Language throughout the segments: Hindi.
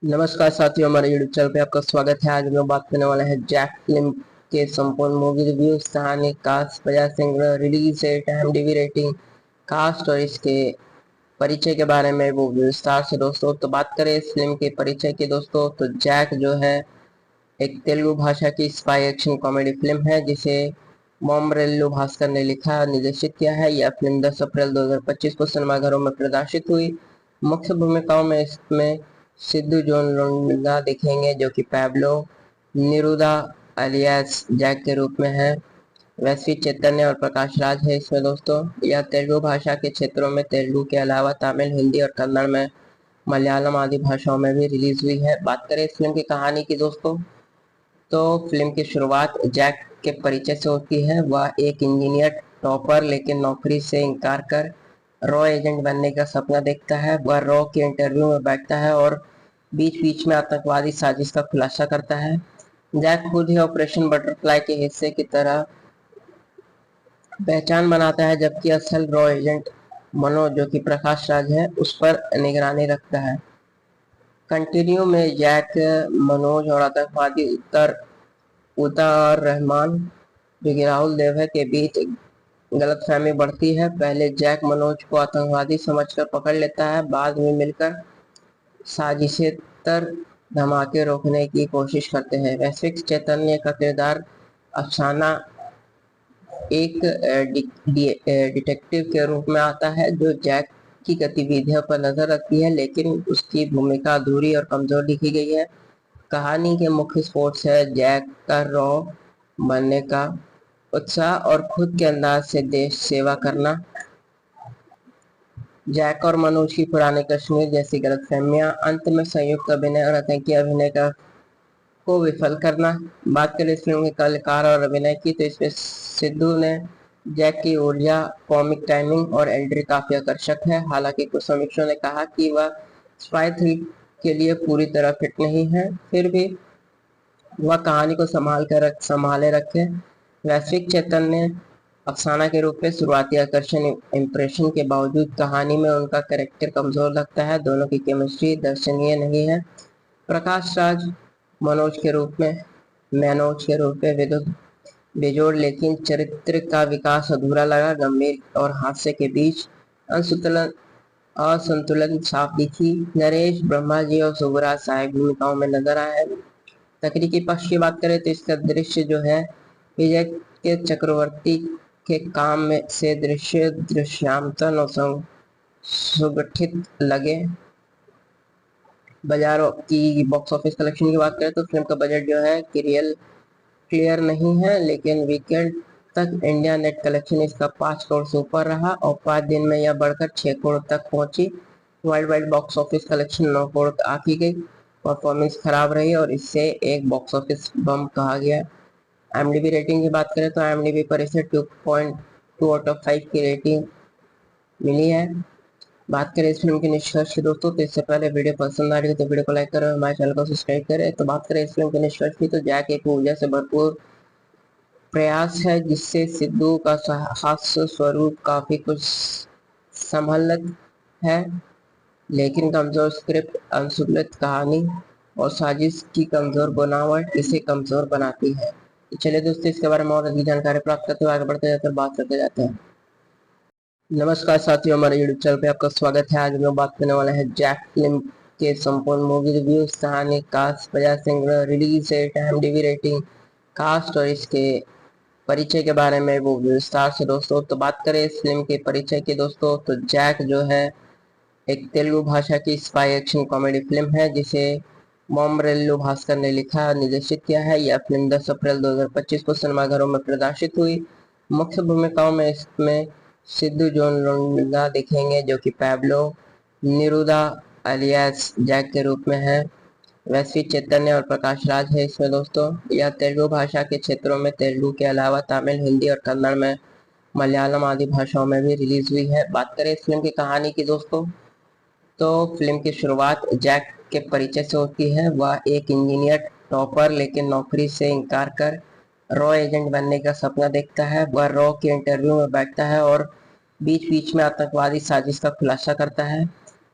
नमस्कार साथियों, हमारे यूट्यूब चैनल पे आपका स्वागत है। आज हम लोग बात करने वाले हैं जैक फिल्म के संपूर्ण मूवी रिव्यू, कहानी, cast, Bajaj Singh, release date, IMDb rating, cast और इसके परिचय के बारे में वो विस्तार से दोस्तों। तो बात करें इस फिल्म के परिचय की दोस्तों, तो जैक जो है एक तेलुगु भाषा की स्पाई एक्शन कॉमेडी फिल्म है जिसे मोमरेल्लू भास्कर ने लिखा और निर्देशित किया है। यह फिल्म 10 अप्रैल 2025 को सिनेमाघरों में प्रदर्शित हुई। मुख्य भूमिकाओं में इसमें सिद्धू जोन लोंगा दिखेंगे जो कि पैब्लो निरूदा अलियास जैक के रूप में है। वैश्विक चैतन्य और प्रकाश राज है इसमें दोस्तों। यह तेलुगु भाषा के क्षेत्रों में तेलुगु के अलावा तमिल, हिंदी और कन्नड़ में मलयालम आदि भाषाओं में भी रिलीज हुई है। बात करें इस फिल्म की कहानी की दोस्तों, तो फिल्म की शुरुआत जैक के परिचय से होती है। वह एक इंजीनियर टॉपर लेकिन नौकरी से इनकार कर रॉ एजेंट बनने का सपना देखता है। वह रॉ के इंटरव्यू में बैठता है और बीच बीच में आतंकवादी साजिश का खुलासा करता है। जैक खुद ही ऑपरेशन बटरफ्लाई के हिस्से की तरह पहचान बनाता है, जबकि असल रॉ एजेंट मनोज, जो कि प्रकाश राज है, उस पर निगरानी रखता है। कंटिन्यू में जैक, मनोज और आतंकवादी उता और रहमान, जो कि राहुल देव है, के बीच गलतफहमी बढ़ती है। पहले जैक मनोज को आतंकवादी समझकर पकड़ लेता है, बाद में मिलकर साजिशेतर धमाके रोकने की कोशिश करते हैं। वैश्विक चैतन्य का किरदार अफसाना एक डिटेक्टिव के रूप में आता है जो जैक की गतिविधियों पर नजर रखती है, लेकिन उसकी भूमिका अधूरी और कमजोर लिखी गई है। कहानी के मुख्य स्पोर्ट्स है जैक का रॉ बनने का उत्साह और खुद के अंदाज से देश सेवा करना। जैक और मनोज की पुराने कश्मीर जैसी गलतफहमियां, अंत में संयुक्त अभिनय और आतंकी अभिनय को विफल करना। बात करें इस फिल्म के कलाकार और अभिनय की, तो इसमें सिद्धू ने जैक की ऊर्जा, कॉमिक टाइमिंग और एंट्री काफी आकर्षक है। हालांकि कुछ समीक्षकों ने कहा कि वह स्पाई थ्रिल के लिए पूरी तरह फिट नहीं है, फिर भी वह कहानी को संभाले रखे। वैश्विक चैतन्य अफसाना के रूप में शुरुआती आकर्षण इम्प्रेशन के बावजूद कहानी में उनका कैरेक्टर कमजोर लगता है। दोनों की केमिस्ट्री दर्शनीय नहीं है। प्रकाश राज मैनोज के रूप में विद्युत बेजोड़, लेकिन चरित्र का विकास अधूरा लगा। गंभीर और हास्य के बीच असंतुलन साफ दिखी। नरेश ब्रह्मा जी और सुबराज सहायक भूमिकाओं में नजर आए। तकनीकी पक्ष की बात करें तो इसका दृश्य जो है विजय के चक्रवर्ती के काम में से दृश्यांतन और सुगठित लगे। बाजारों की बॉक्स ऑफिस कलेक्शन की बात करें तो फिल्म का बजट जो है क्लियर नहीं है, लेकिन वीकेंड तक इंडिया नेट कलेक्शन इसका 5 करोड़ से ऊपर रहा और 5 दिन में यह बढ़कर 6 करोड़ तक पहुंची। World wide box office collection 9 crore आकी गई। परफॉर्मेंस खराब रही और इससे एक बॉक्स ऑफिस बम कहा गया। IMDb रेटिंग की बात करें तो IMDb पर इसे 2.2 आउट ऑफ 5 की रेटिंग मिली है। बात करें इस फिल्म के निष्कर्ष की दोस्तों, तो इससे पहले वीडियो पसंद आ रही है तो वीडियो को लाइक करें और हमारे चैनल को सब्सक्राइब करें। तो बात करें इस फिल्म के निष्कर्ष की, तो जैक एक ऊर्जा से भरपूर प्रयास है जिससे सिद्धू का हास्य स्वरूप काफी कुछ संभलत है, लेकिन कमजोर स्क्रिप्ट, अनसुलझी कहानी और साजिश की कमजोर बनावट इसे कमजोर बनाती है। तो चलिए दोस्तों, इसके बारे में और अधिक जानकारी प्राप्त करते हुए आगे बढ़ते जाते हैं, बात करते जाते हैं। नमस्कार साथियों, हमारे यूट्यूब चैनल पे आपका स्वागत है। आज हम लोग बात करने वाले हैं जैक फिल्म के संपूर्ण मूवी रिव्यू, कहानी, cast, Bajaj Singh, release date, IMDb rating, cast और इसके परिचय के बारे में वो विस्तार से दोस्तों। तो बात करें इस फिल्म के परिचय की दोस्तों, तो जैक जो है एक तेलुगु भाषा की स्पाई एक्शन कॉमेडी फिल्म है जिसे मोमरेल्लू भास्कर ने लिखा और निर्देशित किया है। यह फिल्म 10 अप्रैल 2025 को सिनेमाघरों में प्रदर्शित हुई। मुख्य भूमिकाओं में इसमें सिद्धू जोन लोंगा दिखेंगे जो कि पैब्लो निरूदा अलियास जैक के रूप में है। वैश्विक चैतन्य और प्रकाश राज है इसमें दोस्तों। यह तेलुगु भाषा के क्षेत्रों में तेलुगु के अलावा तमिल, हिंदी और कन्नड़ में मलयालम आदि भाषाओं में भी रिलीज हुई है। बात करें इस फिल्म की कहानी की दोस्तों, तो फिल्म की शुरुआत जैक के परिचय से होती है। वह एक इंजीनियर टॉपर लेकिन नौकरी से इनकार कर रॉ एजेंट बनने का सपना देखता है। वह रॉ के इंटरव्यू में बैठता है और बीच बीच में आतंकवादी साजिश का खुलासा करता है।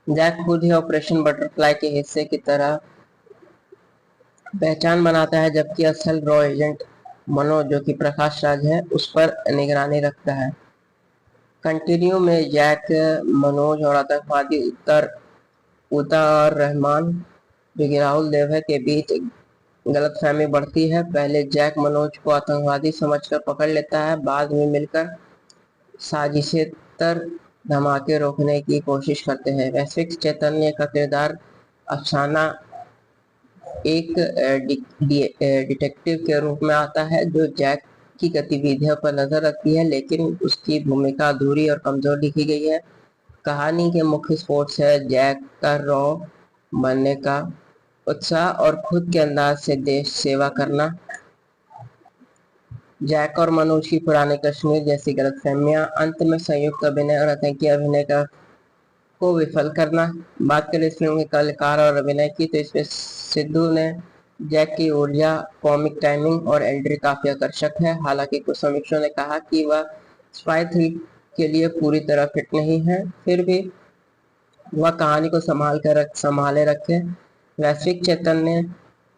जैक खुद ही ऑपरेशन बटरफ्लाई के हिस्से की तरह पहचान बनाता है, जबकि असल रॉ एजेंट मनोज, जो कि प्रकाश राज है, उस पर निगरानी रखता है। कंटिन्यू में जैक, मनोज और आतंकवादी उतार रहमान, जो कि राहुल देव है, के बीच गलतफहमी बढ़ती है। पहले जैक मनोज को आतंकवादी समझकर पकड़ लेता है, बाद में मिलकर साजिशेतर धमाके रोकने की कोशिश करते हैं। वैश्विक चैतन्य का किरदार अफसाना एक डिटेक्टिव के रूप में आता है, जो जैक की गतिविधियों पर नजर रखती है, लेकिन उसकी भूमिका अधूरी और कमजोर लिखी गई है। कहानी के मुख्य स्पोर्ट्स है जैक का रॉ बनने का उत्साह और खुद के अंदाज से देश सेवा करना। जैक और मनोज की पुराने कश्मीर जैसी गलतफहमियां, अंत में संयुक्त अभिनय और आतंकी अभिनय को विफल करना। बात करें इस फिल्म के कलाकार और अभिनय की, तो इसमें सिद्धू ने जैक की ऊर्जा, कॉमिक टाइमिंग और एंट्री काफी आकर्षक है। हालांकि कुछ समीक्षकों ने कहा कि वह स्पाई थ्रिल के लिए पूरी तरह फिट नहीं है, फिर भी वह कहानी को संभाले रखे। वैश्विक चैतन्य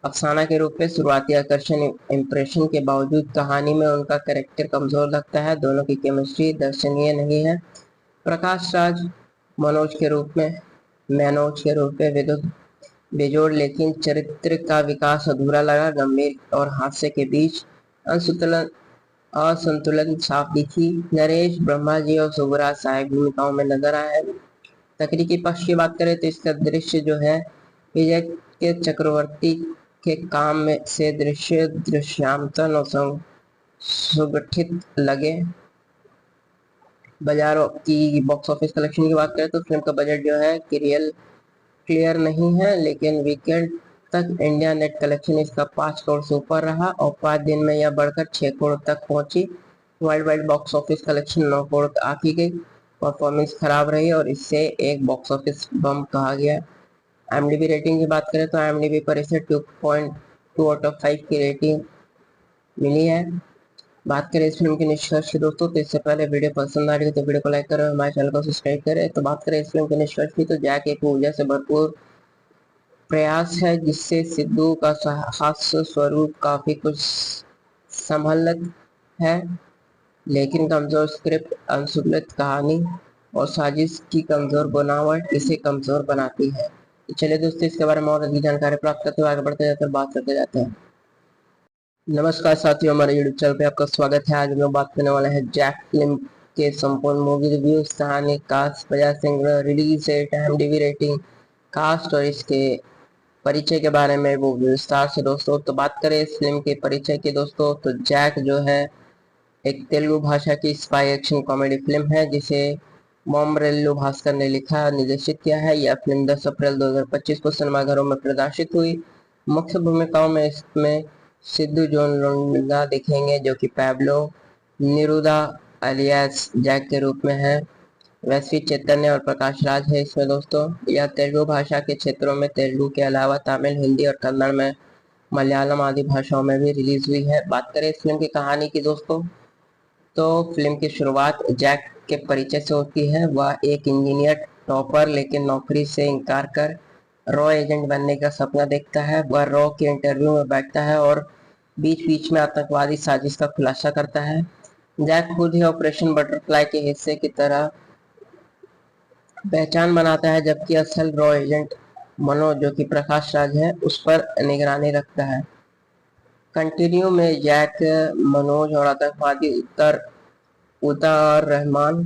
अफसाना के रूप में शुरुआती आकर्षण इम्प्रेशन के बावजूद कहानी में उनका कैरेक्टर कमजोर लगता है। दोनों की केमिस्ट्री दर्शनीय नहीं है। प्रकाश राज मैनोज के रूप में विद्युत बेजोड़, लेकिन चरित्र का विकास अधूरा लगा। गंभीर और हास्य के बीच असंतुलन साफ दिखी। नरेश ब्रह्मा जी और सुबराज सहायक भूमिकाओं में नजर आए। तकनीकी पक्ष की बात करें तो इसका दृश्य जो है विजय के चक्रवर्ती के काम में से दृश्यांतन और सुगठित लगे। बाजारों की बॉक्स ऑफिस कलेक्शन की बात करें तो फिल्म का बजट जो है क्लियर नहीं है, लेकिन वीकेंड तक इंडिया नेट कलेक्शन इसका 5 करोड़ से ऊपर रहा और 5 दिन में यह बढ़कर 6 करोड़ तक पहुंची। World wide box office collection 9 crore आकी गई। परफॉर्मेंस खराब रही और इससे एक बॉक्स ऑफिस बम कहा गया। IMDb रेटिंग की बात करें तो IMDb पर इसे 2.2 आउट ऑफ 5 की रेटिंग मिली है। बात करें इस फिल्म के निष्कर्ष की दोस्तों, तो इससे पहले वीडियो पसंद आ रही है तो वीडियो को लाइक करें, हमारे चैनल को सब्सक्राइब करें। तो बात करें इस फिल्म के निष्कर्ष की, तो जैक एक ऊर्जा से भरपूर प्रयास है, जिससे सिद्धू का हास्य स्वरूप काफी कुछ संभलत है, लेकिन कमजोर स्क्रिप्ट, अनसुलझी कहानी और साजिश की कमजोर बनावट इसे कमजोर बनाती है। तो चलिए दोस्तों, इसके बारे में और अधिक जानकारी प्राप्त करते हुए आगे बढ़ते जाते हैं, बात करते जाते हैं। नमस्कार साथियों, हमारे यूट्यूब चैनल पे आपका स्वागत है। आज हम लोग बात करने वाले हैं जैक फिल्म के संपूर्ण मूवी रिव्यूज, कहानी, cast, Bajaj Singh, release date, IMDb rating, cast और इसके परिचय के बारे में वो विस्तार से दोस्तों। तो बात करें इस फिल्म के परिचय की दोस्तों, तो जैक जो है एक तेलुगु भाषा की स्पाई एक्शन कॉमेडी फिल्म है, जिसे मोमरेल्लू भास्कर ने लिखा और निर्देशित किया है। यह फिल्म 10 अप्रैल 2025 को सिनेमाघरों में प्रदर्शित हुई। मुख्य भूमिकाओं में इसमें सिद्धू जोन लोंडा दिखेंगे, जो कि पैब्लो निरूदा अलियास जैक के रूप में है। वैश्विक चैतन्य और प्रकाश राज है इसमें दोस्तों। यह तेलुगु भाषा के क्षेत्रों में तेलुगु के अलावा तमिल, हिंदी और कन्नड़ में मलयालम आदि भाषाओं में भी रिलीज हुई है। बात करें इस फिल्म की कहानी की दोस्तों, तो फिल्म की शुरुआत जैक के परिचय से होती है। वह एक इंजीनियर टॉपर, लेकिन नौकरी से इनकार कर रॉ एजेंट बनने का सपना देखता है। वह रॉ के इंटरव्यू में बैठता है और बीच बीच में आतंकवादी साजिश का खुलासा करता है। जैक खुद ही ऑपरेशन बटरफ्लाई के हिस्से की तरह पहचान बनाता है, जबकि असल रॉ एजेंट मनोज, जो कि प्रकाश राज है, उस पर निगरानी रखता है। कंटिन्यू में जैक, मनोज और आतंकवादी उतार रहमान,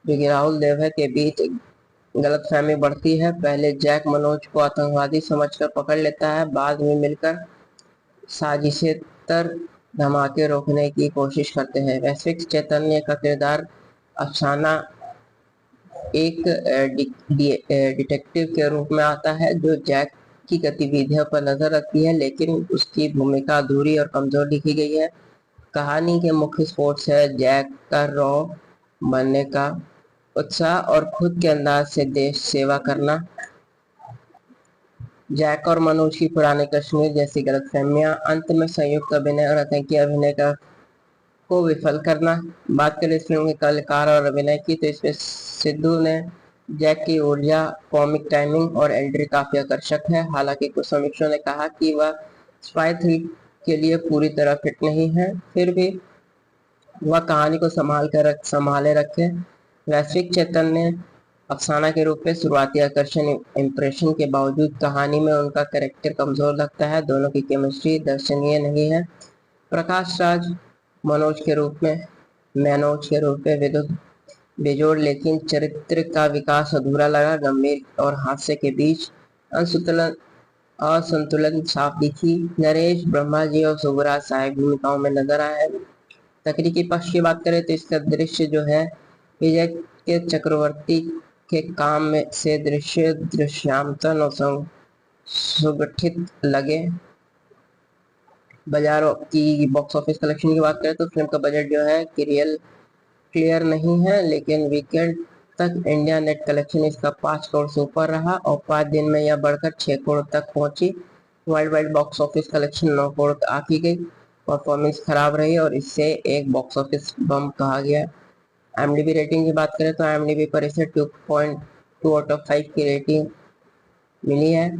जो कि राहुल देव है, के बीच गलतफहमी बढ़ती है। पहले जैक मनोज को आतंकवादी समझकर पकड़ लेता है, बाद में मिलकर साजिशेतर धमाके रोकने की कोशिश करते हैं। वैश्विक चैतन्य का किरदार अफसाना एक डिटेक्टिव के रूप में आता है, जो जैक की गतिविधियों पर नजर रखती है, लेकिन उसकी भूमिका अधूरी और कमजोर लिखी गई है। कहानी के मुख्य स्पोर्ट्स है जैक का रॉ बनने का उत्साह और खुद के अंदाज से देश सेवा करना। जैक और मनोज की पुराने कश्मीर जैसी गलतफहमियां, अंत में संयुक्त अभिनय और आतंकी अभिनय को विफल करना। बात करें इस फिल्म के कलाकार और अभिनय की, तो इसमें सिद्धू ने जैक की ऊर्जा, कॉमिक टाइमिंग और एंट्री काफी आकर्षक है। हालांकि कुछ समीक्षकों ने कहा कि वह स्पाई 3 के लिए पूरी तरह फिट नहीं है, फिर भी वह कहानी को संभाले रखे। वैश्विक चैतन्य अफसाना के रूप में शुरुआती आकर्षण इम्प्रेशन के बावजूद कहानी में उनका कैरेक्टर कमजोर लगता है। दोनों की केमिस्ट्री दर्शनीय नहीं है। प्रकाश राज मनोज के रूप में विद्युत बेजोड़, लेकिन चरित्र का विकास अधूरा लगा। गंभीर और हास्य के बीच असंतुलन असंतुलन साफ दिखी। नरेश ब्रह्मा जी और सुबराज सहायक भूमिकाओं में नजर आए। तकनीकी पक्ष की बात करें तो इसका दृश्य जो है विजय के चक्रवर्ती के काम में से दृश्यांतन और सुगठित लगे। बाजारों की बॉक्स ऑफिस कलेक्शन की बात करें तो फिल्म का बजट जो है क्लियर नहीं है, लेकिन वीकेंड तक इंडिया नेट कलेक्शन इसका 5 करोड़ से ऊपर रहा और 5 दिन में यह बढ़कर 6 करोड़ तक पहुंची। World wide box office collection 9 crore आकी गई। परफॉर्मेंस खराब रही और इससे एक बॉक्स ऑफिस बम कहा गया। IMDb रेटिंग की बात करें तो IMDb पर इसे 2.2 आउट ऑफ 5 की रेटिंग मिली है।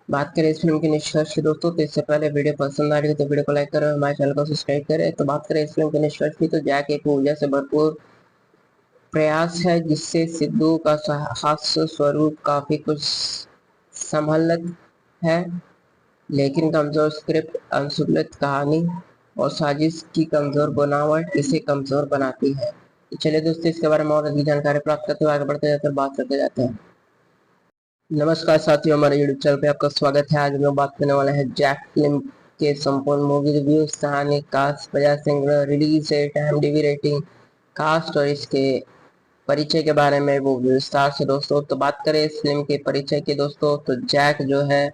बात करें इस फिल्म के निष्कर्ष की दोस्तों, तो इससे पहले वीडियो पसंद आ रही है तो वीडियो को लाइक करें, हमारे चैनल को सब्सक्राइब करें। तो बात करें इस फिल्म के निष्कर्ष की, तो जैक एक ऊर्जा से भरपूर प्रयास है जिससे सिद्धू का हास्य स्वरूप काफी कुछ संभलत है, लेकिन कमजोर स्क्रिप्ट, अनसुलझ कहानी और साजिश की कमजोर बनावट इसे कमजोर बनाती है। तो चलिए दोस्तों, इसके बारे में और अधिक जानकारी प्राप्त करते हुए आगे बढ़ते जाते हैं, बात करते जाते हैं। नमस्कार साथियों, हमारे यूट्यूब चैनल पे आपका स्वागत है। आज हम लोग बात करने वाले हैं जैक फिल्म के संपूर्ण मूवी रिव्यूज, कहानी, cast, Bajaj Singh, release date, IMDb rating, cast और इसके परिचय के बारे में वो विस्तार से दोस्तों। तो बात करें इस फिल्म के परिचय की दोस्तों, तो जैक जो है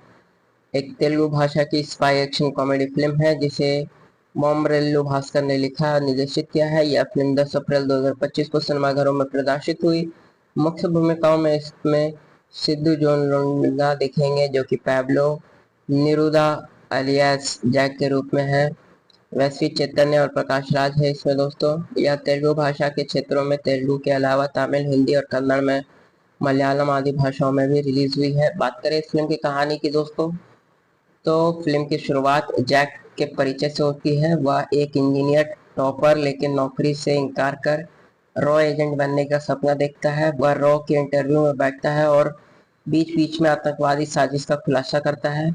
एक तेलुगु भाषा की स्पाई एक्शन कॉमेडी फिल्म है जिसे मोमरेल्लू भास्कर ने लिखा और निर्देशित किया है। यह फिल्म 10 अप्रैल 2025 को सिनेमाघरों में प्रदर्शित हुई। मुख्य भूमिकाओं में इसमें सिद्धू जोन लुंडा दिखेंगे जो कि पैब्लो निरूदा अलियास जैक के रूप में है। वैश्विक चैतन्य और प्रकाश राज है इसमें दोस्तों। यह तेलुगु भाषा के क्षेत्रों में तेलुगु के अलावा तमिल, हिंदी और कन्नड़ में मलयालम आदि भाषाओं में भी रिलीज हुई है। बात करें इस फिल्म की कहानी की दोस्तों, तो फिल्म की शुरुआत जैक के परिचय से होती है। वह एक इंजीनियर टॉपर लेकिन नौकरी से इनकार कर रॉ एजेंट बनने का सपना देखता है। वह रॉ के इंटरव्यू में बैठता है और बीच बीच में आतंकवादी साजिश का खुलासा करता है।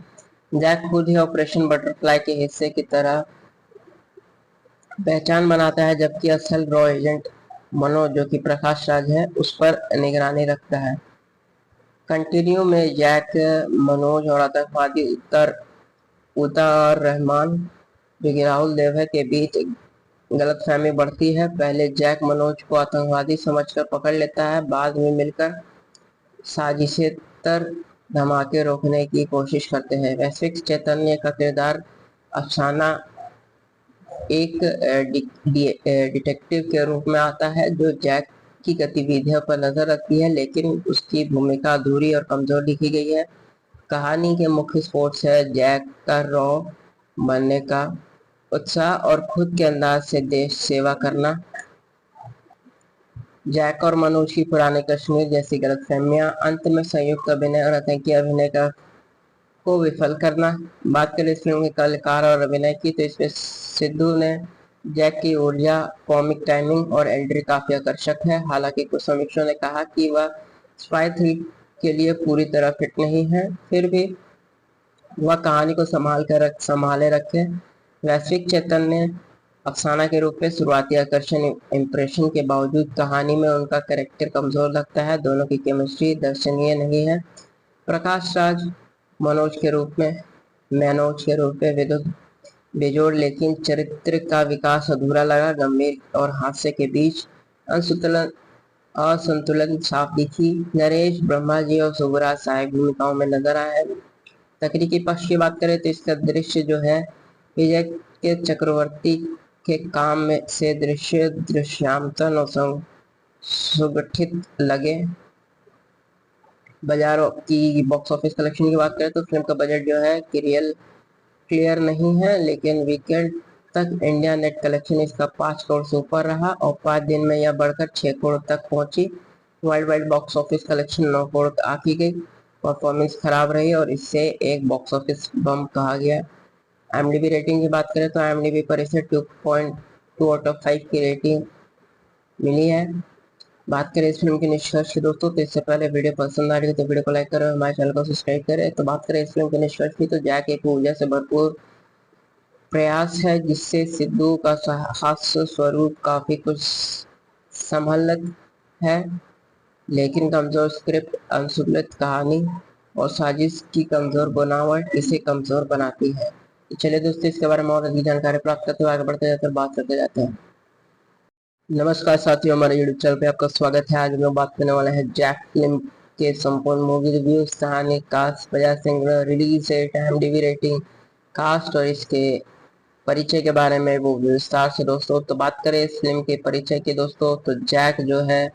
जैक खुद ही ऑपरेशन बटरफ्लाई के हिस्से की तरह पहचान बनाता है, जबकि असल रॉ एजेंट मनोज जो कि प्रकाश राज है उस पर निगरानी रखता है। कंटिन्यू में जैक, मनोज और आतंकवादी उतार रहमान जो कि राहुल देव है के बीच गलतफहमी बढ़ती है। पहले जैक मनोज को आतंकवादी समझकर पकड़ लेता है, बाद में मिलकर साजिशेतर धमाके रोकने की कोशिश करते हैं। वैश्विक चैतन्य का किरदार अफसाना एक डिटेक्टिव के रूप में आता है जो जैक की गतिविधियों पर नजर रखती है, लेकिन उसकी भूमिका अधूरी और कमजोर लिखी गई है। कहानी के मुख्य स्पोर्ट्स है जैक का रॉ बनने का उत्साह और खुद के अंदाज से देश सेवा करना। जैक और मनोज की पुराने कश्मीर जैसी गलतफहमियां, अंत में संयुक्त अभिनय और आतंकी अभिनय को विफल करना। बात करें इस फिल्म के कलाकार और अभिनय की, तो इसमें सिद्धू ने जैक की ऊर्जा, कॉमिक टाइमिंग और एंट्री काफी आकर्षक है। हालांकि कुछ समीक्षकों ने कहा कि वह स्पाई 3 के लिए पूरी तरह फिट नहीं है, फिर भी वह कहानी को संभाले रखे। वैश्विक चैतन्य अफसाना के रूप में शुरुआती आकर्षण इम्प्रेशन के बावजूद कहानी में उनका कैरेक्टर कमजोर लगता है। दोनों की केमिस्ट्री दर्शनीय नहीं है। प्रकाश राज मनोज के रूप में विद्युत बेजोड़, लेकिन चरित्र का विकास अधूरा लगा। गंभीर और हास्य के बीच असंतुलन साफ दिखी। नरेश ब्रह्मा जी और सुबराज सहायक भूमिकाओं में नजर आए। तकनीकी पक्ष की बात करें तो इसका दृश्य जो है विजय के चक्रवर्ती के काम में से दृश्यांतन और सुगठित लगे। बाजारों की बॉक्स ऑफिस कलेक्शन की बात करें तो फिल्म का बजट जो है क्लियर नहीं है, लेकिन वीकेंड तक इंडिया नेट कलेक्शन इसका 5 करोड़ से ऊपर रहा और 5 दिन में यह बढ़कर 6 करोड़ तक पहुंची। World wide box office collection 9 crore आकी गई। परफॉर्मेंस खराब रही और इससे एक बॉक्स ऑफिस बम कहा गया। IMDb रेटिंग की बात करें तो IMDb पर इसे 2.2 आउट ऑफ 5 की रेटिंग मिली है। बात करें इस फिल्म के निष्कर्ष की दोस्तों, तो इससे पहले वीडियो पसंद आ रही है तो वीडियो को लाइक करें और हमारे चैनल को सब्सक्राइब करें। तो बात करें इस फिल्म के निष्कर्ष की, तो जैक एक ऊर्जा से भरपूर प्रयास है जिससे सिद्धू का हास्य स्वरूप काफी कुछ संभलत है, लेकिन कमजोर स्क्रिप्ट, अनसुलझ कहानी और साजिश की कमजोर बनावट इसे कमजोर बनाती है। तो चलिए दोस्तों, इसके बारे में और अधिक जानकारी प्राप्त करते हुए आगे बढ़ते जाते हैं, बात करते जाते हैं। नमस्कार साथियों, हमारे यूट्यूब चैनल पे आपका स्वागत है। आज हम लोग बात करने वाले हैं जैक फिल्म के संपूर्ण मूवी रिव्यूज, कहानी, कास्ट, वजह Singh, release date, IMDb rating, cast और इसके परिचय के बारे में वो विस्तार से दोस्तों। तो बात करें इस फिल्म के परिचय की दोस्तों, तो जैक जो है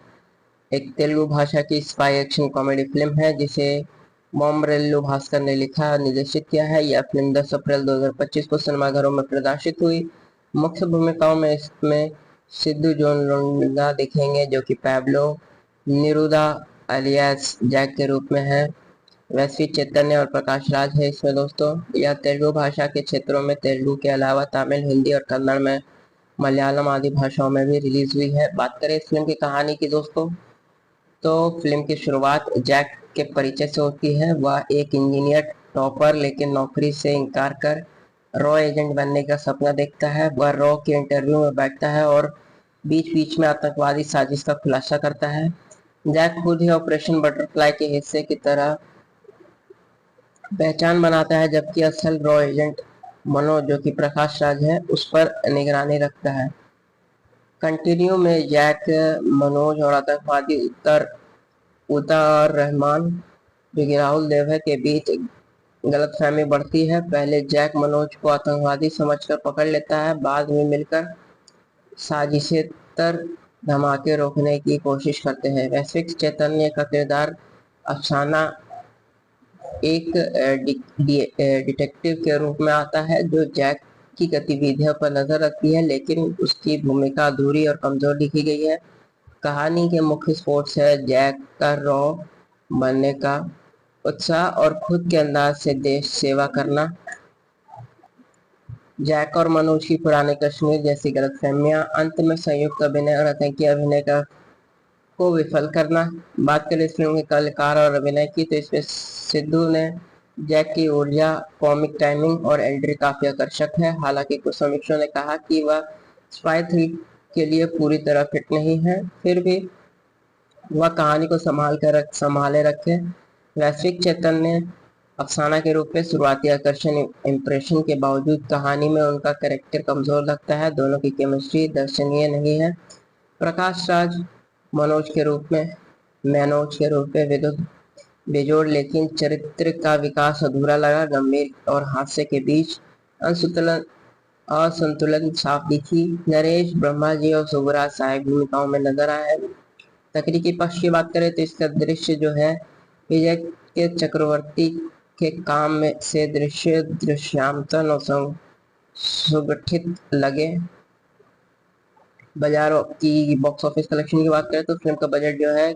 एक तेलुगु भाषा की स्पाई एक्शन कॉमेडी फिल्म है जिसे मोमरेल्लू भास्कर ने लिखा और निर्देशित किया है। यह फिल्म 10 अप्रैल 2025 को सिनेमाघरों में प्रदर्शित हुई। मुख्य भूमिकाओं में इसमें सिद्धू जोन लोंडा दिखेंगे जो कि पैब्लो निरूदा अलियास जैक के रूप में है। वैश्विक चैतन्य और प्रकाश राज है इसमें दोस्तों। यह तेलुगु भाषा के क्षेत्रों में तेलुगु के अलावा तमिल, हिंदी और कन्नड़ में मलयालम आदि भाषाओं में भी रिलीज हुई है। बात करें इस फिल्म की कहानी की दोस्तों, तो फिल्म की शुरुआत जैक के परिचय से होती है। वह एक इंजीनियर टॉपर लेकिन नौकरी से इनकार कर रॉ एजेंट बनने का सपना देखता है। वह रॉ के इंटरव्यू में बैठता है और बीच बीच में आतंकवादी साजिश का खुलासा करता है। जैक खुद ही ऑपरेशन बटरफ्लाई के हिस्से की तरह पहचान बनाता है, जबकि असल रॉ एजेंट मनोज जो कि प्रकाश राज है उस पर निगरानी रखता है। कंटिन्यू में जैक, मनोज और आतंकवादी उतार रहमान जो कि राहुल देव है के बीच गलतफहमी बढ़ती है। पहले जैक मनोज को आतंकवादी समझकर पकड़ लेता है, बाद में मिलकर साजिशेतर धमाके रोकने की कोशिश करते हैं। वैश्विक चैतन्य का किरदार अफसाना एक डिटेक्टिव के रूप में आता है जो जैक की गतिविधियों पर नजर रखती है, लेकिन उसकी भूमिका अधूरी और कमजोर लिखी गई है। कहानी के मुख्य स्पोर्ट्स है जैक का रॉ बनने का उत्साह और खुद के अंदाज से देश सेवा करना। जैक और मनोज की पुराने कश्मीर जैसी गलतफहमियां, अंत में संयुक्त अभिनय और आतंकी अभिनय का को विफल करना। बात करें इस फिल्म के कलाकार और अभिनय की, तो इसमें सिद्धू ने जैक की ऊर्जा, कॉमिक टाइमिंग और एंट्री काफी आकर्षक है। हालांकि कुछ समीक्षकों ने कहा कि वह स्पाई थ्रिल के लिए पूरी तरह फिट नहीं है, फिर भी वह कहानी को संभाले रखे। वैश्विक चैतन्य अफसाना के रूप में शुरुआती आकर्षण इम्प्रेशन के बावजूद कहानी में उनका कैरेक्टर कमजोर लगता है। दोनों की केमिस्ट्री दर्शनीय नहीं है। प्रकाश राज मैनोज के रूप में विद्युत बेजोड़, लेकिन चरित्र का विकास अधूरा लगा। गंभीर और हास्य के बीच असंतुलन साफ दिखी। नरेश ब्रह्मा जी और सुबराज सहायक भूमिकाओं में नजर आए। तकनीकी पक्ष की बात करें तो इसका दृश्य जो है विजय के चक्रवर्ती के काम में से दृश्यांतन और सुगठित लगे। बाजारों की बॉक्स ऑफिस कलेक्शन की बात करें तो फिल्म का बजट जो है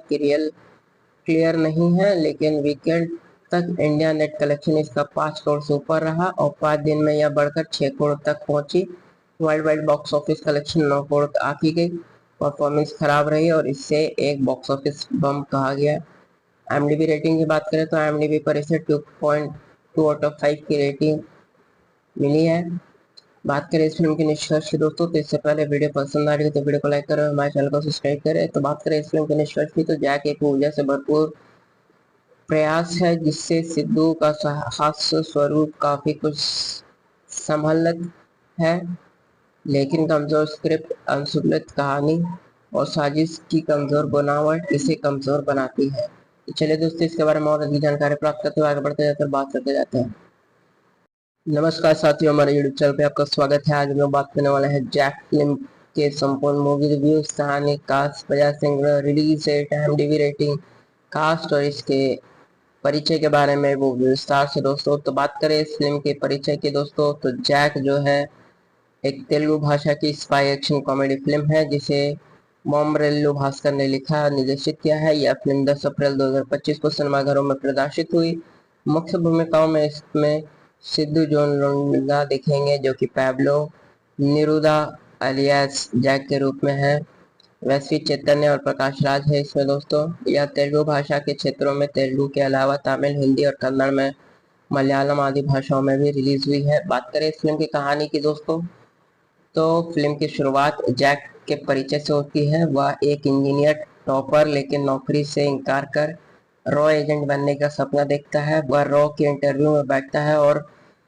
क्लियर नहीं है, लेकिन वीकेंड तक इंडिया नेट कलेक्शन इसका 5 करोड़ से ऊपर रहा और 5 दिन में यह बढ़कर 6 करोड़ तक पहुंची। World wide box office collection 9 crore आकी गई। परफॉर्मेंस खराब रही और इससे एक बॉक्स ऑफिस बम कहा गया। IMDb रेटिंग की बात करें तो IMDb पर इसे 2.2 आउट ऑफ 5 की रेटिंग मिली है। बात करें इस फिल्म के निष्कर्ष की दोस्तों, तो इससे पहले वीडियो पसंद आ रही है तो वीडियो को लाइक करें और हमारे चैनल को सब्सक्राइब करें। तो बात करें इस फिल्म के निष्कर्ष की, तो जैक एक ऊर्जा से भरपूर प्रयास है जिससे सिद्धू का हास्य स्वरूप काफी कुछ संभलत है, लेकिन कमजोर स्क्रिप्ट, अनसुलझ कहानी और साजिश की कमजोर बनावट इसे कमजोर बनाती है। तो चलिए दोस्तों, इसके बारे में और अधिक जानकारी प्राप्त करते हुए आगे बढ़ते जाते हैं, बात करते जाते हैं। नमस्कार साथियों, हमारे यूट्यूब चैनल पे आपका स्वागत है। आज हम लोग बात करने वाले हैं जैक फिल्म के संपूर्ण मूवी रिव्यूज, कहानी, कास्ट, वजह Singh, release date, IMDb rating, cast और इसके परिचय के बारे में वो विस्तार से दोस्तों। तो बात करें इस फिल्म के परिचय की दोस्तों, तो जैक जो है एक तेलुगु भाषा की स्पाई एक्शन कॉमेडी फिल्म है जिसे मोमरेल्लू भास्कर ने लिखा और निर्देशित किया है। यह फिल्म 10 अप्रैल 2025 को सिनेमाघरों में प्रदर्शित हुई। मुख्य भूमिकाओं में इसमें सिद्धू जोन लुंगा दिखेंगे, जो कि पैब्लो निरूदा अलियास जैक के रूप में है। वैश्विक चैतन्य और प्रकाश राज है इसमें दोस्तों। यह तेलुगु भाषा के क्षेत्रों में तेलुगु के अलावा तमिल, हिंदी और कन्नड़ में, मलयालम आदि भाषाओं में भी रिलीज हुई है। बात करें इस फिल्म की कहानी की दोस्तों, तो फिल्म की शुरुआत जैक के परिचय से होती है। वह एक इंजीनियर टॉपर लेकिन नौकरी से इनकार कर रॉ एजेंट बनने का सपना देखता है। वह रॉ के इंटरव्यू में बैठता है और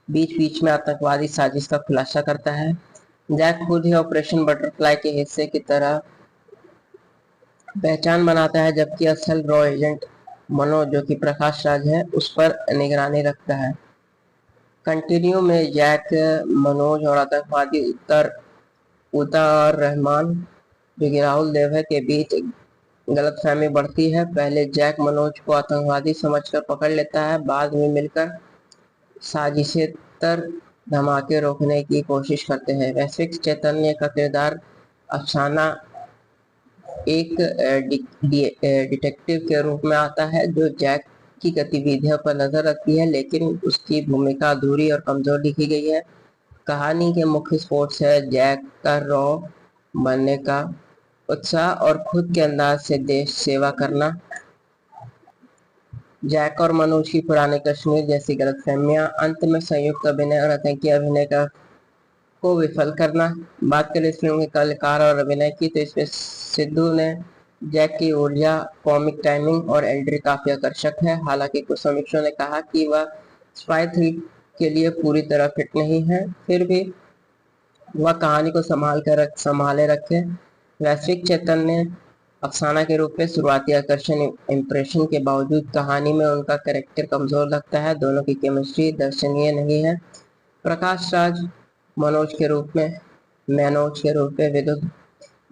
बीच बीच में आतंकवादी साजिश का खुलासा करता है। जैक खुद ही ऑपरेशन बटरफ्लाई के हिस्से की तरह पहचान बनाता है, जबकि असल रॉ एजेंट मनोज, जो कि प्रकाश राज है, उस पर निगरानी रखता है। कंटिन्यू में जैक, मनोज और आतंकवादी उतार रहमान, जो कि राहुल देव है, के बीच गलतफहमी बढ़ती है। पहले जैक मनोज को आतंकवादी समझकर पकड़ लेता है, बाद में मिलकर साजिशेतर धमाके रोकने की कोशिश करते हैं। वैश्विक चैतन्य का किरदार अफसाना एक डिटेक्टिव के रूप में आता है, जो जैक की गतिविधियों पर नजर रखती है, लेकिन उसकी भूमिका अधूरी और कमजोर लिखी गई है। कहानी के मुख्य स्पोर्ट्स है जैक का रॉ बनने का उत्साह और खुद के अंदाज से देश सेवा करना। जैक और मनोज की पुराने कश्मीर जैसी गलतफहमियां, अंत में संयुक्त अभिनय और आतंकी अभिनय को विफल करना। बात करें इस फिल्म के कलाकार और अभिनय की, तो इसमें सिद्धू ने जैक की ऊर्जा, कॉमिक टाइमिंग और एंट्री काफी आकर्षक है। हालांकि कुछ समीक्षकों ने कहा कि वह स्पाई थ्रिल के लिए पूरी तरह फिट नहीं है, फिर भी वह कहानी को संभाले रखे। वैश्विक चैतन्य अफसाना के रूप में शुरुआती आकर्षण इम्प्रेशन के बावजूद कहानी में उनका कैरेक्टर कमजोर लगता है। दोनों की केमिस्ट्री दर्शनीय नहीं है। प्रकाश राज मैनोज के रूप में विद्युत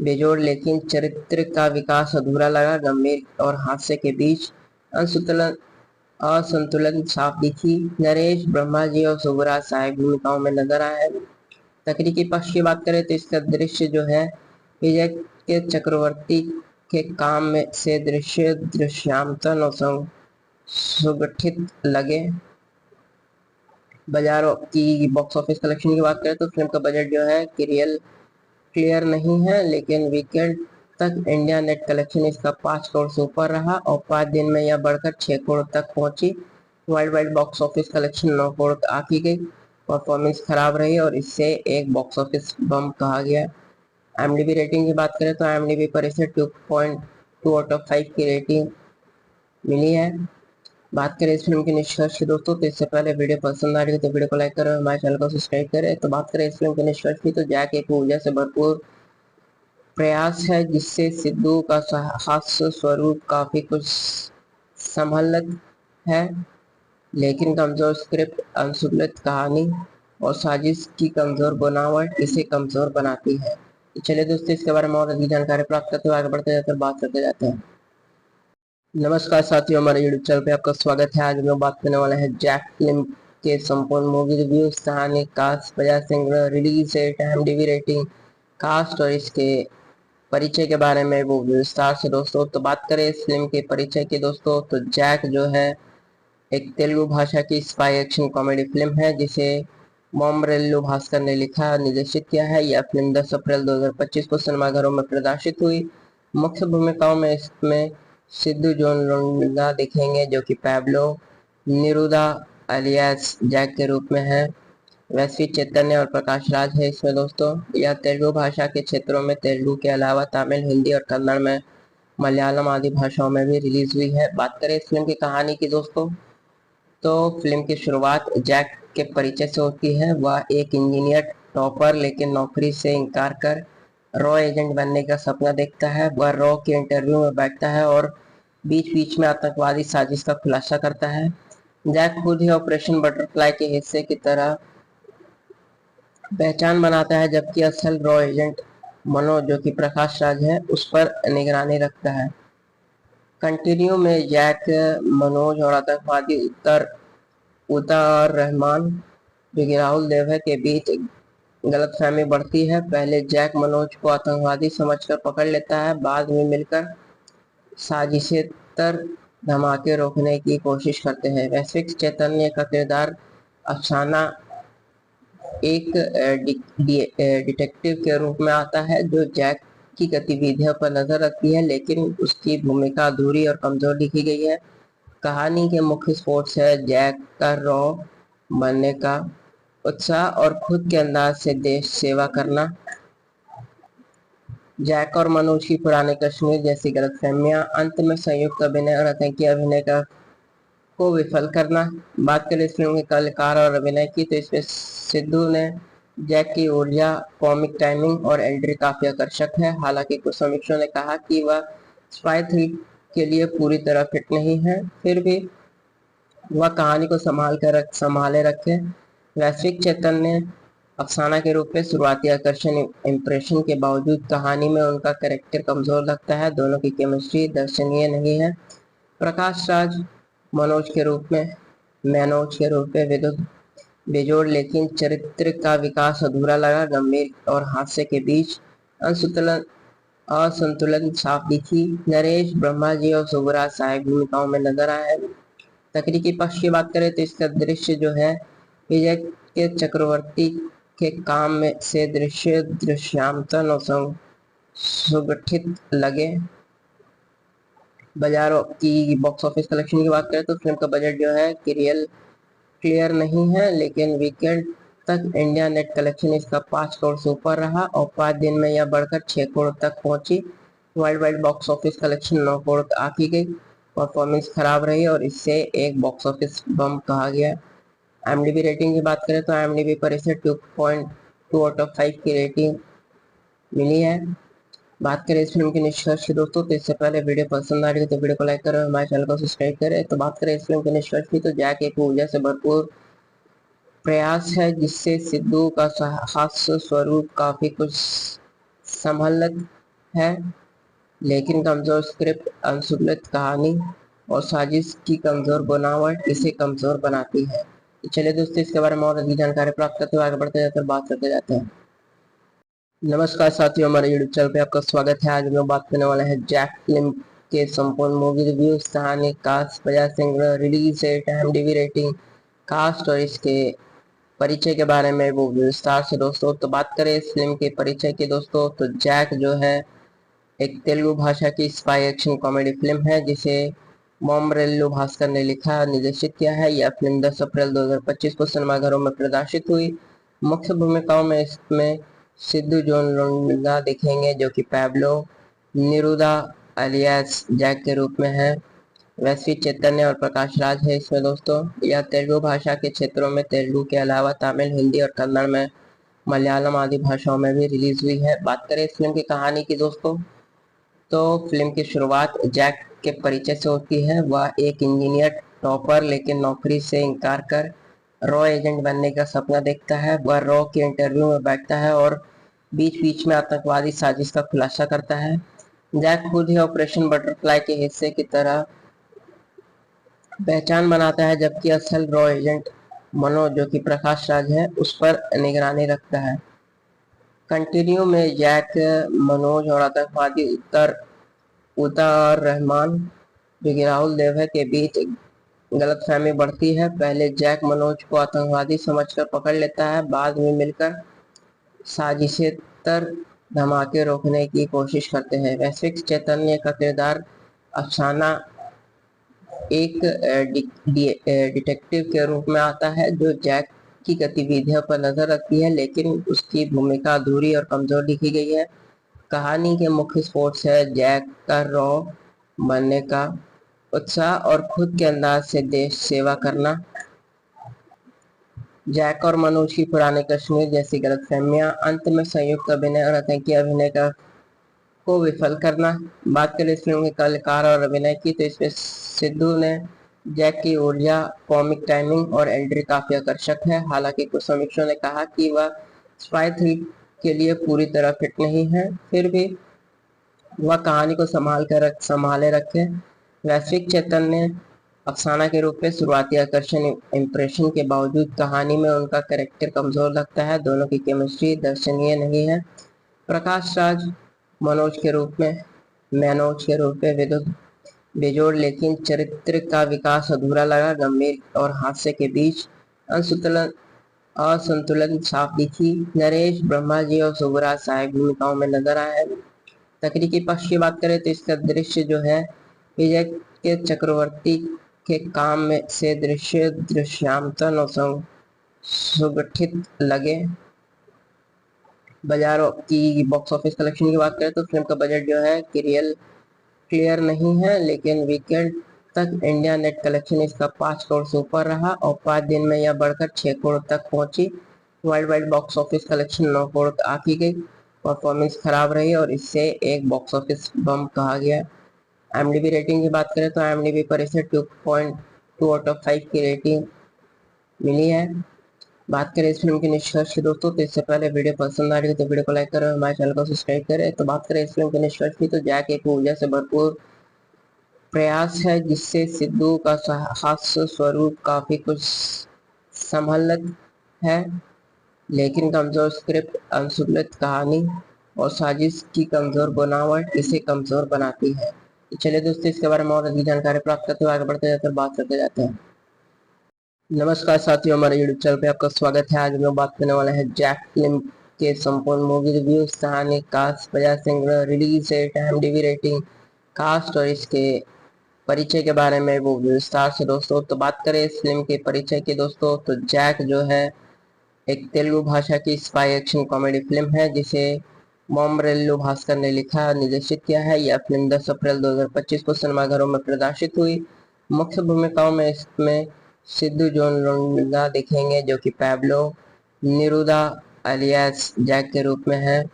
बेजोड़, लेकिन चरित्र का विकास अधूरा लगा। गंभीर और हास्य के बीच असंतुलन साफ दिखी। नरेश ब्रह्मा जी और सुबराज सहायक भूमिकाओं में नजर आए। तकनीकी पक्ष की बात करें तो इसका दृश्य जो है, विजय के चक्रवर्ती के काम में से दृश्यांतन और सुगठित लगे। बाजारों की बॉक्स ऑफिस कलेक्शन की बात करें तो फिल्म का बजट जो है क्लियर नहीं है, लेकिन वीकेंड तक इंडिया नेट कलेक्शन इसका 5 करोड़ से ऊपर रहा और 5 दिन में यह बढ़कर 6 करोड़ तक पहुंची। World wide box office collection 9 crore आकी गई। परफॉर्मेंस खराब रही और इससे एक बॉक्स ऑफिस बम कहा गया। IMDb रेटिंग की बात करें तो IMDb पर इसे 2.2 आउट ऑफ 5 की रेटिंग मिली है। बात करें इस फिल्म के निष्कर्ष की दोस्तों, तो इससे पहले वीडियो पसंद आ रही है तो वीडियो को लाइक करें, हमारे चैनल को सब्सक्राइब करें। तो बात करें इस फिल्म के निष्कर्ष की, तो जैक एक ऊर्जा से भरपूर प्रयास है, जिससे सिद्धू का हास्य स्वरूप काफी कुछ संभलत है, लेकिन कमजोर स्क्रिप्ट, अनसुलझी कहानी और साजिश की कमजोर बनावट इसे कमजोर बनाती है। चलिए दोस्तों, इसके बारे में और अधिक जानकारी प्राप्त करते हुए आगे बढ़ते जाते हैं, बात करते जाते हैं। नमस्कार साथियों, हमारे यूट्यूब चैनल पे आपका स्वागत है। आज हम लोग बात करने वाले हैं जैक फिल्म के संपूर्ण मूवी रिव्यू, कहानी, cast, Bajaj Singh, release date, IMDb rating, cast और इसके परिचय के बारे में वो विस्तार से दोस्तों। तो बात करें इस फिल्म के परिचय की दोस्तों, तो जैक जो है एक तेलुगु भाषा की स्पाई एक्शन कॉमेडी फिल्म है, जिसे मोमरेल्लू भास्कर ने लिखा और निर्देशित किया है। यह फिल्म 10 अप्रैल 2025 को सिनेमाघरों में प्रदर्शित हुई। मुख्य भूमिकाओं में इसमें सिद्धू जोन लुंगा दिखेंगे, जो कि पैब्लो निरूदा अलियास जैक के रूप में है। वैश्विक चैतन्य और प्रकाश राज है इसमें दोस्तों। यह तेलुगु भाषा के क्षेत्रों में तेलुगु के अलावा तमिल, हिंदी और कन्नड़ में, मलयालम आदि भाषाओं में भी रिलीज हुई है। बात करें इस फिल्म की कहानी की दोस्तों, तो फिल्म की शुरुआत जैक के परिचय से होती है। वह एक इंजीनियर टॉपर लेकिन नौकरी से इनकार कर रॉ एजेंट बनने का सपना देखता है। वह रॉ के इंटरव्यू में बैठता है और बीच बीच में आतंकवादी साजिश का खुलासा करता है। जैक खुद ही ऑपरेशन बटरफ्लाई के हिस्से की तरह पहचान बनाता है, जबकि असल रॉ एजेंट मनोज, जो कि प्रकाश राज है, उस पर निगरानी रखता है। कंटिन्यू में जैक, मनोज और आतंकवादी उतार रहमान, जो कि राहुल देव है, के बीच गलतफहमी बढ़ती है। पहले जैक मनोज को आतंकवादी समझकर पकड़ लेता है, बाद में मिलकर साजिशेतर धमाके रोकने की कोशिश करते हैं। वैश्विक चैतन्य का किरदार अफसाना एक डिटेक्टिव के रूप में आता है जो जैक की गतिविधियों पर नजर रखती है, लेकिन उसकी भूमिका अधूरी और कमजोर लिखी गई है। कहानी के मुख्य स्पोर्ट्स है जैक का रॉ बनने का उत्साह और खुद के अंदाज से देश सेवा करना। जैक और मनोज की पुराने कश्मीर जैसी गलतफहमियां, अंत में संयुक्त अभिनय और आतंकी अभिनय को विफल करना। बात करें इस फिल्म के कलाकार और अभिनय की, तो इसमें सिद्धू ने जैक की ऊर्जा, कॉमिक टाइमिंग और एंट्री काफी आकर्षक है। हालांकि कुछ समीक्षकों ने कहा कि वह स्पाई थ्रिल के लिए पूरी तरह फिट नहीं है, फिर भी वह कहानी को संभाले रखे। वैश्विक चैतन्य अफसाना के रूप में शुरुआती आकर्षण इम्प्रेशन के बावजूद कहानी में उनका कैरेक्टर कमजोर लगता है। दोनों की केमिस्ट्री दर्शनीय नहीं है। प्रकाश राज मैनोज के रूप में विद्युत बेजोड़, लेकिन चरित्र का विकास अधूरा लगा। गंभीर और हास्य के बीच असंतुलन साफ दिखी। नरेश ब्रह्मा जी और सुबराज सहायक भूमिकाओं में नजर आए। तकनीकी पक्ष की बात करें तो इसका दृश्य जो है विजय के चक्रवर्ती के काम में से दृश्यांतन और सुगठित लगे। बाजारों की बॉक्स ऑफिस कलेक्शन की बात करें तो फिल्म का बजट जो है क्लियर नहीं है, लेकिन वीकेंड तक इंडिया नेट कलेक्शन इसका 5 करोड़ से ऊपर रहा और 5 दिन में यह बढ़कर 6 करोड़ तक पहुंची। World wide box office collection 9 crore आकी गई। परफॉर्मेंस खराब रही और इससे एक बॉक्स ऑफिस बम कहा गया। IMDb रेटिंग की बात करें तो IMDb पर इसे 2.2 आउट ऑफ 5 की रेटिंग मिली है। बात करें इस फिल्म के निष्कर्ष की दोस्तों, तो इससे पहले वीडियो पसंद आ रही है तो वीडियो को लाइक करें, हमारे चैनल को सब्सक्राइब करें। तो बात करें इस फिल्म के निष्कर्ष की, तो जैक एक ऊर्जा से भरपूर प्रयास है जिससे सिद्धू का हास्य स्वरूप काफी कुछ संभलत है, लेकिन कमजोर स्क्रिप्ट, अनसुलझ कहानी और साजिश की कमजोर बनावट इसे कमजोर बनाती है। चलिए दोस्तों, इसके बारे में और अधिक जानकारी प्राप्त करते हुए आगे बढ़ते जाते हैं, बात करते जाते हैं। नमस्कार साथियों, हमारे यूट्यूब चैनल पे आपका स्वागत है। आज हम लोग बात करने वाले हैं जैक फिल्म के संपूर्ण मूवी रिव्यूज, कहानी, cast, Bajaj Singh, release date, IMDb rating, cast और इसके परिचय के बारे में वो विस्तार से दोस्तों। तो बात करें इस फिल्म के परिचय की दोस्तों, तो जैक जो है एक तेलुगु भाषा की स्पाई एक्शन कॉमेडी फिल्म है जिसे मोमरेल्लू भास्कर ने लिखा और निर्देशित किया है। यह फिल्म 10 अप्रैल 2025 को सिनेमाघरों में प्रदर्शित हुई। मुख्य भूमिकाओं में इसमें सिद्धू जोन लोंडा दिखेंगे जो कि पैब्लो निरूदा अलियास जैक के रूप में है। वैश्विक चैतन्य और प्रकाश राज है इसमें दोस्तों। यह तेलुगु भाषा के क्षेत्रों में तेलुगु के अलावा तमिल, हिंदी और कन्नड़ में मलयालम आदि भाषाओं में भी रिलीज हुई है। बात करें इस फिल्म की कहानी की दोस्तों, तो फिल्म की शुरुआत जैक के परिचय से होती है। वह एक इंजीनियर टॉपर लेकिन नौकरी से इनकार कर रॉ एजेंट बनने का सपना देखता है। वह रॉ के इंटरव्यू में बैठता है और बीच बीच में आतंकवादी साजिश का खुलासा करता है। जैक खुद ही ऑपरेशन बटरफ्लाई के हिस्से की तरह पहचान बनाता है, जबकि असल रॉ एजेंट मनोज जो कि प्रकाश राज है उस पर निगरानी रखता है। कंटिन्यू में जैक, मनोज और आतंकवादी उतार रहमान जो कि राहुल देव है के बीच गलतफहमी बढ़ती है। पहले जैक मनोज को आतंकवादी समझकर पकड़ लेता है, बाद में मिलकर साजिशेतर धमाके रोकने की कोशिश करते हैं। वैश्विक चैतन्य का किरदार अफसाना एक डिटेक्टिव के रूप में आता है जो जैक की गतिविधियों पर नजर रखती है, लेकिन उसकी भूमिका अधूरी और कमजोर लिखी गई है। कहानी के मुख्य स्पोर्ट्स है जैक का रॉ बनने का उत्साह और खुद के अंदाज से देश सेवा करना। जैक और मनोज की पुराने कश्मीर जैसी गलतफहमियां, अंत में संयुक्त अभिनय और आतंकी अभिनय को विफल करना। बात करें इस फिल्म के कलाकार और अभिनय की, तो इसमें सिद्धू ने जैक की ऊर्जा, कॉमिक टाइमिंग और एंट्री काफी आकर्षक है। हालांकि कुछ समीक्षकों ने कहा कि वह स्पाई थ्रिल के लिए पूरी तरह फिट नहीं है, फिर भी वह कहानी को संभाले रखे। वैश्विक चैतन्य अफसाना के रूप में शुरुआती आकर्षण इम्प्रेशन के बावजूद कहानी में उनका कैरेक्टर कमजोर लगता है। दोनों की केमिस्ट्री दर्शनीय नहीं है। प्रकाश राज मैनोज के रूप में विद्युत बेजोड़, लेकिन चरित्र का विकास अधूरा लगा। गंभीर और हास्य के बीच असंतुलन असंतुलन साफ दिखी। नरेश, ब्रह्मा जी और सुबराज सहायक भूमिकाओं में नजर आए। तकनीकी पक्ष की बात करें तो इसका दृश्य जो है विजय के चक्रवर्ती के काम में से दृश्य दृश्यांतन और सुगठित लगे। बाजारों की बॉक्स ऑफिस कलेक्शन की बात करें तो फिल्म का बजट जो है क्लियर नहीं है, लेकिन वीकेंड तक इंडिया नेट कलेक्शन इसका 5 करोड़ से ऊपर रहा और 5 दिन में यह बढ़कर 6 करोड़ तक पहुंची। World wide box office collection 9 crore आकी गई। परफॉर्मेंस खराब रही और इससे एक बॉक्स ऑफिस बम कहा गया। IMDb रेटिंग की बात करें तो IMDb पर इसे 2.2 आउट ऑफ 5 की रेटिंग मिली है। बात करें इस फिल्म के निष्कर्ष की दोस्तों, तो इससे पहले वीडियो पसंद आ रही है तो वीडियो को लाइक करें, हमारे चैनल को सब्सक्राइब करें। तो बात करें इस फिल्म के निष्कर्ष की, तो जैक एक ऊर्जा से भरपूर प्रयास है जिससे सिद्धू का हास्य स्वरूप काफी कुछ संभलत है, लेकिन कमजोर स्क्रिप्ट, अनसुलझ कहानी और साजिश की कमजोर बनावट इसे कमजोर बनाती है। तो चलिए दोस्तों, इसके बारे में और अधिक जानकारी प्राप्त करते हुए आगे बढ़ते जाते हैं, बात करते जाते हैं। नमस्कार साथियों, हमारे यूट्यूब चैनल पे आपका स्वागत है। आज हम लोग बात करने वाले हैं जैक फिल्म के संपूर्ण मूवी रिव्यूज, कहानी, कास्ट, बजाय singer, release date, IMDb rating, cast और इसके परिचय के बारे में वो विस्तार से दोस्तों। तो बात करें इस फिल्म के परिचय की दोस्तों, तो जैक जो है एक तेलुगु भाषा की स्पाई एक्शन कॉमेडी फिल्म है जिसे मोमरेल्लू भास्कर ने लिखा और निर्देशित किया है। यह फिल्म 10 अप्रैल 2025 को सिनेमाघरों में प्रदर्शित हुई। मुख्य भूमिकाओं में इसमें सिद्धू जोन लुंडा दिखेंगे जो कि पैब्लो निरूदा अलियास जैक के रूप में है।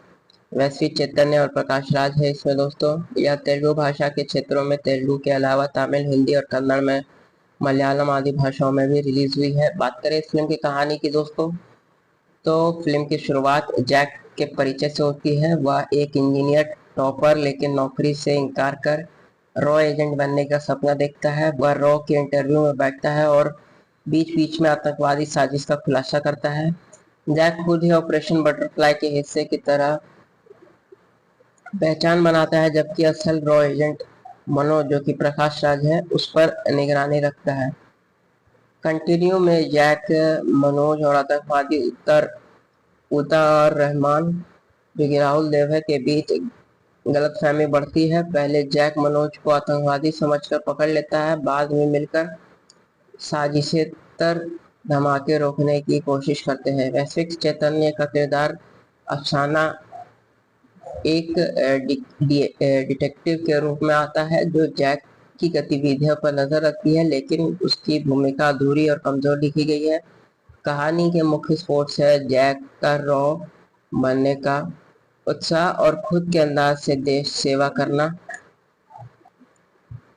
वैश्विक चैतन्य और प्रकाश राज है इसमें दोस्तों। यह तेलुगु भाषा के क्षेत्रों में तेलुगु के अलावा तमिल, हिंदी और कन्नड़ में मलयालम आदि भाषाओं में भी रिलीज हुई है। बात करें इस फिल्म की कहानी की दोस्तों, तो फिल्म की शुरुआत जैक के परिचय से होती है। वह एक इंजीनियर टॉपर लेकिन नौकरी से इनकार कर रॉ एजेंट बनने का सपना देखता है। वह रॉ के इंटरव्यू में बैठता है और बीच बीच में आतंकवादी साजिश का खुलासा करता है। जैक खुद ही ऑपरेशन बटरफ्लाई के हिस्से की तरह पहचान बनाता है, जबकि असल रॉ एजेंट मनोज जो कि प्रकाश राज है उस पर निगरानी रखता है। कंटिन्यू में जैक, मनोज और आतंकवादी उतार रहमान जो कि राहुल देव है के बीच गलतफहमी बढ़ती है। पहले जैक मनोज को आतंकवादी समझकर पकड़ लेता है, बाद में मिलकर साजिशेतर धमाके रोकने की कोशिश करते हैं। वैश्विक चैतन्य का किरदार अफसाना एक डिटेक्टिव के रूप में आता है जो जैक की गतिविधियों पर नजर रखती है, लेकिन उसकी भूमिका अधूरी और कमजोर लिखी गई है। कहानी के मुख्य स्पोर्ट्स है जैक का रॉ बनने का उत्साह और खुद के अंदाज से देश सेवा करना।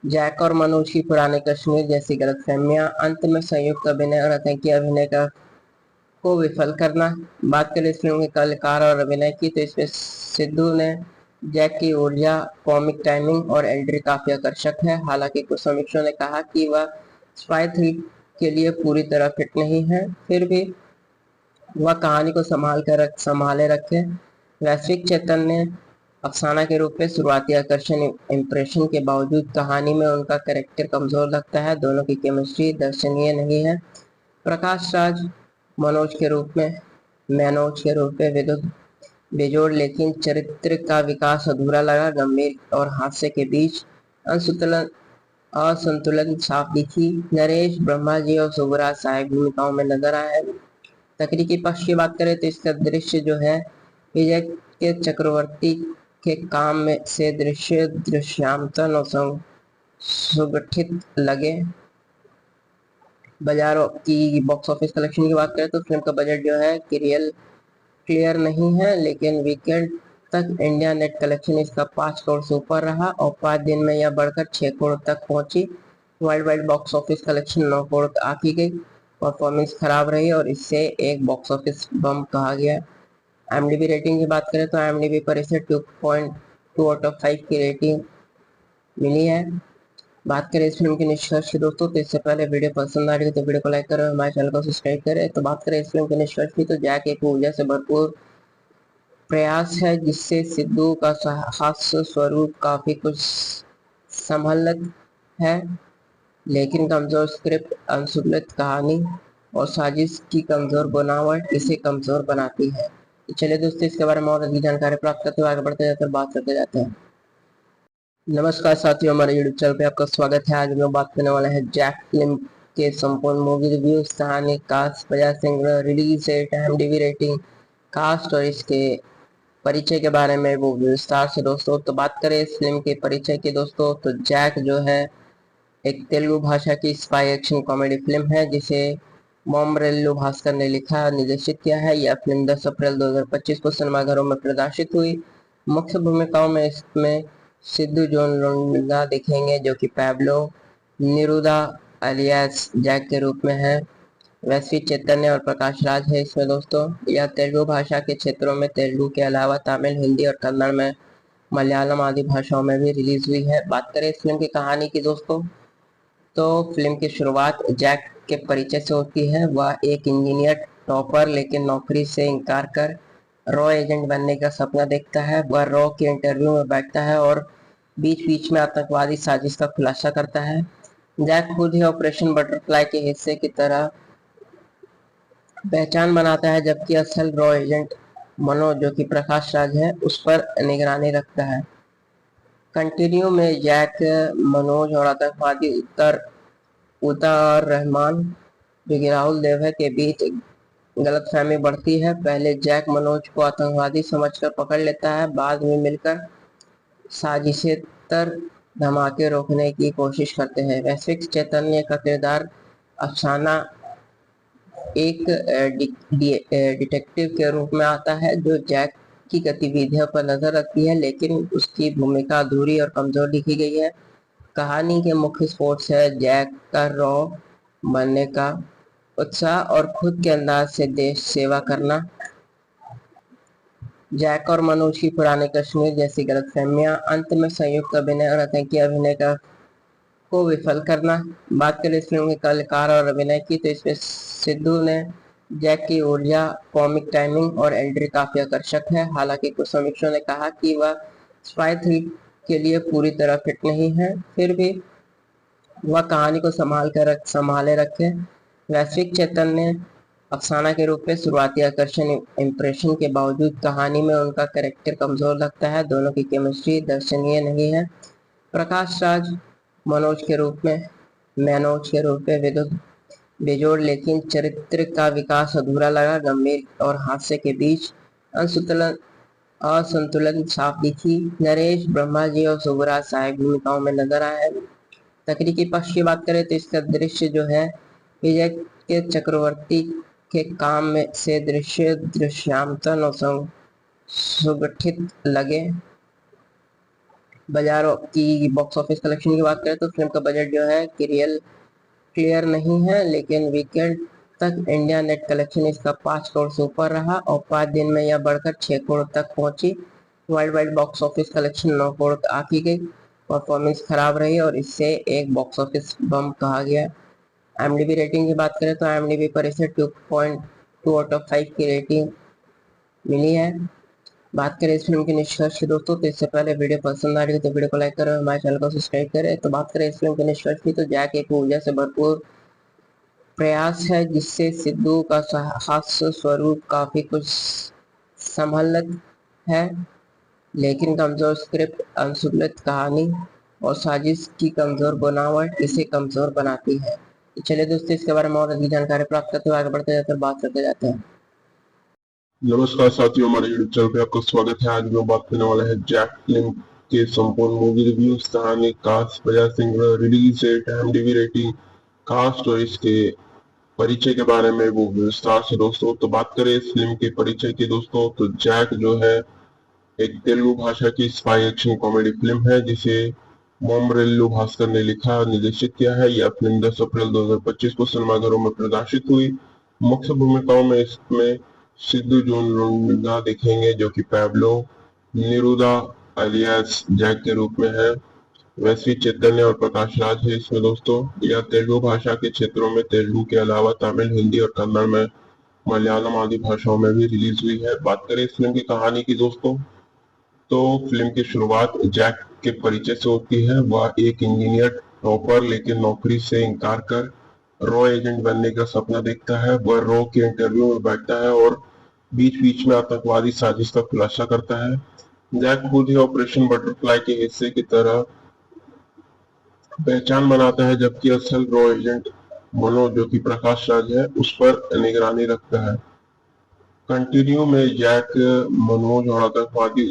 जैक और मनोज की पुराने कश्मीर जैसी गलतफहमियां, अंत में संयुक्त अभिनय और आतंकी अभिनय को विफल करना। बात करें इस फिल्म के कलाकार और अभिनय की, तो इसमें सिद्धू ने जैक की ऊर्जा, कॉमिक टाइमिंग और एंट्री काफी आकर्षक है। हालांकि कुछ समीक्षकों ने कहा कि वह स्पाई थ्रिल के लिए पूरी तरह फिट नहीं है, फिर भी वह कहानी को संभाले रखे। वैश्विक चैतन्य अफसाना के रूप में शुरुआती आकर्षण इम्प्रेशन के बावजूद कहानी में उनका कैरेक्टर कमजोर लगता है। दोनों की केमिस्ट्री दर्शनीय नहीं है। प्रकाश राज मैनोज के रूप में विद्युत बेजोड़, लेकिन चरित्र का विकास अधूरा लगा। गंभीर और हास्य के बीच असंतुलन असंतुलन साफ दिखी। नरेश, ब्रह्मा जी और सुबराज सहायक भूमिकाओं में नजर आए। तकनीकी पक्ष की बात करें तो इसका दृश्य जो है विजय के चक्रवर्ती के काम में से दृश्य दृश्यांतन और सुगठित लगे। बाजारों की बॉक्स ऑफिस कलेक्शन की बात करें तो फिल्म का बजट जो है क्लियर नहीं है, लेकिन वीकेंड तक इंडिया नेट कलेक्शन इसका 5 करोड़ से ऊपर रहा और 5 दिन में यह बढ़कर 6 करोड़ तक पहुंची। World wide box office collection 9 crore आकी गई। परफॉर्मेंस खराब रही और इससे एक बॉक्स ऑफिस बम कहा गया। IMDb रेटिंग की बात करें तो IMDb पर इसे 2.2 आउट ऑफ 5 की रेटिंग मिली है। बात करें इस फिल्म के निष्कर्ष की दोस्तों, तो इससे पहले वीडियो पसंद आ रही है तो वीडियो को लाइक करें, हमारे चैनल को सब्सक्राइब करें। तो बात करें इस फिल्म के निष्कर्ष की, तो जैक एक ऊर्जा से भरपूर प्रयास है जिससे सिद्धू का हास्य स्वरूप काफी कुछ संभलत है, लेकिन कमजोर स्क्रिप्ट, अनसुलझ कहानी और साजिश की कमजोर बनावट इसे कमजोर बनाती है। तो चलिए दोस्तों, इसके बारे में और अधिक जानकारी प्राप्त करते हुए आगे बढ़ते जाते बात करते जाते हैं। नमस्कार साथियों, हमारे यूट्यूब चैनल पे आपका स्वागत है। आज हम बात करने वाले हैं जैक फिल्म के संपूर्ण मूवी रिव्यूज, कहानी, कास्ट, वजह Singh, release date, IMDb rating, cast और इसके परिचय के बारे में वो विस्तार से दोस्तों। तो बात करें इस फिल्म के परिचय की दोस्तों, तो जैक जो है एक तेलुगु भाषा की स्पाई एक्शन कॉमेडी फिल्म है जिसे मोमरेल्लू भास्कर ने लिखा और निर्देशित किया है। यह फिल्म 10 अप्रैल 2025 को सिनेमाघरों में प्रदर्शित हुई। मुख्य भूमिकाओं में इसमें सिद्धू जोन लुंगा दिखेंगे जो कि पैब्लो निरूदा अलियास जैक के रूप में है। वैश्विक चैतन्य और प्रकाश राज है इसमें दोस्तों। यह तेलुगु भाषा के क्षेत्रों में तेलुगु के अलावा तमिल, हिंदी और कन्नड़ में मलयालम आदि भाषाओं में भी रिलीज हुई है। बात करें इस फिल्म की कहानी की दोस्तों, तो फिल्म की शुरुआत जैक के परिचय से होती है। वह एक इंजीनियर टॉपर लेकिन नौकरी से इनकार कर रॉ एजेंट बनने का सपना देखता है। वह रॉ के इंटरव्यू में बैठता है और बीच बीच में आतंकवादी साजिश का खुलासा करता है। जैक खुद ही ऑपरेशन बटरफ्लाई के हिस्से की तरह पहचान बनाता है, जबकि असल रॉ एजेंट मनोज जो कि प्रकाश राज है उस पर निगरानी रखता है। कंटिन्यू में जैक, मनोज और आतंकवादी उतार रहमान जो कि राहुल देव के बीच गलतफहमी बढ़ती है। पहले जैक मनोज को आतंकवादी समझकर पकड़ लेता है, बाद में मिलकर साजिशेतर धमाके रोकने की कोशिश करते हैं। वैश्विक चैतन्य का किरदार अफसाना एक डिटेक्टिव के रूप में आता है जो जैक की गतिविधियों पर नजर रखती है, लेकिन उसकी भूमिका अधूरी और कमजोर लिखी गई है। कहानी के मुख्य स्पोर्ट्स है जैक का रॉ बनने का उत्साह और खुद के अंदाज से देश सेवा करना। जैक और मनोज की पुरानी कश्मीर जैसी गलतफहमियां, अंत में संयुक्त अभिनय और आतंकी अभिनय को विफल करना। बात करें इस फिल्म के कलाकार और अभिनय की, तो इसमें सिद्धू ने जैक की ऊर्जा, कॉमिक टाइमिंग और एंट्री काफी आकर्षक है। हालांकि कुछ समीक्षकों ने कहा कि वह स्पाई थ्रिल के लिए पूरी तरह फिट नहीं है, फिर भी वह कहानी को संभाले रखे। वैश्विक चैतन्य अफसाना के रूप में शुरुआती आकर्षण इम्प्रेशन के बावजूद कहानी में उनका कैरेक्टर कमजोर लगता है। दोनों की केमिस्ट्री दर्शनीय नहीं है। प्रकाश राज मनोज के रूप में विद्युत बेजोड़, लेकिन चरित्र का विकास अधूरा लगा। गंभीर और हास्य के बीच असंतुलन साफ दिखी। नरेश ब्रह्मा जी और सुबराज सहायक भूमिकाओं में नजर आए। तकनीकी पक्ष की बात करें तो इसका दृश्य जो है विजय के चक्रवर्ती के काम में से दृश्यांतन और सुगठित लगे। बाजारों की बॉक्स ऑफिस कलेक्शन की बात करें तो फिल्म का बजट जो है क्लियर नहीं है, लेकिन वीकेंड तक इंडिया नेट कलेक्शन इसका 5 करोड़ से ऊपर रहा और 5 दिन में यह बढ़कर 6 करोड़ तक पहुंची। World wide box office collection 9 crore आकी गई। परफॉर्मेंस खराब रही और इससे एक बॉक्स ऑफिस बम कहा गया। IMDb रेटिंग की बात करें तो IMDb पर इसे 2.2 आउट ऑफ 5 की रेटिंग मिली है। बात करें इस फिल्म के निष्कर्ष की दोस्तों, तो इससे पहले वीडियो पसंद आ रही है तो वीडियो को लाइक करें, हमारे चैनल को सब्सक्राइब करें। तो बात करें इस फिल्म के निष्कर्ष की, तो जैक एक ऊर्जा से भरपूर प्रयास है जिससे सिद्धू का हास्य स्वरूप काफी कुछ संभलत है, लेकिन कमजोर स्क्रिप्ट, अनसुलझी कहानी और साजिश की कमजोर बनावट इसे कमजोर बनाती है। तो चलिए दोस्तों, इसके बारे में और अधिक जानकारी प्राप्त करते हुए आगे बढ़ते जाते हैं बात करते जाते हैं। नमस्कार साथियों, हमारे यूट्यूब चैनल पे आपका स्वागत है। आज हम बात करने वाले हैं जैक फिल्म के संपूर्ण मूवी रिव्यूज, कहानी, कास्ट, वजह Singh, release date, IMDb rating, cast और इसके परिचय के बारे में वो विस्तार से दोस्तों। तो बात करें इस फिल्म के परिचय की दोस्तों, तो जैक जो है एक तेलुगु भाषा की स्पाई एक्शन कॉमेडी फिल्म है जिसे मोमरेल्लू भास्कर ने लिखा और निर्देशित किया है। यह फिल्म 10 अप्रैल 2025 को सिनेमाघरों में प्रदर्शित हुई। मुख्य भूमिकाओं में इसमें सिद्धू जोन लुंगा दिखेंगे जो कि पैब्लो निरूदा अलियास जैक के रूप में है। वैश्विक चैतन्य और प्रकाश राज है इसमें दोस्तों। यह तेलुगु भाषा के क्षेत्रों में तेलुगु के अलावा तमिल, हिंदी और कन्नड़ में मलयालम आदि भाषाओं में भी रिलीज हुई है। बात करें इस फिल्म की कहानी की दोस्तों, तो फिल्म की शुरुआत जैक के परिचय से होती है। वह एक इंजीनियर टॉपर लेकिन नौकरी से इनकार कर रॉ एजेंट बनने का सपना देखता है। वह रॉ के इंटरव्यू में बैठता है और बीच बीच में आतंकवादी साजिश का खुलासा करता है। जैक खुद ही ऑपरेशन बटरफ्लाई के हिस्से की तरह पहचान बनाता है, जबकि असल रॉ एजेंट मनोज, जो कि प्रकाश राज है, उस पर निगरानी रखता है। कंटिन्यू में जैक, मनोज और आतंकवादी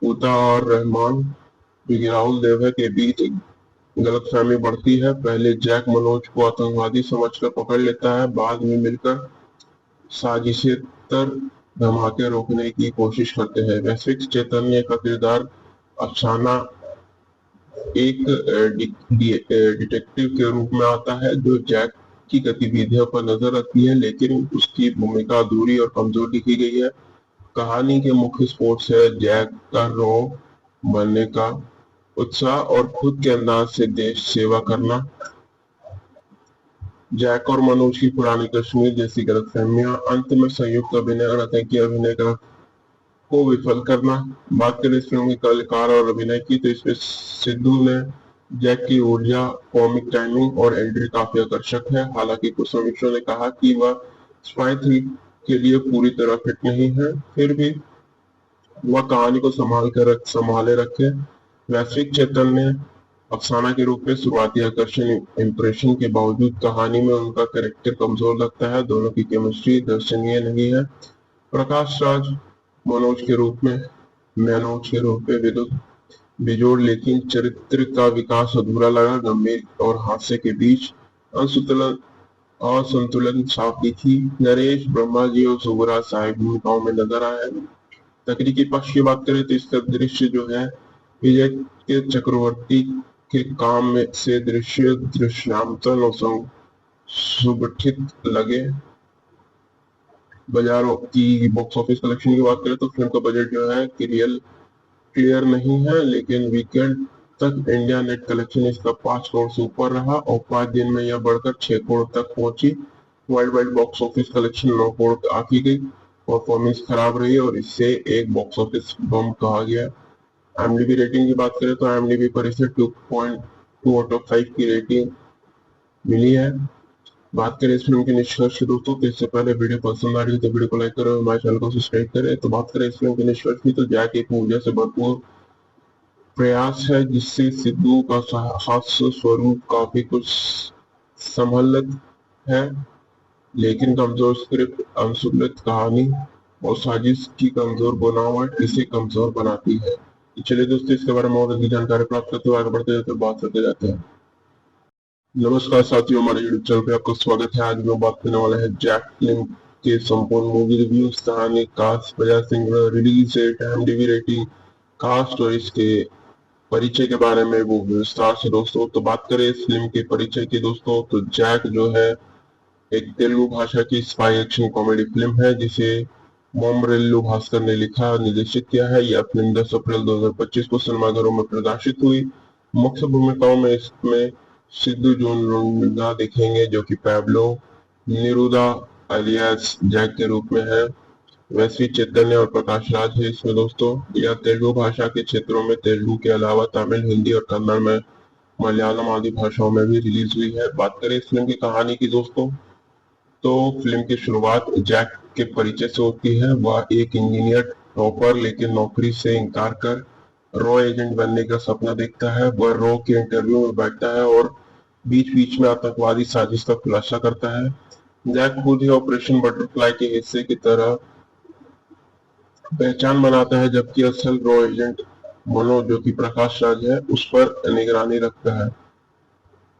उता और रहमान, जो कि राहुल देव है, के बीच गलतफहमी बढ़ती है। पहले जैक मनोज को आतंकवादी समझकर पकड़ लेता है, बाद में मिलकर साजिशेतर धमाके रोकने की कोशिश करते हैं। वैश्विक चैतन्य का किरदार अफसाना एक डिटेक्टिव के रूप में आता है, जो जैक की गतिविधियों पर नजर रखती है, लेकिन उसकी भूमिका अधूरी और कमजोर लिखी गई है। कहानी के मुख्य स्पोर्ट्स है जैक का रॉ बनने का उत्साह और खुद के अंदाज से देश सेवा करना। जैक और मनोज की पुरानी कश्मीर जैसी गलतफहमियां, अंत में संयुक्त अभिनय और आतंकी अभिनय को विफल करना। बात करें इस फिल्म के कलाकार और अभिनय की, तो इसमें सिद्धू ने जैक की ऊर्जा, कॉमिक टाइमिंग और एंट्री काफी आकर्षक है। हालांकि कुछ समीक्षकों ने कहा कि वह स्पाई थ्री के लिए पूरी तरह फिट नहीं है, फिर भी वह कहानी को संभाले रखे। वैश्विक चैतन्य अफसाना के रूप में शुरुआती आकर्षण इम्प्रेशन के बावजूद कहानी में उनका कैरेक्टर कमजोर लगता है। दोनों की केमिस्ट्री दर्शनीय नहीं है। प्रकाश राज मनोज के रूप में विद्युत बेजोड़, लेकिन चरित्र का विकास अधूरा लगा। गंभीर और हास्य के बीच असंतुलन असंतुलन साफ दिखी। नरेश ब्रह्मा जी और सुबराज साहब भूमिकाओं में नजर आए। तकनीकी पक्ष की बात करें तो इसका दृश्य जो है विजय के चक्रवर्ती के काम में से दृश्यांतन और सुगठित लगे। बाजारों की बॉक्स ऑफिस कलेक्शन की बात करें तो फिल्म का बजट जो है क्लियर नहीं है, लेकिन वीकेंड तक इंडिया नेट कलेक्शन इसका 5 करोड़ से ऊपर रहा और 5 दिन में यह बढ़कर 6 करोड़ तक पहुंची। World wide box office collection 9 crore आकी गई। परफॉर्मेंस खराब रही और इससे एक बॉक्स ऑफिस बम कहा गया। IMDb रेटिंग की बात करें तो IMDb पर इसे 2.2 आउट ऑफ 5 की रेटिंग मिली है। बात करें इस फिल्म के निष्कर्ष की दोस्तों, तो इससे पहले वीडियो पसंद आ रही है तो वीडियो को लाइक करें और हमारे चैनल को सब्सक्राइब करें। तो बात करें इस फिल्म के निष्कर्ष की, तो जैक एक ऊर्जा से भरपूर प्रयास है, जिससे सिद्धू का हास्य स्वरूप काफी कुछ संभलत है, लेकिन कमजोर स्क्रिप्ट, अनसुलझ कहानी और साजिश की कमजोर बनावट इसे कमजोर बनाती है। चलिए दोस्तों, इसके बारे में और अधिक जानकारी प्राप्त करते हुए आगे बढ़ते जाते बात करते जाते हैं। नमस्कार साथियों, हमारे यूट्यूब चैनल पे आपका स्वागत है। आज हम बात करने वाले हैं जैक फिल्म के संपूर्ण मूवी रिव्यूज, कहानी, कास्ट, बजाय singer, release date, IMDb rating, cast और इसके परिचय के बारे में वो विस्तार से दोस्तों। तो बात करें इस फिल्म के परिचय की दोस्तों, तो जैक जो है एक तेलुगु भाषा की स्पाई एक्शन कॉमेडी फिल्म है, जिसे मोमरेल्लू भास्कर ने लिखा और निर्देशित किया है। यह फिल्म 10 अप्रैल 2025 को सिनेमाघरों में प्रदर्शित हुई। मुख्य भूमिकाओं में इसमें सिद्धू जोन दिखेंगे, जो कि पैब्लो निरूदा अलियास जैक के रूप में है। वैश्विक चैतन्य और प्रकाश राज है इसमें दोस्तों। यह तेलुगु भाषा के क्षेत्रों में तेलुगु के अलावा तमिल, हिंदी और कन्नड़ में मलयालम आदि भाषाओं में भी रिलीज हुई है। बात करें इस फिल्म की कहानी की दोस्तों, तो फिल्म की शुरुआत जैक के परिचय से होती है। वह एक इंजीनियर टॉपर, लेकिन नौकरी से इनकार कर रॉ एजेंट बनने का सपना देखता है। वह रॉ के इंटरव्यू में बैठता है और बीच बीच में आतंकवादी साजिश का खुलासा करता है। जैक खुद ही ऑपरेशन बटरफ्लाई के हिस्से की तरह पहचान बनाता है, जबकि असल रॉ एजेंट मनोज, जो कि प्रकाश राज है, उस पर निगरानी रखता है।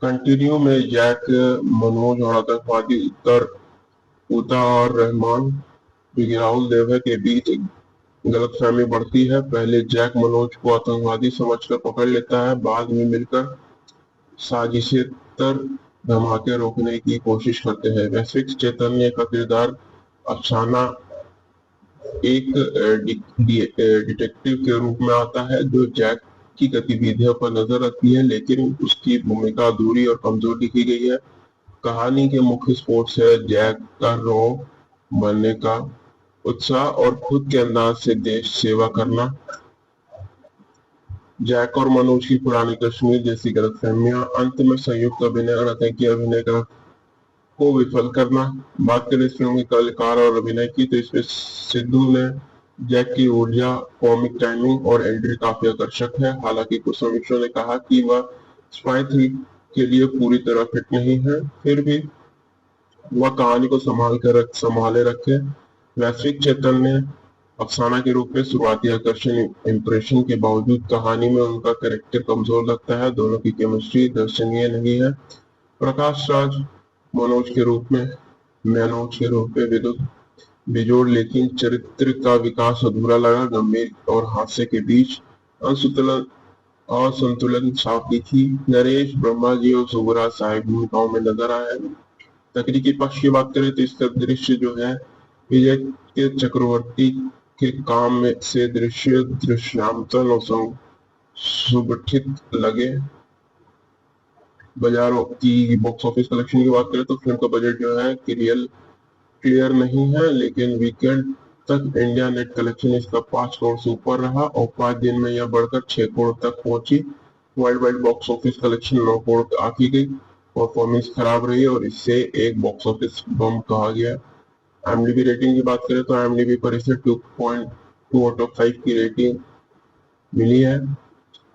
कंटिन्यू में जैक, मनोज और आतंकवादी उता और रहमान, जो कि राहुल देव है, के बीच गलतफहमी बढ़ती है। पहले जैक मनोज को आतंकवादी समझकर पकड़ लेता है, बाद में मिलकर साजिशेतर धमाके रोकने की कोशिश करते हैं। वैश्विक चैतन्य का किरदार अफसाना एक डिटेक्टिव के रूप में आता है, जो जैक की गतिविधियों पर नजर रखती है, लेकिन उसकी भूमिका अधूरी और कमजोर लिखी गई है। कहानी के मुख्य स्पोर्ट्स है जैक का रॉ बनने का उत्साह और खुद के अंदाज से देश सेवा करना। जैक और मनोज की पुरानी कश्मीर जैसी गलतफहमियां, अंत में संयुक्त अभिनय और आतंकी अभिनय को विफल करना। बात करें इस फिल्म के कलाकार और अभिनय की, तो इसमें सिद्धू ने जैक की ऊर्जा, कॉमिक टाइमिंग और एंट्री काफी आकर्षक है। हालांकि कुछ समीक्षकों ने कहा कि वह स्पाई थ्री के लिए पूरी तरह फिट नहीं है, फिर भी वह कहानी को संभाले रखे। वैश्विक चैतन्य अफसाना के रूप में शुरुआती आकर्षण इंप्रेशन के बावजूद कहानी में उनका कैरेक्टर कमजोर लगता है। दोनों की केमिस्ट्री दर्शनीय नहीं है। प्रकाश राज मनोज के रूप में विद्युत बेजोड़, लेकिन चरित्र का विकास अधूरा लगा। गंभीर और हास्य के बीच असंतुलन असंतुलन साफ दिखी। नरेश ब्रह्मा जी और सुबराज सहायक भूमिकाओं में नजर आए। तकनीकी पक्ष की बात करें तो इसका दृश्य जो है विजय के चक्रवर्ती के काम में से दृश्यांतन और सुगठित लगे। बाजारों की बॉक्स ऑफिस कलेक्शन की बात करें तो फिल्म का बजट जो है क्लियर नहीं है, लेकिन वीकेंड तक इंडिया नेट कलेक्शन इसका 5 करोड़ से ऊपर रहा और 5 दिन में यह बढ़कर 6 करोड़ तक पहुंची। World wide box office collection 9 crore आकी गई। परफॉर्मेंस खराब रही और इससे एक बॉक्स ऑफिस बम कहा गया। IMDb रेटिंग की बात करें तो IMDb पर इसे 2.2 आउट ऑफ 5 की रेटिंग मिली है।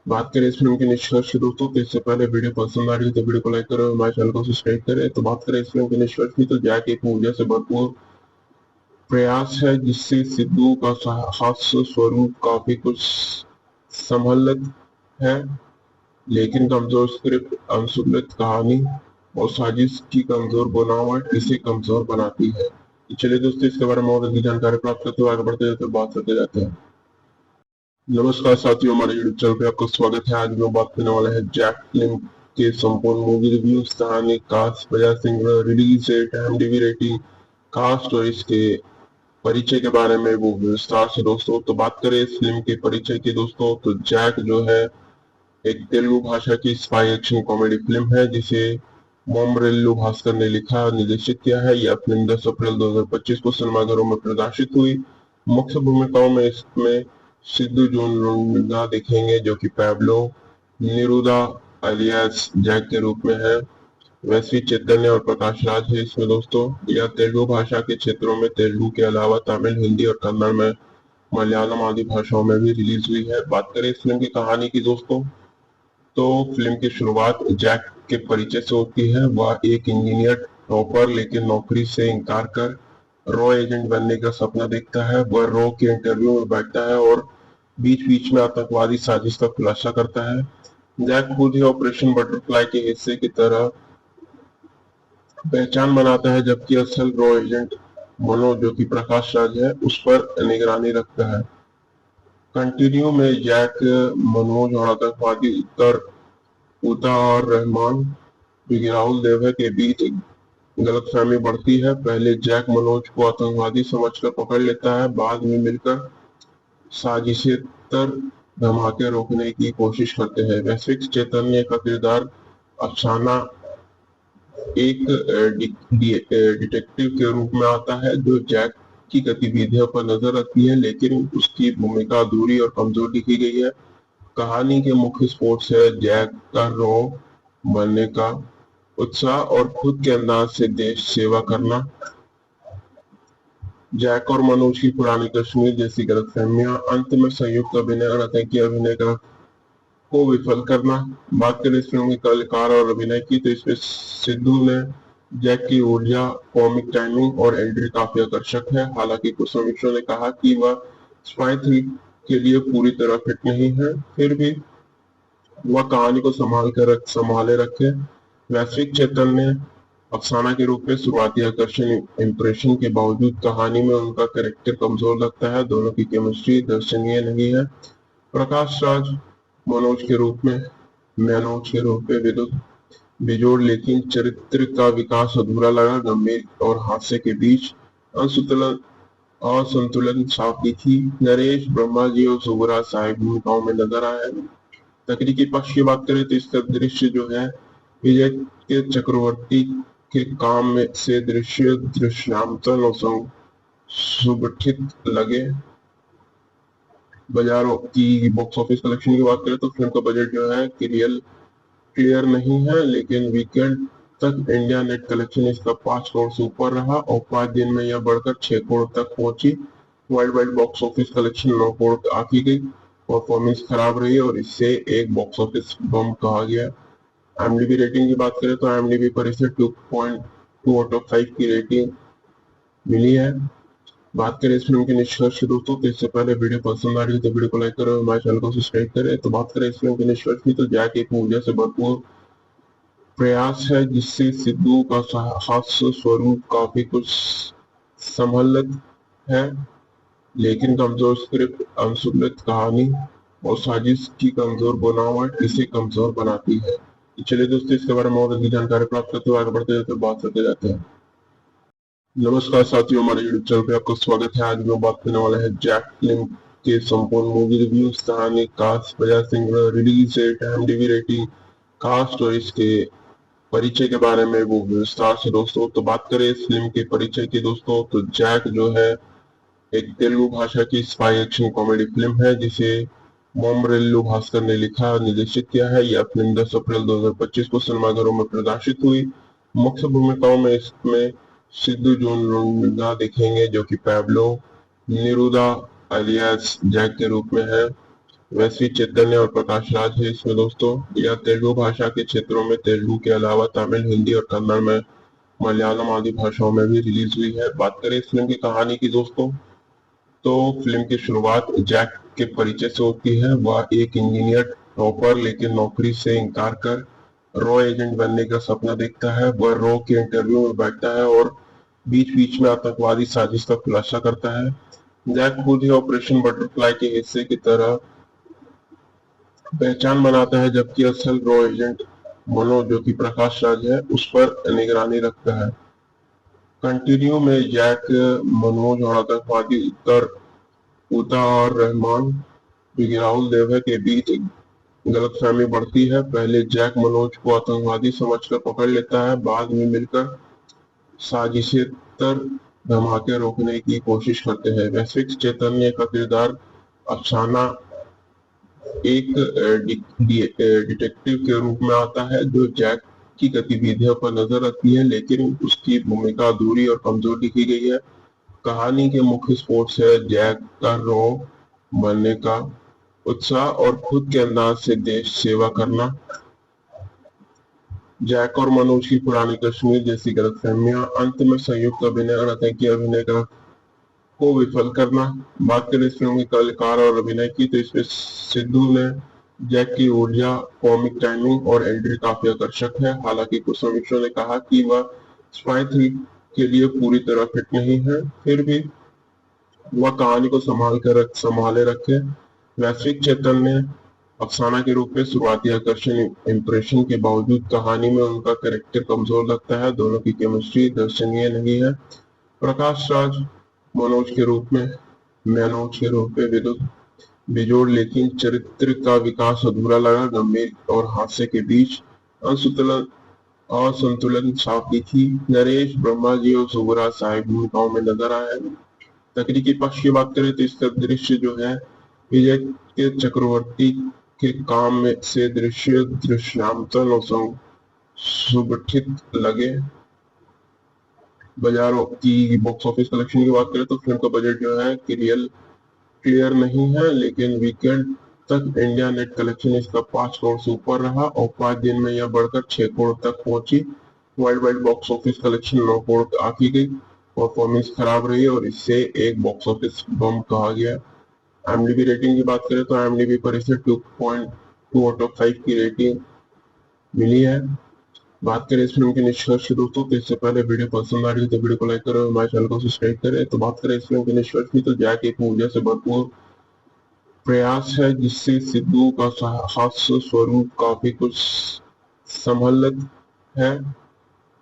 बात करें इस फिल्म के निष्कर्ष की दोस्तों, तो इससे पहले वीडियो पसंद आ रही है तो वीडियो को लाइक करें और हमारे चैनल को सब्सक्राइब करें। तो बात करें इस फिल्म के निष्कर्ष की, तो जैक एक ऊर्जा से भरपूर प्रयास है जिससे सिद्धू का हास्य स्वरूप काफी कुछ संभलित है, लेकिन कमजोर स्क्रिप्ट, अनसुलझी कहानी और साजिश की कमजोर बनावट इसे कमजोर बनाती है। चलिए दोस्तों, इसके बारे में और अधिक जानकारी प्राप्त करते हुए आगे बढ़ते हैं तो बात करते जाते हैं। नमस्कार साथियों, हमारे यूट्यूब चैनल पे आपका स्वागत है। आज हम बात करने वाले हैं जैक फिल्म के संपूर्ण मूवी रिव्यूज, कहानी, कास्ट, बजाय Singh, release date, IMDb rating, cast और इसके परिचय के बारे में वो विस्तार से दोस्तों। तो बात करें इस फिल्म के परिचय की दोस्तों, तो जैक जो है एक तेलुगु भाषा की स्पाई एक्शन कॉमेडी फिल्म है जिसे मोमरेल्लू भास्कर ने लिखा और निर्देशित किया है। यह फिल्म 10 अप्रैल 2025 को सिनेमाघरों में प्रदर्शित हुई। मुख्य भूमिकाओं में इसमें सिद्धू जोन लुंडा दिखेंगे जो कि पैब्लो निरूदा अलियास जैक के रूप में है। वैश्विक चैतन्य और प्रकाश राज है इसमें दोस्तों। यह तेलुगु भाषा के क्षेत्रों में तेलुगु के अलावा तमिल, हिंदी और कन्नड़ में मलयालम आदि भाषाओं में भी रिलीज हुई है। बात करें इस फिल्म की कहानी की दोस्तों, तो फिल्म की शुरुआत जैक के परिचय से होती है। वह एक इंजीनियर टॉपर लेकिन नौकरी से इनकार कर रॉ एजेंट बनने का सपना देखता है। वह रॉ के इंटरव्यू में बैठता है और बीच बीच में आतंकवादी साजिश का खुलासा करता है। जैक खुद ही ऑपरेशन बटरफ्लाई के हिस्से की तरह पहचान बनाता है, जबकि असल रॉ एजेंट मनोज जो कि प्रकाश राज है उस पर निगरानी रखता है। कंटिन्यू में जैक, मनोज और आतंकवादी उता और रहमान जो कि राहुल देव है के बीच गलतफहमी बढ़ती है। पहले जैक मनोज को आतंकवादी समझकर पकड़ लेता है, बाद में मिलकर साजिशेतर धमाके रोकने की कोशिश करते हैं। वैश्विक चैतन्य का किरदार अफसाना एक डिटेक्टिव के रूप में आता है जो जैक की गतिविधियों पर नजर रखती है, लेकिन उसकी भूमिका अधूरी और कमजोर लिखी गई है। कहानी के मुख्य स्पोर्ट्स है जैक का रॉ बनने का उत्साह और खुद के अंदाज से देश सेवा करना। जैक और मनोज की पुरानी कश्मीर जैसी गलतफहमियां, अंत में संयुक्त अभिनय और आतंकी अभिनय को विफल करना। बात करें इस फिल्म के कलाकार और अभिनय की, तो इसमें सिद्धू ने जैक की ऊर्जा, कॉमिक टाइमिंग और एंट्री काफी आकर्षक है। हालांकि कुछ समीक्षकों ने कहा कि वह स्पाई थ्री के लिए पूरी तरह फिट नहीं है, फिर भी वह कहानी को संभाले रखे। वैश्विक चैतन्य अफसाना के रूप में शुरुआती आकर्षण इंप्रेशन के बावजूद कहानी में उनका कैरेक्टर कमजोर लगता है। दोनों की केमिस्ट्री दर्शनीय नहीं है। प्रकाश राज मनोज के रूप में विद्युत बेजोड़, लेकिन चरित्र का विकास अधूरा लगा। गंभीर और हास्य के बीच असंतुलन साफ दिखी। नरेश ब्रह्मा जी और सुबराज सहायक भूमिकाओं में नजर आए। तकनीकी पक्ष की बात करें तो इसका दृश्य जो है विजय के चक्रवर्ती के काम में से दृश्यांतन और सुगठित लगे। बाजारों की बॉक्स ऑफिस कलेक्शन की बात करें तो फिल्म का बजट जो है क्लियर नहीं है, लेकिन वीकेंड तक इंडिया नेट कलेक्शन इसका 5 करोड़ से ऊपर रहा और 5 दिन में यह बढ़कर 6 करोड़ तक पहुंची। World wide box office collection 9 crore आकी गई। परफॉर्मेंस खराब रही और इससे एक बॉक्स ऑफिस बम कहा गया। IMDb रेटिंग की बात करें तो IMDb पर इसे 2.2 आउट ऑफ 5 की रेटिंग मिली है। बात करें इस फिल्म के निष्कर्ष की दोस्तों, तो इससे पहले वीडियो पसंद आ रही है तो वीडियो को लाइक करें और हमारे चैनल को सब्सक्राइब करें। तो बात करें इस फिल्म के निष्कर्ष की, तो जैक एक ऊर्जा से भरपूर प्रयास है जिससे सिद्धू का हास्य स्वरूप काफी कुछ संभलित है, लेकिन कमजोर स्क्रिप्ट, अनसुलझ कहानी और साजिश की कमजोर बनावट इसे कमजोर बनाती है। चलिए दोस्तों, इसके बारे में और अधिक जानकारी प्राप्त करते हुए आगे बढ़ते हैं तो बात करते जाते हैं। नमस्कार साथियों, हमारे यूट्यूब चैनल पे आपका स्वागत है। आज मैं बात करने वाला है जैक फिल्म के संपूर्ण मूवी रिव्यूज, कहानी, कास्ट, बजाय Singh, release date, IMDb rating, cast और इसके परिचय के बारे में वो विस्तार से दोस्तों। तो बात करें इस फिल्म के परिचय की दोस्तों, तो जैक जो है एक तेलुगु भाषा की स्पाई एक्शन कॉमेडी फिल्म है जिसे मोमरेल्लू भास्कर ने लिखा और निर्देशित किया है। यह फिल्म 10 अप्रैल 2025 को सिनेमाघरों में प्रदर्शित हुई। मुख्य भूमिकाओं में इसमें सिद्धू जोन लुंडा दिखेंगे जो कि पैब्लो निरूदा अलियास जैक के रूप में है। वैश्वी चैतन्य और प्रकाश राज है इसमें दोस्तों। यह तेलुगु भाषा के क्षेत्रों में तेलुगु के अलावा तमिल, हिंदी और कन्नड़ में मलयालम आदि भाषाओं में भी रिलीज हुई है। बात करें इस फिल्म की कहानी की दोस्तों, तो फिल्म की शुरुआत जैक के परिचय से होती है। वह एक इंजीनियर टॉपर लेकिन नौकरी से इनकार कर रॉ एजेंट बनने का सपना देखता है। वह रॉ के इंटरव्यू में बैठता है और बीच बीच में आतंकवादी साजिश का खुलासा करता है। जैक खुद ही ऑपरेशन बटरफ्लाई के हिस्से की तरह पहचान बनाता है, जबकि असल रॉ एजेंट मनोज जो कि प्रकाश राज है उस पर निगरानी रखता है। कंटिन्यू में जैक, मनोज और आतंकवादी उता और रहमान राहुल देवा के बीच गलतफहमी बढ़ती है। पहले जैक मनोज को आतंकवादी समझकर पकड़ लेता है, बाद में मिलकर साजिशेतर धमाके रोकने की कोशिश करते हैं। वैश्विक चैतन्य का किरदार अफसाना एक डिटेक्टिव के रूप में आता है जो जैक की गतिविधियों पर नजर रखती है, लेकिन उसकी भूमिका अधूरी और कमजोर लिखी गई है। कहानी के मुख्य स्पोर्ट्स है जैक का रॉ बनने का उत्साह और खुद के अंदाज से देश सेवा करना। जैक और मनोज की पुरानी कश्मीर जैसी गलतफहमियां, अंत में संयुक्त अभिनय और आतंकी अभिनय को विफल करना। बात करें इस फिल्म के कलाकार और अभिनय की, तो इसमें सिद्धू ने जैक की ऊर्जा, कॉमिक टाइमिंग और एंट्री काफी आकर्षक है। हालांकि कुछ समीक्षकों ने कहा कि वह स्पाई थ्रिल के लिए पूरी तरह फिट नहीं है, फिर भी वह कहानी को संभाले रखे। वैश्विक चैतन्य अफसाना के रूप में शुरुआती आकर्षण इंप्रेशन के बावजूद कहानी में उनका कैरेक्टर कमजोर लगता है। दोनों की केमिस्ट्री दर्शनीय नहीं है। प्रकाश राज मनोज के रूप में बेजोड़, लेकिन चरित्र का विकास अधूरा लगा। गंभीर और हास्य के बीच असंतुलन साफ दिखी। नरेश ब्रह्मा जी और सुबरा साहिब भूमिकाओं में नजर आए। तकनीकी पक्ष की बात करें तो इसका दृश्य जो है विजय के चक्रवर्ती के काम में से दृश्यांतन और सुगठित लगे। बाजारों की बॉक्स ऑफिस कलेक्शन की बात करें तो फिल्म का बजट जो है क्लियर नहीं है, लेकिन वीकेंड तक इंडिया नेट कलेक्शन इसका 5 करोड़ से ऊपर रहा और 5 दिन में यह बढ़कर 6 करोड़ तक पहुंची। World wide box office collection 9 crore आकी गई। परफॉर्मेंस खराब रही और इससे एक बॉक्स ऑफिस बम कहा गया। IMDb रेटिंग की बात करें तो IMDb पर इसे 2.2 आउट ऑफ 5 की रेटिंग मिली है। बात करें इस फिल्म के निष्कर्ष की दोस्तों, तो इससे पहले वीडियो पसंद आ रही है तो वीडियो को लाइक करें और हमारे चैनल को सब्सक्राइब करें। तो बात करें इस फिल्म के निष्कर्ष की, तो जैक एक ऊर्जा से भरपूर प्रयास है जिससे सिद्धू का हास्य स्वरूप काफी कुछ संभलित है,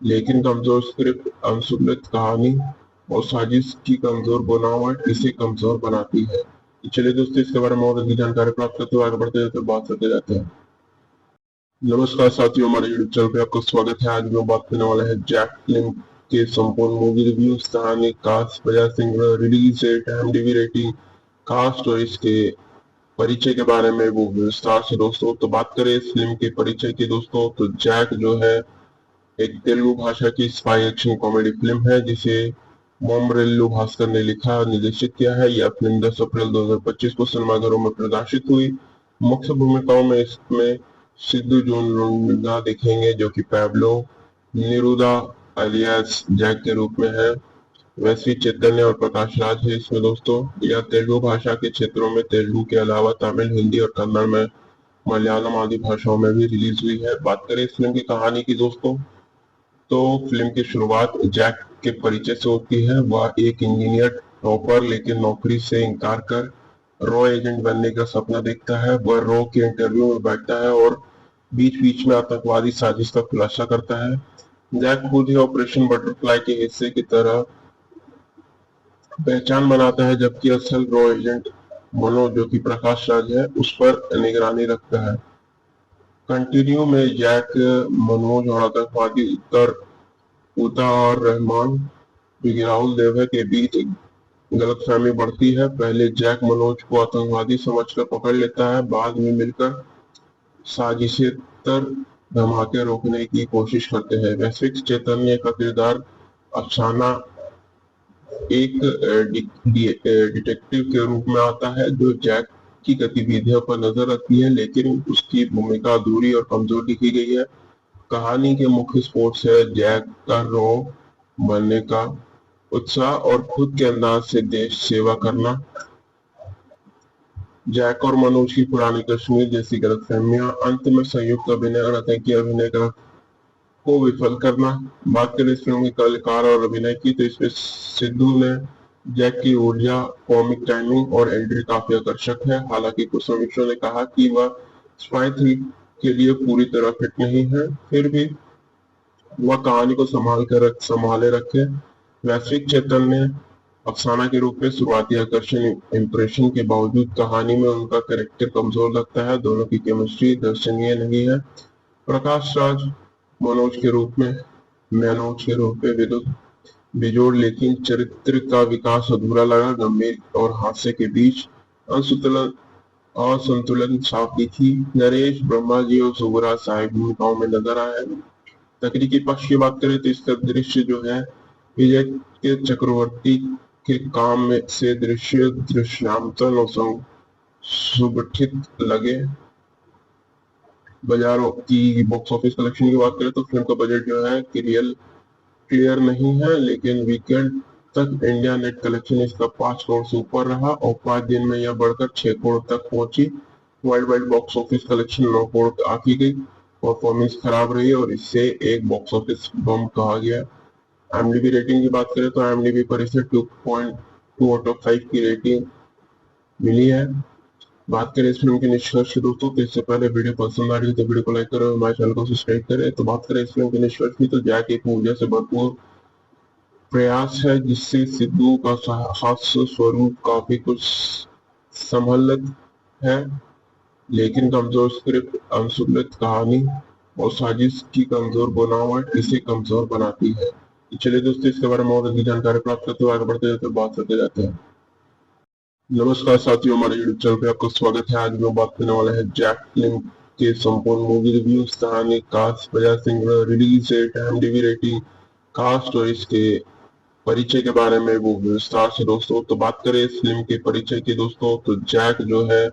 लेकिन कमजोर स्क्रिप्ट, अनसुलझ कहानी और साजिश की कमजोर बनावट इसे कमजोर बनाती है। चलिए दोस्तों, इसके बारे में और अधिक जानकारी प्राप्त करते हुए आगे बढ़ते हैं तो बात करते जाते हैं। नमस्कार साथियों, हमारे यूट्यूब चैनल पे आपका स्वागत है। आज मैं बात करने वाला है जैक फिल्म के संपूर्ण मूवी रिव्यूज, कहानी, कास्ट, बजाय Singh, release date, IMDb rating, cast और इसके परिचय के बारे में वो विस्तार से दोस्तों। तो बात करें इस फिल्म के परिचय की दोस्तों, तो जैक जो है एक तेलुगु भाषा की स्पाई एक्शन कॉमेडी फिल्म है जिसे मोमरेल्लू भास्कर ने लिखा और निर्देशित किया है। यह फिल्म 10 अप्रैल 2025 को सिनेमाघरों में प्रदर्शित हुई। मुख्य भूमिकाओं में इसमें सिद्धू जोन लुंगा दिखेंगे जो कि पैब्लो निरूदा अलियास जैक के रूप में है। वैश्वी चैतन्य और प्रकाश राज है इसमें दोस्तों। यह तेलुगु भाषा के क्षेत्रों में तेलुगु के अलावा तमिल, हिंदी और कन्नड़ में मलयालम आदि भाषाओं में भी रिलीज हुई है। बात करें इस फिल्म की कहानी की दोस्तों, तो फिल्म की शुरुआत जैक के परिचय से होती है। वह एक इंजीनियर टॉपर लेकिन नौकरी से इनकार कर रॉ एजेंट बनने का सपना देखता है। वह रॉ के इंटरव्यू में बैठता है और बीच बीच में आतंकवादी साजिश का खुलासा करता है। जैक खुद ही ऑपरेशन बटरफ्लाई के हिस्से की तरह पहचान बनाता है, जबकि असल रॉ एजेंट मनोज जो कि प्रकाश राज है उस पर निगरानी रखता है। कंटिन्यू में जैक, मनोज और आतंकवादी उता और रहमान जो कि राहुल देव है के बीच गलतफहमी बढ़ती है। पहले जैक मनोज को आतंकवादी समझकर पकड़ लेता है, बाद में मिलकर साजिशेतर धमाके रोकने की कोशिश करते हैं। वैश्विक चैतन्य का किरदार अफसाना एक डिटेक्टिव के रूप में आता है जो जैक की गतिविधियों पर नजर रखती है, लेकिन उसकी भूमिका अधूरी और कमजोर दिखी गई है। कहानी के मुख्य स्पोर्ट्स है जैक का रॉ बनने का उत्साह और खुद के अंदाज से देश सेवा करना। जैक और मनोज की पुरानी कश्मीर जैसी गलतफहमियां, अंत में संयुक्त अभिनय और आतंकी अभिनय को विफल करना। बात करें इस फिल्म के कलाकार और अभिनय की, तो इसमें सिद्धू ने जैक की ऊर्जा, कॉमिक टाइमिंग और एंट्री काफी आकर्षक है। हालांकि कुछ समीक्षकों ने कहा कि वह स्पाई थ्री के लिए पूरी तरह फिट नहीं है, फिर भी वह कहानी को संभाले रखे। वैश्विक चैतन्य अफसाना के रूप में शुरुआती आकर्षण इंप्रेशन के बावजूद कहानी में उनका कैरेक्टर कमजोर लगता है। दोनों की केमिस्ट्री दर्शनीय नहीं है। प्रकाश राज मनोज के रूप में विद्युत बेजोड़, लेकिन चरित्र का विकास अधूरा लगा। गंभीर और हास्य के बीच असंतुलन साफ दिखी। नरेश ब्रह्मा जी और सुबरा साहिब भूमिकाओं में नजर आए। तकनीकी पक्ष की बात करें तो इसका दृश्य जो है विजय के चक्रवर्ती के काम में से दृश्यांतन और सुगठित लगे। बाजारों की बॉक्स ऑफिस कलेक्शन की बात करें तो फिल्म का बजट जो है क्लियर नहीं है, लेकिन वीकेंड तक इंडिया नेट कलेक्शन इसका 5 करोड़ से ऊपर रहा और 5 दिन में यह बढ़कर 6 करोड़ तक पहुंची। World wide box office collection 9 crore आकी गई। परफॉर्मेंस खराब रही और इससे एक बॉक्स ऑफिस बम कहा गया। IMDb रेटिंग की बात करें तो IMDb पर इसे 2.2 आउट ऑफ 5 की रेटिंग मिली है। बात करें इस फिल्म के निष्कर्ष दोस्तों, तो इससे पहले वीडियो पसंद आ रही है तो वीडियो को लाइक करें और हमारे चैनल को सब्सक्राइब करें। तो बात करें इस फिल्म के निष्कर्ष की, तो जैक एक ऊर्जा से भरपूर प्रयास है जिससे सिद्धू का हास्य स्वरूप काफी कुछ संभलित है, लेकिन कमजोर स्क्रिप्ट, अनसुलझी कहानी और साजिश की कमजोर बनावट इसे कमजोर बनाती है। चलिए दोस्तों, इसके बारे में और अधिक जानकारी प्राप्त करते हुए आगे बढ़ते जाते बात करते जाते हैं। नमस्कार साथियों, हमारे यूट्यूब चैनल पे आपका स्वागत है। आज हम बात करने वाले हैं जैक फिल्म के संपूर्ण मूवी रिव्यूज, कहानी, कास्ट, बजाय singer, release date, IMDb rating, cast और इसके परिचय के बारे में वो विस्तार से दोस्तों। तो बात करें इस फिल्म के परिचय की दोस्तों, तो जैक जो है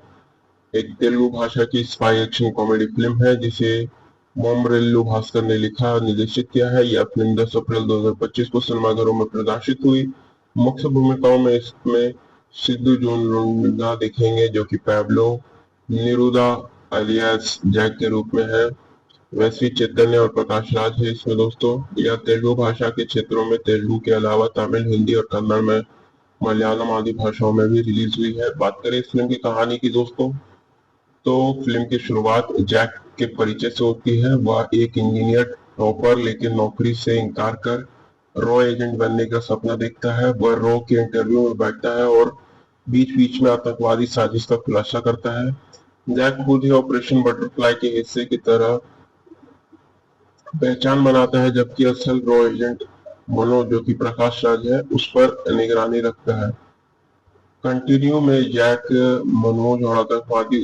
एक तेलुगु भाषा की स्पाई एक्शन कॉमेडी फिल्म है जिसे मोमरेल्लू भास्कर ने लिखा और निर्देशित किया है। यह फिल्म 10 अप्रैल 2025 को सिनेमाघरों में प्रदर्शित हुई। मुख्य भूमिकाओं में इसमें सिद्धू जोन लुंगा दिखेंगे जो कि पैब्लो निरूदा अलियास जैक के रूप में है। वैश्वी चैतन्य और प्रकाश राज है इसमें दोस्तों। यह तेलुगु भाषा के क्षेत्रों में तेलुगु के अलावा तमिल, हिंदी और कन्नड़ में मलयालम आदि भाषाओं में भी रिलीज हुई है। बात करें इस फिल्म की कहानी की दोस्तों, तो फिल्म की शुरुआत जैक के परिचय से होती है। वह एक इंजीनियर टॉपर लेकिन नौकरी से इनकार कर रॉ एजेंट बनने का सपना देखता है। वह रॉ के इंटरव्यू में बैठता है और बीच बीच में आतंकवादी साजिश का खुलासा करता है। जैक खुद ही ऑपरेशन बटरफ्लाई के हिस्से की तरह पहचान बनाता है, जबकि असल रॉ एजेंट मनोज जो कि प्रकाश राज है उस पर निगरानी रखता है। कंटिन्यू में जैक, मनोज और आतंकवादी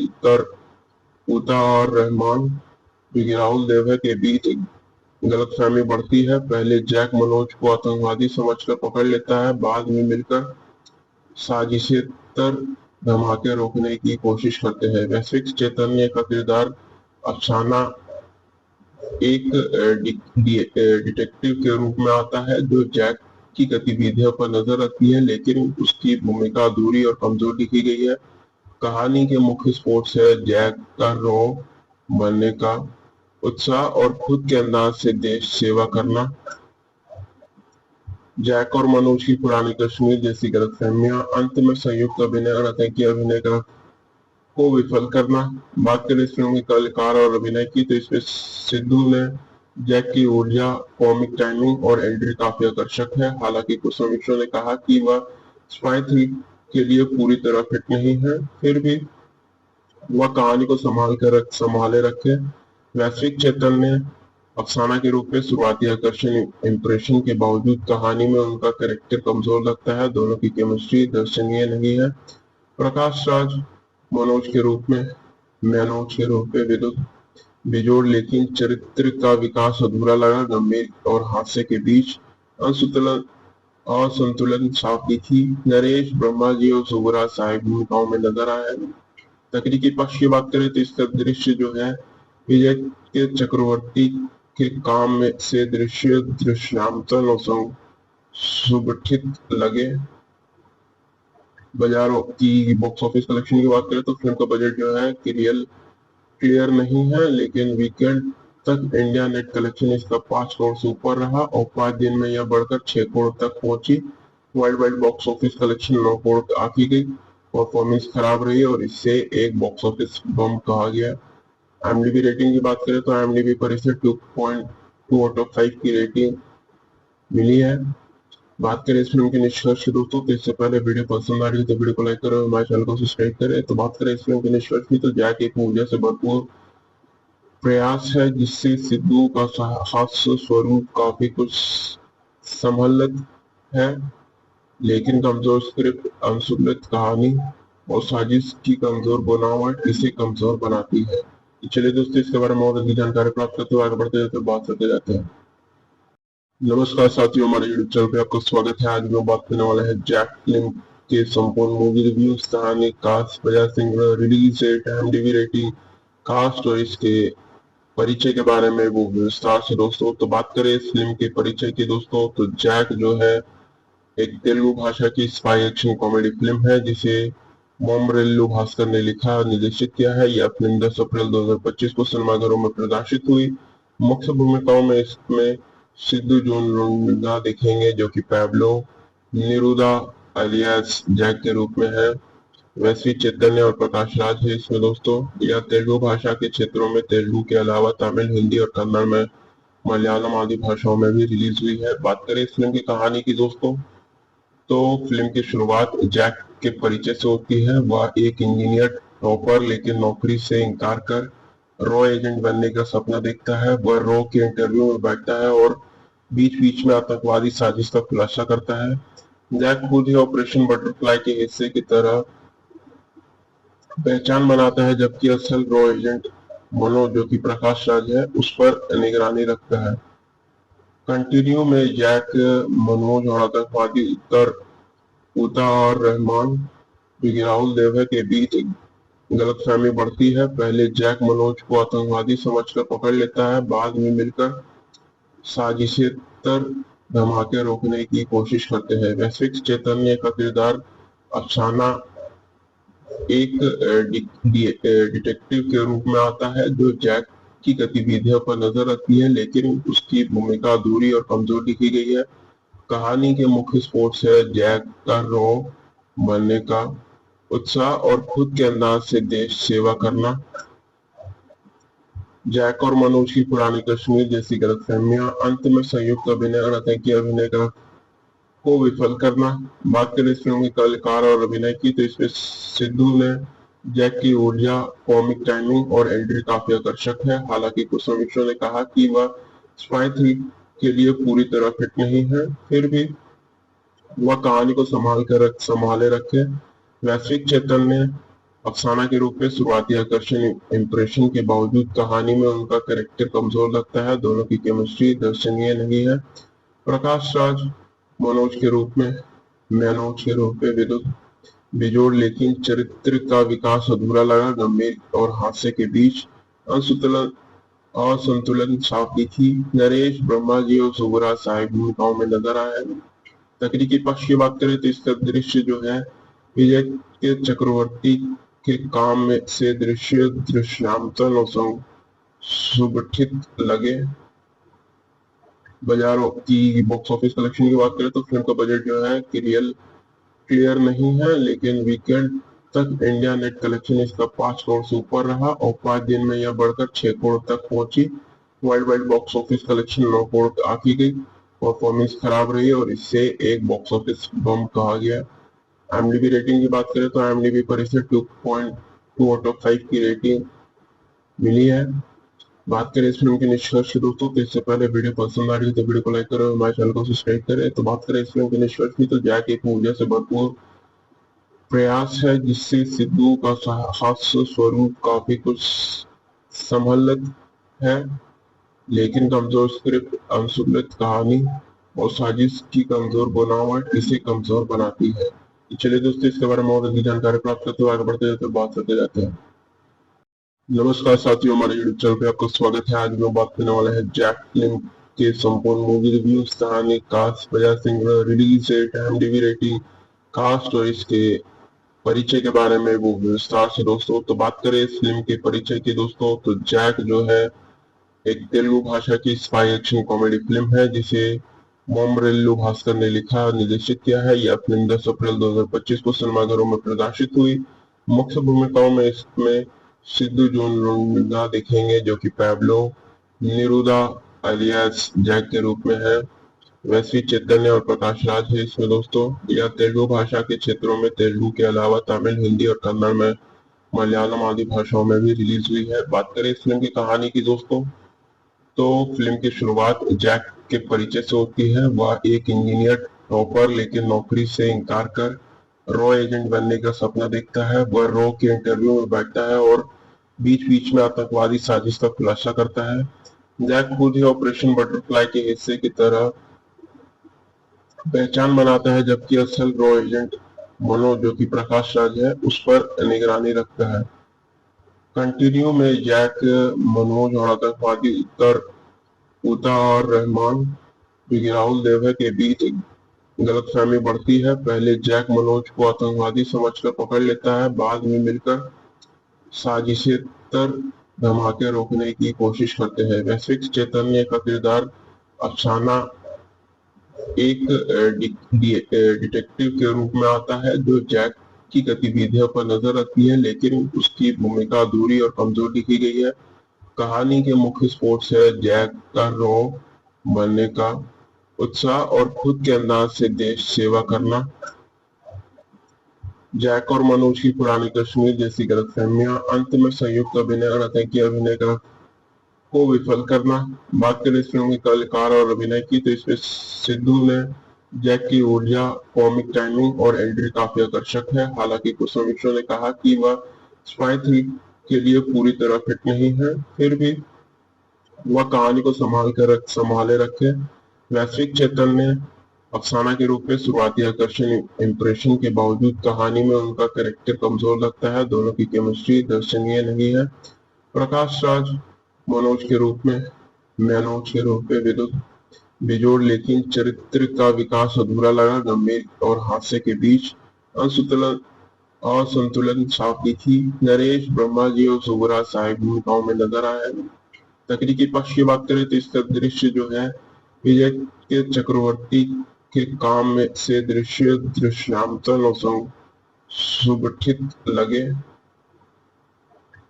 उता और रहमान राहुल देवरा के बीच गलतफहमी बढ़ती है। पहले जैक मनोज को आतंकवादी समझकर पकड़ लेता है, बाद में मिलकर साजिशेतर धमाके रोकने की कोशिश करते हैं। वैश्विक चैतन्य का किरदार अफसाना एक डिटेक्टिव के रूप में आता है जो जैक की गतिविधियों पर नजर रखती है, लेकिन उसकी भूमिका अधूरी और कमजोर लिखी गई है। कहानी के मुख्य स्पोर्ट्स है जैक का रॉ बनने का उत्साह और खुद के अंदाज से देश सेवा करना। जैक और मनोज की पुरानी कश्मीर जैसी गलतफहमियां, अंत में संयुक्त अभिनय और आतंकी अभिनय को विफल करना। बात करें इस फिल्म के कलाकार और अभिनय की, तो इसमें सिद्धू ने जैक की ऊर्जा, कॉमिक टाइमिंग और एंट्री काफी आकर्षक है। हालांकि कुछ समीक्षकों ने कहा कि वह स्पाई थ्री के लिए पूरी तरह फिट नहीं है, फिर भी वह कहानी को संभाले रखे। वैश्विक चैतन्य अफसाना के रूप में शुरुआती आकर्षण इंप्रेशन के बावजूद कहानी में उनका कैरेक्टर कमजोर लगता है। दोनों की केमिस्ट्री दर्शनीय नहीं है। प्रकाश राज मनोज के रूप में विद्युत बेजोड़, लेकिन चरित्र का विकास अधूरा लगा। गंभीर और हास्य के बीच असंतुलन साफ दिखी। नरेश ब्रह्मा जी और सुबरा साहेब भूमिकाओं में नजर आए। तकनीकी पक्ष की बात करें तो इसका दृश्य जो है विजय के चक्रवर्ती के काम में से दृश्यांतन और सुगठित लगे। बाजारों की बॉक्स ऑफिस कलेक्शन की बात करें तो फिल्म का बजट जो है क्लियर नहीं है, लेकिन वीकेंड तक इंडिया नेट कलेक्शन इसका 5 करोड़ से ऊपर रहा और 5 दिन में यह बढ़कर 6 करोड़ तक पहुंची। World wide box office collection 9 crore आकी गई। परफॉर्मेंस खराब रही और इससे एक बॉक्स ऑफिस बम कहा गया। IMDb रेटिंग की बात करें तो IMDb पर इसे 2.2 आउट ऑफ 5 की रेटिंग मिली है। बात करें इस फिल्म के निष्कर्ष की दोस्तों, तो इससे पहले वीडियो पसंद आ रही है तो वीडियो को लाइक करें और हमारे चैनल को सब्सक्राइब करें। तो बात करें इस फिल्म के निष्कर्ष की, तो जैक एक ऊर्जा से भरपूर प्रयास है जिससे सिद्धू का हास्य स्वरूप काफी कुछ संभलत है, लेकिन कमजोर स्क्रिप्ट, अनसुलझ कहानी और साजिश की कमजोर बनावट इसे कमजोर बनाती है। चलिए दोस्तों, इसके बारे में और अधिक जानकारी प्राप्त करते हुए आगे बढ़ते जाते बात करते जाते हैं। नमस्कार साथियों, हमारे यूट्यूब चैनल पे आपका स्वागत है। आज हम बात करने वाले हैं जैक फिल्म के संपूर्ण मूवी रिव्यूज, कहानी, कास्ट, बजाय singer, release date, IMDb rating, cast और इसके परिचय के बारे में वो विस्तार से दोस्तों। तो बात करें इस फिल्म के परिचय की दोस्तों, तो जैक जो है एक तेलुगु भाषा की स्पाई एक्शन कॉमेडी फिल्म है जिसे मोमरेल्लू भास्कर ने लिखा और निर्देशित किया है। यह फिल्म 10 अप्रैल 2025 को सिनेमाघरों में प्रदर्शित हुई। मुख्य भूमिकाओं में इसमें सिद्धू जोन लुंडा दिखेंगे जो कि पैब्लो निरूदा अलियास जैक के रूप में है। वैश्विक चैतन्य और प्रकाश राज है इसमें दोस्तों। यह तेलुगु भाषा के क्षेत्रों में तेलुगु के अलावा तमिल, हिंदी और कन्नड़ में मलयालम आदि भाषाओं में भी रिलीज हुई है। बात करें इस फिल्म की कहानी की दोस्तों, तो फिल्म की शुरुआत जैक के परिचय से होती है। वह एक इंजीनियर टॉपर लेकिन नौकरी से इनकार कर रॉ एजेंट बनने का सपना देखता है। वह रॉ के इंटरव्यू में बैठता है और बीच बीच में आतंकवादी साजिश का खुलासा करता है। जैक खुद ही ऑपरेशन बटरफ्लाई के हिस्से की तरह पहचान बनाता है, जबकि असल रॉ एजेंट मोनो जो कि प्रकाश राज है उस पर निगरानी रखता है। कंटिन्यू में जैक, मनोज और आतंकवादी उता और रहमान राहुल देवरा के बीच गलतफहमी बढ़ती है। पहले जैक मनोज को आतंकवादी समझकर पकड़ लेता है, बाद में मिलकर साजिशेतर धमाके रोकने की कोशिश करते हैं। वैश्विक चैतन्य का किरदार अफसाना एक डिटेक्टिव के रूप में आता है जो जैक की गतिविधियों पर नजर रखती है, लेकिन उसकी भूमिका अधूरी और कमजोर लिखी गई है। कहानी के मुख्य स्पोर्ट्स है जैक का रॉ बनने का उत्साह और खुद के अंदाज से देश सेवा करना। जैक और मनोज की पुरानी कश्मीर जैसी गलतफहमियां, अंत में संयुक्त अभिनय और आतंकी अभिनय को विफल करना। बात करें इस फिल्म के कलाकार और अभिनय की, तो इसमें सिद्धू ने जैक की ऊर्जा, कॉमिक टाइमिंग और एंट्री काफी आकर्षक है। हालांकि कुछ समीक्षकों ने कहा कि वह स्पाई थ्री के लिए पूरी तरह फिट नहीं है, फिर भी वह कहानी को संभाले रखे। वैश्विक चैतन्य अफसाना के रूप में शुरुआती आकर्षण इम्प्रेशन के बावजूद कहानी में उनका कैरेक्टर कमजोर लगता है। दोनों की केमिस्ट्री दर्शनीय नहीं है। प्रकाश राज मनोज के रूप में विद्युत बेजोड़, लेकिन चरित्र का विकास अधूरा लगा। गंभीर और हास्य के बीच असंतुलन असंतुलन साफ दिखी। नरेश ब्रह्मा जी और सुबराज सहायक भूमिकाओं में नजर आए। तकनीकी पक्ष की बात करें तो इसका दृश्य जो है विजय के चक्रवर्ती के काम में से दृश्य दृश्यांतन और सुगठित लगे। बाजारों की बॉक्स ऑफिस कलेक्शन की बात करें तो फिल्म का बजट जो है क्लियर नहीं है, लेकिन वीकेंड तक इंडिया नेट कलेक्शन इसका 5 करोड़ से ऊपर रहा और 5 दिन में यह बढ़कर 6 करोड़ तक पहुंची। World wide box office collection 9 crore आकी गई। परफॉर्मेंस खराब रही और इससे एक बॉक्स ऑफिस बम कहा गया। IMDb रेटिंग की बात करें तो IMDb पर इसे 2.2 आउट ऑफ 5 की रेटिंग मिली है। बात करें इस फिल्म के निष्कर्ष की दोस्तों, तो इससे पहले वीडियो पसंद आ रही है तो वीडियो को लाइक करें और हमारे चैनल को सब्सक्राइब करें। तो बात करें इस फिल्म के निष्कर्ष की, तो जैक एक ऊर्जा से भरपूर प्रयास है जिससे सिद्धू का हास्य स्वरूप काफी कुछ संभलित है, लेकिन कमजोर स्क्रिप्ट, अनसुलझ कहानी और साजिश की कमजोर बनावट इसे कमजोर बनाती है। चलिए दोस्तों, इसके बारे में और अधिक जानकारी प्राप्त करते हुए आगे बढ़ते हैं तो बात करते जाते हैं। नमस्कार साथियों, हमारे यूट्यूब चैनल पे आपका स्वागत है। आज हम बात करने वाले हैं जैक फिल्म के संपूर्ण मूवी रिव्यूज, कहानी, कास्ट, बजाय Singh, release date, IMDb rating, cast और इसके परिचय के बारे में वो विस्तार से दोस्तों। तो बात करें इस फिल्म के परिचय की दोस्तों, तो जैक जो है एक तेलुगु भाषा की स्पाई एक्शन कॉमेडी फिल्म है जिसे मोमरेल्लू भास्कर ने लिखा और निर्देशित किया है। यह फिल्म 10 अप्रैल 2025 को सिनेमाघरों में प्रदर्शित हुई। मुख्य भूमिकाओं में इसमें सिद्धू जोन लुंडा दिखेंगे जो कि पैब्लो निरूदा अलियास जैक के रूप में है। वैश्विक चैतन्य और प्रकाश राज है इसमें दोस्तों। यह तेलुगु भाषा के क्षेत्रों में तेलुगु के अलावा तमिल, हिंदी और कन्नड़ में मलयालम आदि भाषाओं में भी रिलीज हुई है। बात करें इस फिल्म की कहानी की दोस्तों, तो फिल्म की शुरुआत जैक के परिचय से होती है। वह एक इंजीनियर टॉपर लेकिन नौकरी से इनकार कर रॉ एजेंट बनने का सपना देखता है। वह रॉ के इंटरव्यू में बैठता है और बीच बीच में आतंकवादी साजिश का खुलासा करता है। जैक खुद ही ऑपरेशन बटरफ्लाई के हिस्से की तरह पहचान बनाता है, जबकि असल रॉ एजेंट मनोज जो कि प्रकाश राज है उस पर निगरानी रखता है। कंटिन्यू में जैक, मनोज और आतंकवादी उता और रहमान जो कि राहुल देव है के बीच गलतफहमी बढ़ती है। पहले जैक मनोज को आतंकवादी समझकर पकड़ लेता है, बाद में मिलकर साजिशेतर धमाके रोकने की कोशिश करते हैं। वैश्विक चैतन्य का किरदार अफसाना एक डिटेक्टिव के रूप में आता है जो जैक की गतिविधियों पर नजर रखती है, लेकिन उसकी भूमिका अधूरी और कमजोर लिखी गई है। कहानी के मुख्य स्पोर्ट्स है जैक का रॉ बनने का उत्साह और खुद के अंदाज से देश सेवा करना। जैक और मनोज की पुरानी कश्मीर जैसी गलतफहमियां, अंत में संयुक्त अभिनय और आतंकी अभिनय को विफल करना। बात करें इस फिल्म के कलाकार और अभिनय की, तो इसमें सिद्धू ने जैक की ऊर्जा, कॉमिक टाइमिंग और एंट्री काफी आकर्षक है। हालांकि कुछ समीक्षकों ने कहा कि वह स्पाई थ्रिल के लिए पूरी तरह फिट नहीं है, फिर भी वह कहानी को संभाले रखे। वैश्विक चैतन्य अफसाना के रूप में शुरुआती आकर्षण इम्प्रेशन के बावजूद कहानी में उनका कैरेक्टर कमजोर लगता है। दोनों की केमिस्ट्री दर्शनीय नहीं है। प्रकाश राज मनोज के रूप में विद्युत बेजोड़, लेकिन चरित्र का विकास अधूरा लगा। गंभीर और हास्य के बीच असंतुलन साफ दिखी। नरेश ब्रह्मा जी और सुबराज सहायक भूमिकाओं में नजर आए। तकनीकी पक्ष की बात करें तो इसका दृश्य जो है विजय के चक्रवर्ती के काम में से दृश्य दृश्यांतन और सुगठित लगे।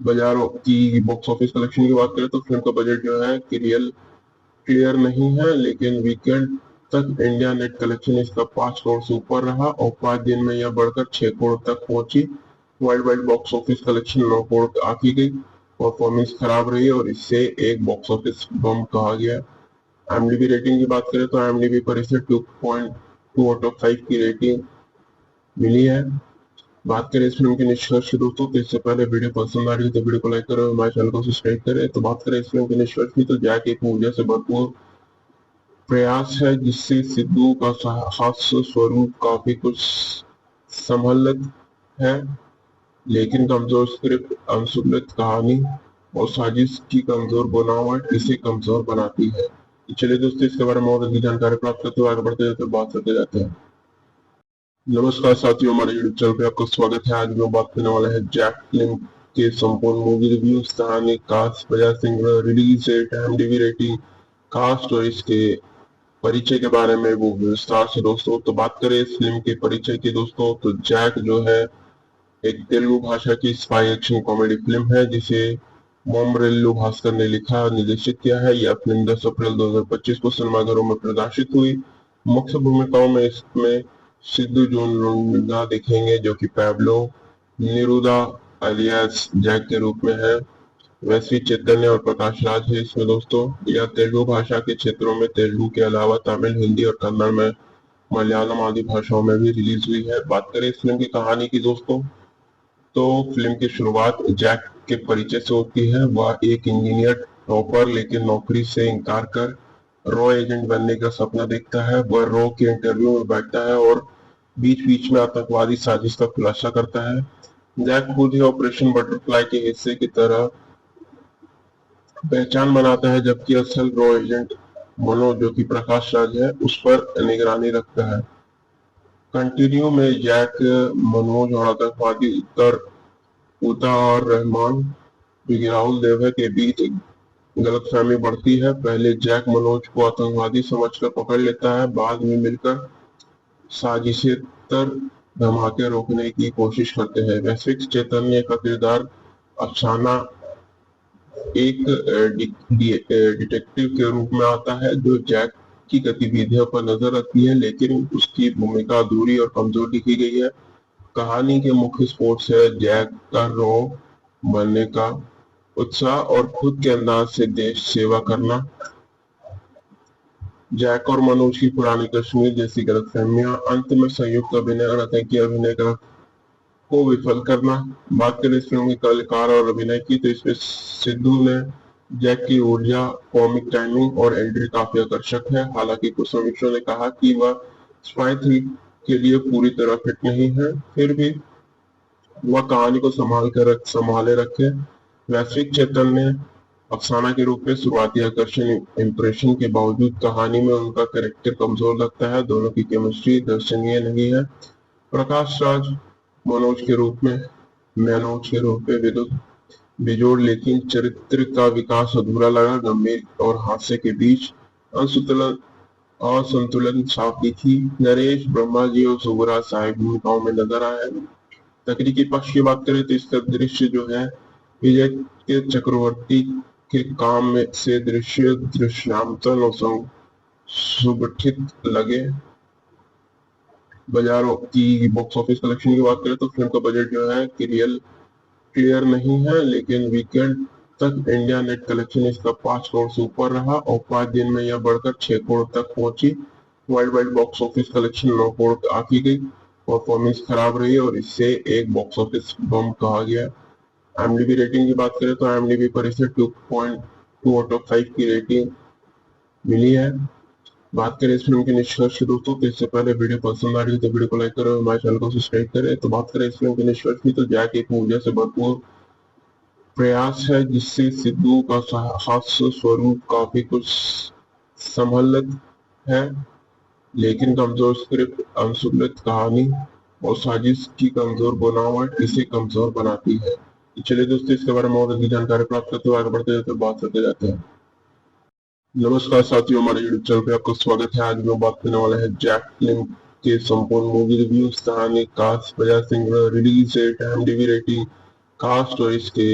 बाजारों की बॉक्स ऑफिस कलेक्शन की बात करें तो फिल्म का बजट जो है क्लियर नहीं है, लेकिन वीकेंड तक इंडिया नेट कलेक्शन इसका 5 करोड़ से ऊपर रहा और 5 दिन में यह बढ़कर 6 करोड़ तक पहुंची। World wide box office collection 9 crore आकी गई। परफॉर्मेंस खराब रही और इससे एक बॉक्स ऑफिस बम कहा गया। IMDb रेटिंग की बात करें तो IMDb पर इसे 2.2 आउट ऑफ 5 की रेटिंग मिली है। बात करें इस फिल्म के निष्कर्ष की दोस्तों, तो इससे पहले वीडियो पसंद आ रही है तो वीडियो को लाइक करें और हमारे चैनल को सब्सक्राइब करें। तो बात करें इस फिल्म के निष्कर्ष की, तो जैक एक ऊर्जा से भरपूर प्रयास है जिससे सिद्धू का हास्य स्वरूप काफी कुछ संभलित है, लेकिन कमजोर स्क्रिप्ट, अनसुलझ कहानी और साजिश की कमजोर बनावट इसे कमजोर बनाती है। चलिए दोस्तों, इसके बारे में और अधिक जानकारी प्राप्त करते हुए आगे बढ़ते जाते बात करते जाते हैं। नमस्कार साथियों, हमारे यूट्यूब चैनल पे आपका स्वागत है। आज मैं बात करने वाला है जैक फिल्म के संपूर्ण मूवी रिव्यूज, कहानी, कास्ट, बजाय Singh, release date, IMDb rating, cast और इसके परिचय के बारे में वो विस्तार से दोस्तों। तो बात करें इस फिल्म के परिचय की दोस्तों, तो जैक जो है एक तेलुगु भाषा की स्पाई एक्शन कॉमेडी फिल्म है जिसे मोमरेल्लू भास्कर ने लिखा और निर्देशित किया है। यह फिल्म 10 अप्रैल 2025 को सिनेमाघरों में प्रदर्शित हुई। मुख्य भूमिकाओं में इसमें सिद्धू जोन लुंगा दिखेंगे जो कि पैब्लो निरूदा अलियास जैक के रूप में है। वैश्वी चैतन्य और प्रकाश राज है इसमें दोस्तों। यह तेलुगु भाषा के क्षेत्रों में तेलुगु के अलावा तमिल, हिंदी और कन्नड़ में मलयालम आदि भाषाओं में भी रिलीज हुई है। बात करें इस फिल्म की कहानी की दोस्तों, तो फिल्म की शुरुआत जैक के परिचय से होती है। वह एक इंजीनियर टॉपर लेकिन नौकरी से इनकार कर रॉ एजेंट बनने का सपना देखता है। वह रॉ के इंटरव्यू में बैठता है और बीच बीच में आतंकवादी साजिश का खुलासा करता है। जैक खुद ही ऑपरेशन बटरफ्लाई के हिस्से की तरह पहचान बनाता है, जबकि असल रॉ एजेंट मनोज जो कि प्रकाश राज है उस पर निगरानी रखता है। कंटिन्यू में जैक, मनोज और आतंकवादी उता और रहमान राहुल देवा के बीच गलतफहमी बढ़ती है। पहले जैक मनोज को आतंकवादी समझकर पकड़ लेता है, बाद में मिलकर साजिशेतर धमाके रोकने की कोशिश करते हैं। वैश्विक चैतन्य का किरदार अफसाना एक डिटेक्टिव के रूप में आता है जो जैक की गतिविधियों पर नजर रखती है, लेकिन उसकी भूमिका अधूरी और कमजोर लिखी गई है। कहानी के मुख्य स्पोर्ट्स है जैक का रॉ बनने का उत्साह और खुद के अंदाज से देश सेवा करना। जैक और मनोज की पुरानी कश्मीर जैसी गलतफहमियां, अंत में संयुक्त अभिनय और आतंकी अभिनय को विफल करना। बात करें इस फिल्म के कलाकार और अभिनय की, तो इसमें सिद्धू ने जैक की ऊर्जा, कॉमिक टाइमिंग और एंट्री काफी आकर्षक है। हालांकि कुछ समीक्षकों ने कहा कि वह स्पाई थ्रिल के लिए पूरी तरह फिट नहीं है, फिर भी वह कहानी को संभाले रखे। वैश्विक चैतन्य अफसाना के रूप में शुरुआती आकर्षण इंप्रेशन के बावजूद कहानी में उनका कैरेक्टर कमजोर लगता है। दोनों की केमिस्ट्री दर्शनीय नहीं है। प्रकाश राज मनोज के रूप में बेजोड़, लेकिन चरित्र का विकास अधूरा लगा। गंभीर और हास्य के बीच असंतुलन साफ दिखी। नरेश ब्रह्मा जी और सुबरा साहिब भूमिकाओं में नजर आए। तकनीकी पक्ष की बात करें तो इसका दृश्य जो है विजय के चक्रवर्ती के काम में से दृश्यांतन और सुगठित लगे। बाजारों की बॉक्स ऑफिस कलेक्शन की बात करें तो फिल्म का बजट जो है क्लियर नहीं है, लेकिन वीकेंड तक इंडिया नेट कलेक्शन इसका 5 करोड़ से ऊपर रहा और 5 दिन में यह बढ़कर 6 करोड़ तक पहुंची। World wide box office collection 9 crore आकी गई। परफॉर्मेंस खराब रही और इससे एक बॉक्स ऑफिस बम कहा गया। IMDb रेटिंग की बात करें तो IMDb पर इसे 2.2 आउट ऑफ 5 की रेटिंग मिली है। बात करें इस फिल्म के निष्कर्ष की दोस्तों, तो इससे पहले वीडियो पसंद आ रही है तो वीडियो को लाइक करें और हमारे चैनल को सब्सक्राइब करें। तो बात करें इस फिल्म के निष्कर्ष की, तो जैक एक ऊर्जा से भरपूर प्रयास है जिससे सिद्धू का हास्य स्वरूप काफी कुछ संभलित है, लेकिन कमजोर स्क्रिप्ट, अनसुलझ कहानी और साजिश की कमजोर बनावट इसे कमजोर बनाती है। चलिए दोस्तों, इसके बारे में और अधिक जानकारी प्राप्त करते हुए आगे बढ़ते जाते बात करते जाते हैं। नमस्कार साथियों, हमारे यूट्यूब चैनल पे आपका स्वागत है। आज मैं बात करने वाला है जैक फिल्म के संपूर्ण मूवी रिव्यूज, कहानी, कास्ट, बजाय Singh, release date, IMDb rating, cast और इसके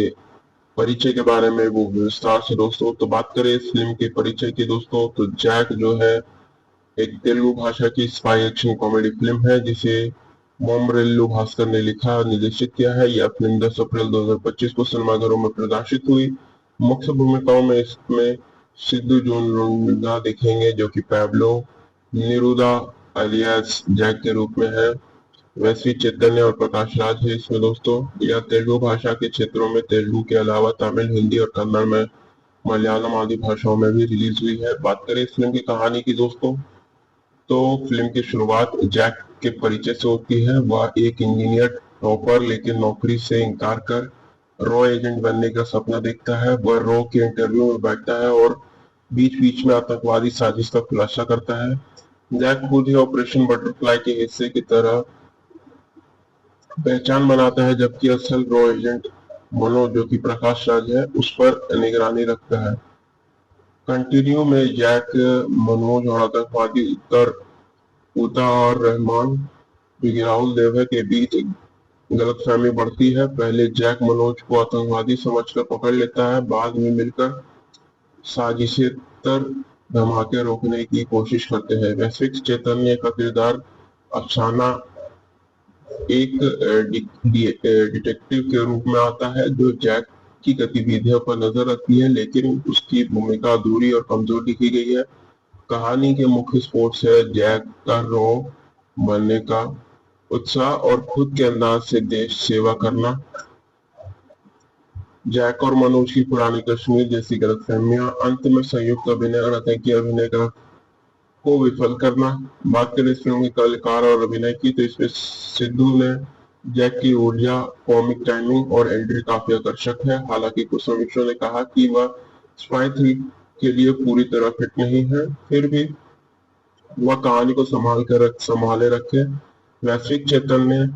परिचय के बारे में वो विस्तार से दोस्तों। तो बात करें इस फिल्म के परिचय की दोस्तों, तो जैक जो है एक तेलुगु भाषा की स्पाई एक्शन कॉमेडी फिल्म है जिसे मोमरेल्लू भास्कर ने लिखा और निर्देशित किया है। यह फिल्म 10 अप्रैल 2025 को सिनेमाघरों में प्रदर्शित हुई। मुख्य भूमिकाओं में इसमें सिद्धू जोन लुंगा दिखेंगे जो कि पैब्लो निरूदा अलियास जैक के रूप में है। वैश्विक चैतन्य और प्रकाश राज है इसमें दोस्तों। यह तेलुगु भाषा के क्षेत्रों में तेलुगु के अलावा तमिल, हिंदी और कन्नड़ में, मलयालम आदि भाषाओं में भी रिलीज हुई है। बात करें इस फिल्म की कहानी की दोस्तों, तो फिल्म की शुरुआत जैक के परिचय से होती है। वह एक इंजीनियर टॉपर लेकिन नौकरी से इनकार कर रॉ एजेंट बनने का सपना देखता है। वह रॉ के इंटरव्यू में बैठता है और बीच बीच में आतंकवादी साजिश का खुलासा करता है। जैक खुद ही ऑपरेशन बटरफ्लाई के हिस्से की तरह पहचान बनाता है, जबकि असल रॉ एजेंट मनोज, जो कि प्रकाश राज है, उस पर निगरानी रखता है। कंटिन्यू में जैक, मनोज और आतंकवादी उता और रहमान, जो कि राहुल देव है, के बीच गलतफहमी बढ़ती है। पहले जैक मनोज को आतंकवादी समझकर पकड़ लेता है, बाद में मिलकर साजिशेतर धमाके रोकने की कोशिश करते हैं। वैश्विक चैतन्य का किरदार अफसाना एक डिटेक्टिव के रूप में आता है, जो जैक की गतिविधियों पर नजर रखती है, लेकिन उसकी भूमिका अधूरी और कमजोर दिखी गई है। कहानी के मुख्य स्पोर्ट्स है जैक का रॉ बनने का उत्साह और खुद के अंदाज से देश सेवा करना। जैक और मनोज की पुरानी कश्मीर जैसी गलतफहमियां, अंत में संयुक्त अभिनय और आतंकी अभिनय को विफल करना। बात करें इस फिल्म के कलाकार और अभिनय की, तो इसमें सिद्धू ने जैक की ऊर्जा, कॉमिक टाइमिंग और एंट्री काफी आकर्षक है। हालांकि कुछ समीक्षकों ने कहा कि वह स्पाई थ्री के लिए पूरी तरह फिट नहीं है, फिर भी वह कहानी को संभाले रखे। वैश्विक चैतन्य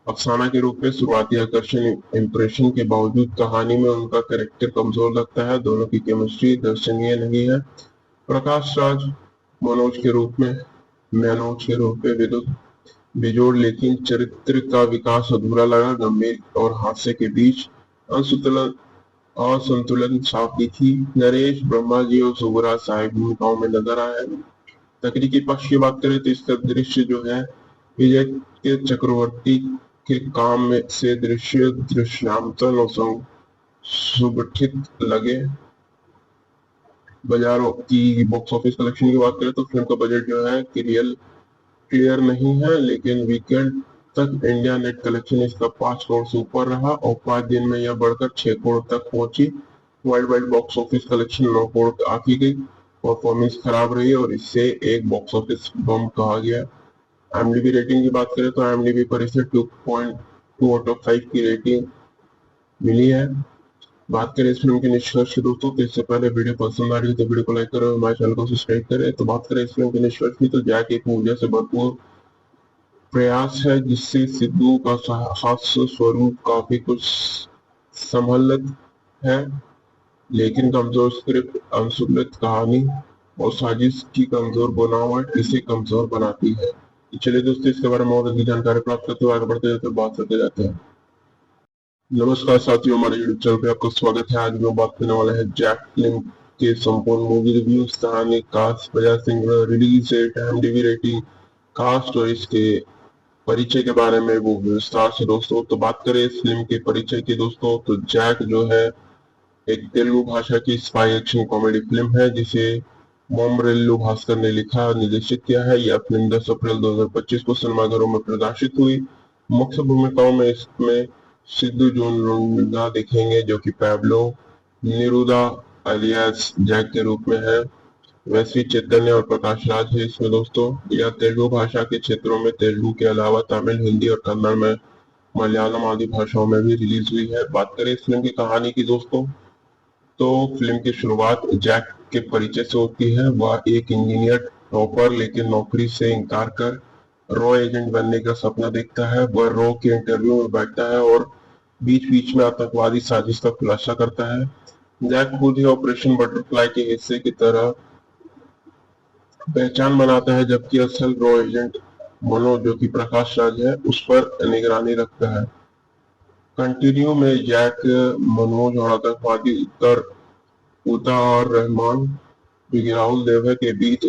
अफसाना के रूप में शुरुआती आकर्षण इंप्रेशन के बावजूद कहानी में उनका कैरेक्टर कमजोर लगता है। दोनों की केमिस्ट्री दर्शनीय नहीं है। प्रकाश राज मैनोज के रूप में विद्युत बेजोड़, लेकिन चरित्र का विकास अधूरा लगा। गंभीर और हास्य के बीच असंतुलन साफ दिखी। नरेश ब्रह्मा जी और सुबरा साहिब भूमिकाओं में नजर आए। तकनीकी पक्ष की बात करें तो इसका दृश्य जो है विजय के चक्रवर्ती के काम में से दृश्यांतन और सुगठित लगे। बाजारों की बॉक्स ऑफिस कलेक्शन की बात करें तो फिल्म का बजट जो है क्लियर नहीं है, लेकिन वीकेंड तक इंडिया नेट कलेक्शन इसका 5 करोड़ से ऊपर रहा और 5 दिन में यह बढ़कर 6 करोड़ तक पहुंची। World wide box office collection 9 crore आकी गई। परफॉर्मेंस खराब रही और इससे एक बॉक्स ऑफिस बम कहा गया। IMDb रेटिंग की बात करें तो IMDb पर इसे 2.2 आउट ऑफ 5 की रेटिंग मिली है। बात करें इस फिल्म के निष्कर्ष दोस्तों, तो इससे पहले वीडियो पसंद आ रही है तो वीडियो को लाइक करें और हमारे चैनल को सब्सक्राइब करें। तो बात करें इस फिल्म के निष्कर्ष की, तो जैक एक ऊर्जा से भरपूर प्रयास है, जिससे सिद्धू का हास्य स्वरूप काफी कुछ संभलित है, लेकिन कमजोर स्क्रिप्ट, अनसुलझी कहानी और साजिश की कमजोर बनावट इसे कमजोर बनाती है। चलिए दोस्तों, इसके बारे में और अधिक जानकारी प्राप्त करते हुए आगे बढ़ते जाते बात करते जाते हैं। नमस्कार साथियों, हमारे यूट्यूब चैनल पे आपका स्वागत है। आज हम बात करने वाले हैं जैक फिल्म के संपूर्ण मूवी रिव्यूज, कहानी, कास्ट, वजह Singh, release date, IMDb rating, cast और इसके परिचय के बारे में वो विस्तार से दोस्तों। तो बात करें इस फिल्म के परिचय की दोस्तों, तो जैक जो है एक तेलुगु भाषा की स्पाई एक्शन कॉमेडी फिल्म है, जिसे मोमरेल्लू भास्कर ने लिखा और निर्देशित किया है। यह फिल्म 10 अप्रैल 2025 को सिनेमाघरों में प्रदर्शित हुई। मुख्य भूमिकाओं में इसमें सिद्धू जोन लुंडा दिखेंगे, जो कि पैब्लो निरूदा अलियास जैक के रूप में है। वैश्विक चैतन्य और प्रकाश राज है इसमें दोस्तों। यह तेलुगु भाषा के क्षेत्रों में तेलुगु के अलावा तमिल, हिंदी और कन्नड़ में, मलयालम आदि भाषाओं में भी रिलीज हुई है। बात करें इस फिल्म की कहानी की दोस्तों, तो फिल्म की शुरुआत जैक के परिचय से होती है। वह एक इंजीनियर टॉपर लेकिन नौकरी से इनकार कर रॉ एजेंट बनने का सपना देखता है। वह रॉ के इंटरव्यू में बैठता है और बीच बीच में आतंकवादी साजिश का खुलासा करता है। जैक खुद ही ऑपरेशन बटरफ्लाई के हिस्से की तरह पहचान बनाता है, जबकि असल रॉ एजेंट मनोज, जो कि प्रकाश राज है, उस पर निगरानी रखता है। कंटिन्यू में जैक, मनोज और आतंकवादी उता और रहमान, जो कि राहुल देव है, के बीच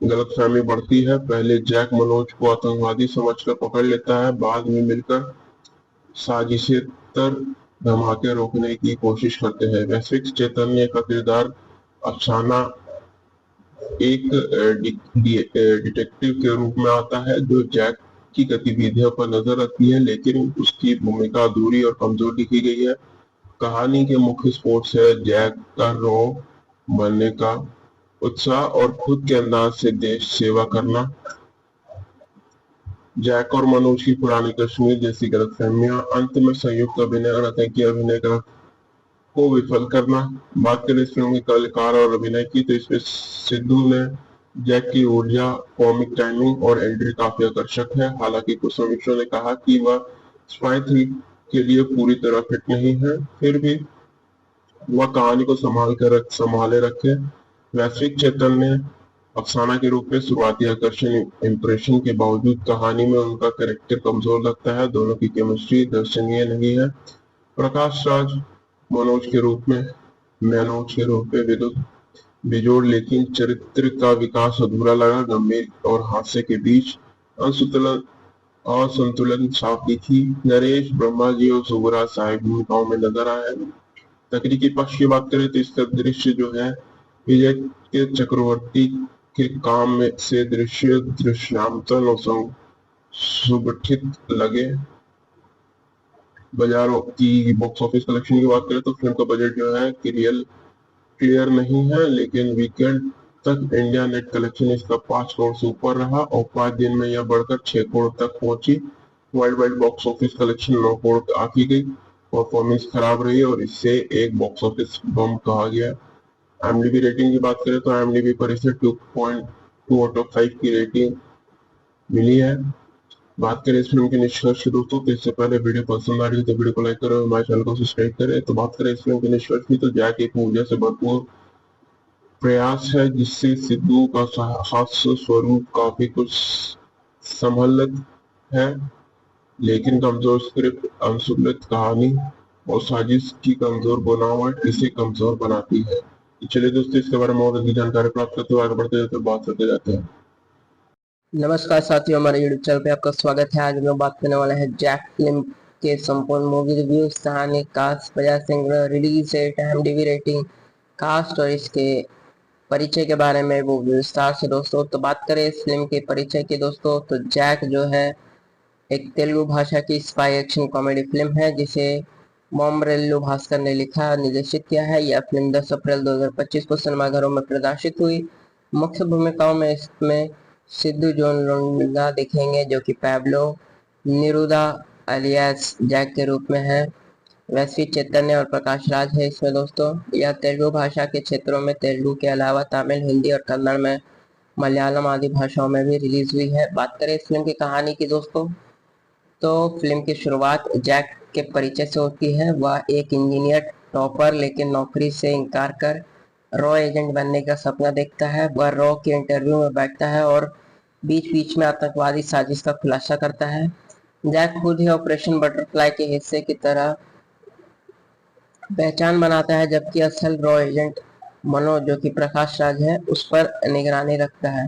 गलतफहमी बढ़ती है। पहले जैक मनोज को आतंकवादी समझकर पकड़ लेता है, बाद में मिलकर साजिशेतर धमाके रोकने की कोशिश करते हैं। वैश्विक चैतन्य का किरदार अफसाना एक डिटेक्टिव के रूप में आता है, जो जैक की गतिविधियों पर नजर रखती है, लेकिन उसकी भूमिका अधूरी और कमजोर दिखी गई है। कहानी के मुख्य स्पोर्ट्स है जैक का रॉ बनने का उत्साह और खुद के अंदाज से देश सेवा करना। जैक और मनोज की पुरानी कश्मीर जैसी गलतफहमियां, अंत में संयुक्त अभिनय और आतंकी अभिनय को विफल करना। बात करें इस फिल्म के कलाकार और अभिनय की, तो इसमें सिद्धू ने जैक की ऊर्जा, कॉमिक टाइमिंग और एंट्री काफी आकर्षक है। हालांकि कुछ समीक्षकों ने कहा कि वह स्पाई थ्री के लिए पूरी तरह फिट नहीं है, फिर भी वह कहानी को संभाले रखे। वैश्विक चैतन्य अफसाना के रूप में शुरुआती आकर्षण इंप्रेशन के बावजूद कहानी में उनका कैरेक्टर कमजोर लगता है। दोनों की केमिस्ट्री दर्शनीय नहीं है। प्रकाश राज मैनोज के रूप में विद्युत बेजोड़, लेकिन चरित्र का विकास अधूरा लगा। गंभीर और हास्य के बीच असंतुलन साफ दिखी। नरेश ब्रह्मा जी और सुबरा साहेब भूमिकाओं में नजर आए। तकनीकी पक्ष की बात करें तो इसका दृश्य जो है विजय के चक्रवर्ती के काम में से दृश्यांतन और सुगठित लगे। बाजारों की बॉक्स ऑफिस कलेक्शन की बात करें तो फिल्म का बजट जो है क्लियर नहीं है, लेकिन वीकेंड तक इंडिया नेट कलेक्शन इसका 5 करोड़ से ऊपर रहा और 5 दिन में यह बढ़कर 6 करोड़ तक पहुंची। World wide box office collection 9 crore आकी गई। परफॉर्मेंस खराब रही और इससे एक बॉक्स ऑफिस बम कहा गया। IMDb रेटिंग की बात करें तो IMDb पर इसे 2.2 आउट ऑफ 5 की रेटिंग मिली है। बात करें इस फिल्म के निष्कर्ष की दोस्तों, तो इससे पहले वीडियो पसंद आ रही है तो वीडियो को लाइक करें और हमारे चैनल को सब्सक्राइब करें। तो बात करें इस फिल्म के निष्कर्ष की, तो जैक एक ऊर्जा से भरपूर प्रयास है जिससे सिद्धू का हास्य स्वरूप काफी कुछ संभलित है, लेकिन कमजोर स्क्रिप्ट, अनसुलझी कहानी और साजिश की कमजोर बनावट इसे कमजोर बनाती है। चलिए दोस्तों, इसके बारे में और अधिक जानकारी प्राप्त करते हुए आगे बढ़ते जाते बात करते जाते हैं। नमस्कार साथियों, हमारे YouTube चैनल पे आपका स्वागत है। आज हम लोग बात करने वाले हैं जैक फिल्म के संपूर्ण मूवी रिव्यू, कहानी, कास्ट, बजाय Singh, release date, IMDb rating, cast और इसके परिचय के बारे में वो विस्तार से दोस्तों। तो बात करें इस फिल्म के परिचय की दोस्तों, तो जैक जो है एक तेलुगु भाषा की स्पाई एक्शन कॉमेडी फिल्म है जिसे मोमरेल्लू भास्कर ने लिखा और निर्देशित किया है। यह फिल्म 10 अप्रैल 2025 को सिनेमाघरों में प्रदर्शित हुई। मुख्य भूमिकाओं में इसमें सिद्धू जोन लुंगा दिखेंगे जो कि पैब्लो निरूदा अलियास जैक के रूप में है। वैश्विक चैतन्य और प्रकाश राज है इसमें दोस्तों। यह तेलुगु भाषा के क्षेत्रों में तेलुगु के अलावा तमिल, हिंदी और कन्नड़ में मलयालम आदि भाषाओं में भी रिलीज हुई है। बात करें इस फिल्म की कहानी की दोस्तों, तो फिल्म की शुरुआत जैक के परिचय से होती है। वह एक इंजीनियर टॉपर लेकिन नौकरी से इनकार कर रॉ एजेंट बनने का सपना देखता है। वह रॉ के इंटरव्यू में बैठता है और बीच बीच में आतंकवादी साजिश का खुलासा करता है। जैक खुद ही ऑपरेशन बटरफ्लाई के हिस्से की तरह पहचान बनाता है, जबकि असल रॉ एजेंट मनोज जो कि प्रकाश राज है उस पर निगरानी रखता है।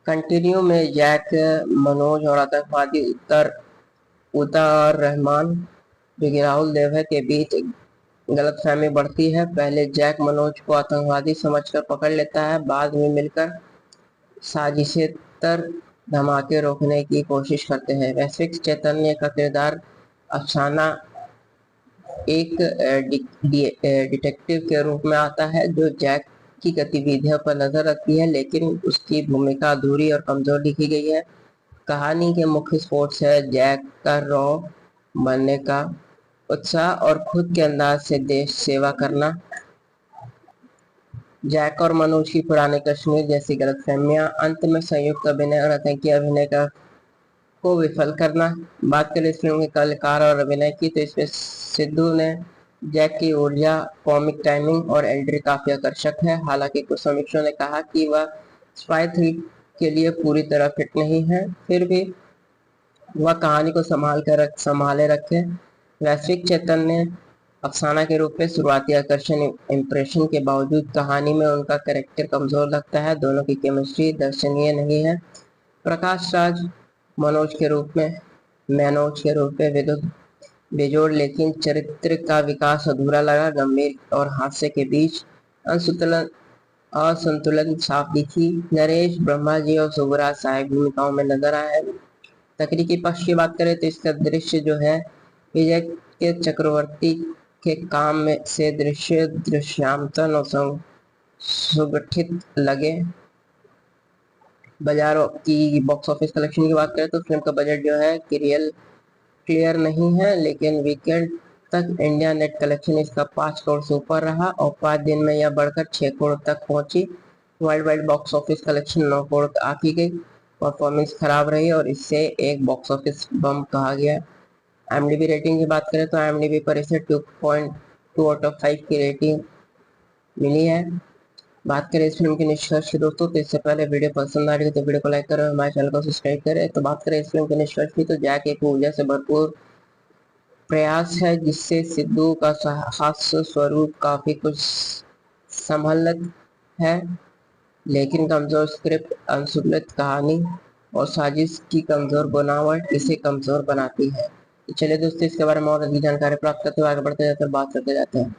कंटिन्यू में जैक, मनोज और आतंकवादी उतार रहमान जो कि राहुल देव है के बीच गलतफहमी बढ़ती है। पहले जैक मनोज को आतंकवादी समझकर पकड़ लेता है, बाद में मिलकर साजिशेतर धमाके रोकने की कोशिश करते हैं। वैश्विक चैतन्य का किरदार अफसाना एक डिटेक्टिव के रूप में आता है जो जैक की गतिविधियों पर नजर रखती है, लेकिन उसकी भूमिका अधूरी और कमजोर दिखी गई है। कहानी के मुख्य स्पोर्ट्स है जैक का रॉ बनने का उत्साह और खुद के अंदाज से देश सेवा करना। जैक और मनोज की पुराने कश्मीर जैसी गलतफहमियां, अंत में संयुक्त अभिनय और आतंकी अभिनय को विफल करना। बात करें इस फिल्म के कलाकार और अभिनय की, तो इसमें सिद्धू ने जैक की ऊर्जा, कॉमिक टाइमिंग और एंट्री काफी आकर्षक है। हालांकि कुछ समीक्षकों ने कहा कि वह स्पाई थ्री के लिए पूरी तरह फिट नहीं है, फिर भी वह कहानी को संभाले रखे। वैश्विक चैतन्य अफसाना के रूप में शुरुआती आकर्षण इंप्रेशन के बावजूद कहानी में उनका कैरेक्टर कमजोर लगता है। दोनों की केमिस्ट्री दर्शनीय नहीं है। प्रकाश राज मैनोज के रूप में विद्युत बेजोड़, लेकिन चरित्र का विकास अधूरा लगा। गंभीर और हास्य के बीच असंतुलन साफ दिखी। नरेश ब्रह्मा जी और सुबरा साहेब भूमिकाओं में नजर आए। तकनीकी पक्ष की बात करें तो इसका दृश्य जो है विजय के चक्रवर्ती के काम में से दृश्य दृश्यांतन और सुगठित लगे। बाजारों की बॉक्स ऑफिस कलेक्शन की बात करें तो फिल्म का बजट जो है क्लियर नहीं है, लेकिन वीकेंड तक इंडिया नेट कलेक्शन इसका 5 करोड़ से ऊपर रहा और 5 दिन में यह बढ़कर 6 करोड़ तक पहुंची। World wide box office collection 9 crore आकी गई। परफॉर्मेंस खराब रही और इससे एक बॉक्स ऑफिस बम कहा गया। IMDb रेटिंग की बात करें तो IMDb पर इसे 2.2 आउट ऑफ 5 की रेटिंग मिली है। बात करें इस फिल्म के निष्कर्ष की दोस्तों, तो इससे पहले वीडियो पसंद आ रही है तो वीडियो को लाइक करें, हमारे चैनल को सब्सक्राइब करें। तो बात करें इस फिल्म के निष्कर्ष की, तो जैक एक ऊर्जा से भरपूर प्रयास है जिससे सिद्धू का हास्य स्वरूप काफी कुछ संभलत है, लेकिन कमजोर स्क्रिप्ट, अनसुलझ कहानी और साजिश की कमजोर बनावट इसे कमजोर बनाती है। तो चलिए दोस्तों, इसके बारे में और अधिक जानकारी प्राप्त करते हुए आगे बढ़ते जाते हैं, बात करते जाते हैं।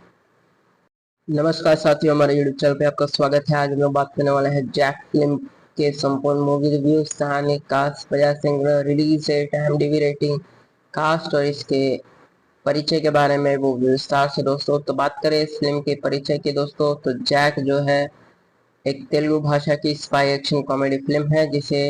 नमस्कार साथियों, हमारे यूट्यूब चैनल पे आपका स्वागत है। आज हम लोग बात करने वाले हैं जैक फिल्म के संपूर्ण मूवी रिव्यूज, कहानी, कास्ट, बजाय singer, release date, IMDb rating, cast और इसके परिचय के बारे में वो विस्तार से दोस्तों। तो बात करें इस फिल्म के परिचय की दोस्तों, तो जैक जो है एक तेलुगु भाषा की स्पाई एक्शन कॉमेडी फिल्म है जिसे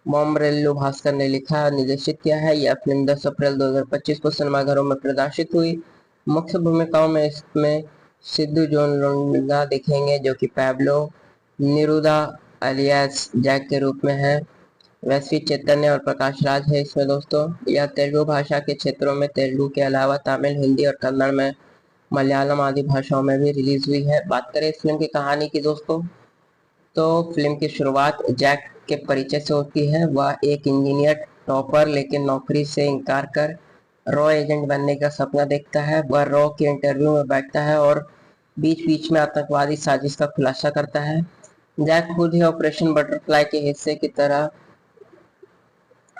मोमरेल्लू भास्कर ने लिखा और निर्देशित किया है। यह फिल्म 10 अप्रैल 2025 को सिनेमाघरों में प्रदर्शित हुई। मुख्य भूमिकाओं में इसमें सिद्धू जोन लुंडा दिखेंगे जो कि पैब्लो निरूदा अलियास जैक के रूप में है। वैश्विक चैतन्य और प्रकाश राज है इसमें दोस्तों। यह तेलुगु भाषा के क्षेत्रों में तेलुगु के अलावा तमिल, हिंदी और कन्नड़ में मलयालम आदि भाषाओं में भी रिलीज हुई है। बात करें इस फिल्म की कहानी की दोस्तों, तो फिल्म की शुरुआत जैक के परिचय से होती है। वह एक इंजीनियर टॉपर लेकिन नौकरी से इनकार कर रॉ एजेंट बनने का सपना देखता है। वह रॉ के इंटरव्यू में बैठता है और बीच बीच में आतंकवादी साजिश का खुलासा करता है। जैक खुद ही ऑपरेशन बटरफ्लाई के हिस्से की तरह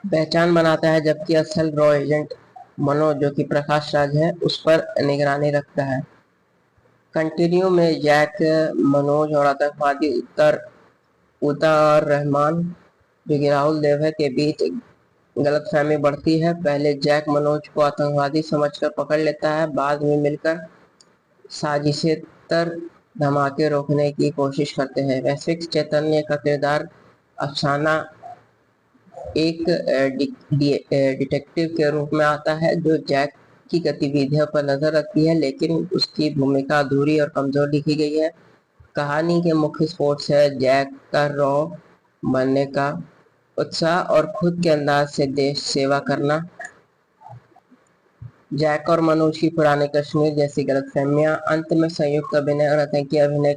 पहचान बनाता है, जबकि असल रॉ एजेंट मनोज जो कि प्रकाश राज है उस पर निगरानी रखता है। कंटिन्यू में जैक, मनोज और आतंकवादी उतार रहमान जो कि राहुल देव है के बीच गलतफहमी बढ़ती है। पहले जैक मनोज को आतंकवादी समझकर पकड़ लेता है, बाद में मिलकर साजिशेतर धमाके रोकने की कोशिश करते हैं। वैश्विक चैतन्य का किरदार अफसाना एक डिटेक्टिव के रूप में आता है जो जैक की गतिविधियों पर नजर रखती है, लेकिन उसकी भूमिका अधूरी और कमजोर लिखी गई है। कहानी के मुख्य स्पोर्ट्स है जैक का रॉ बनने का उत्साह और खुद के अंदाज से देश सेवा करना। जैक और मनोज की पुराने कश्मीर जैसी गलतफहमियां, अंत में संयुक्त अभिनय और आतंकी अभिनय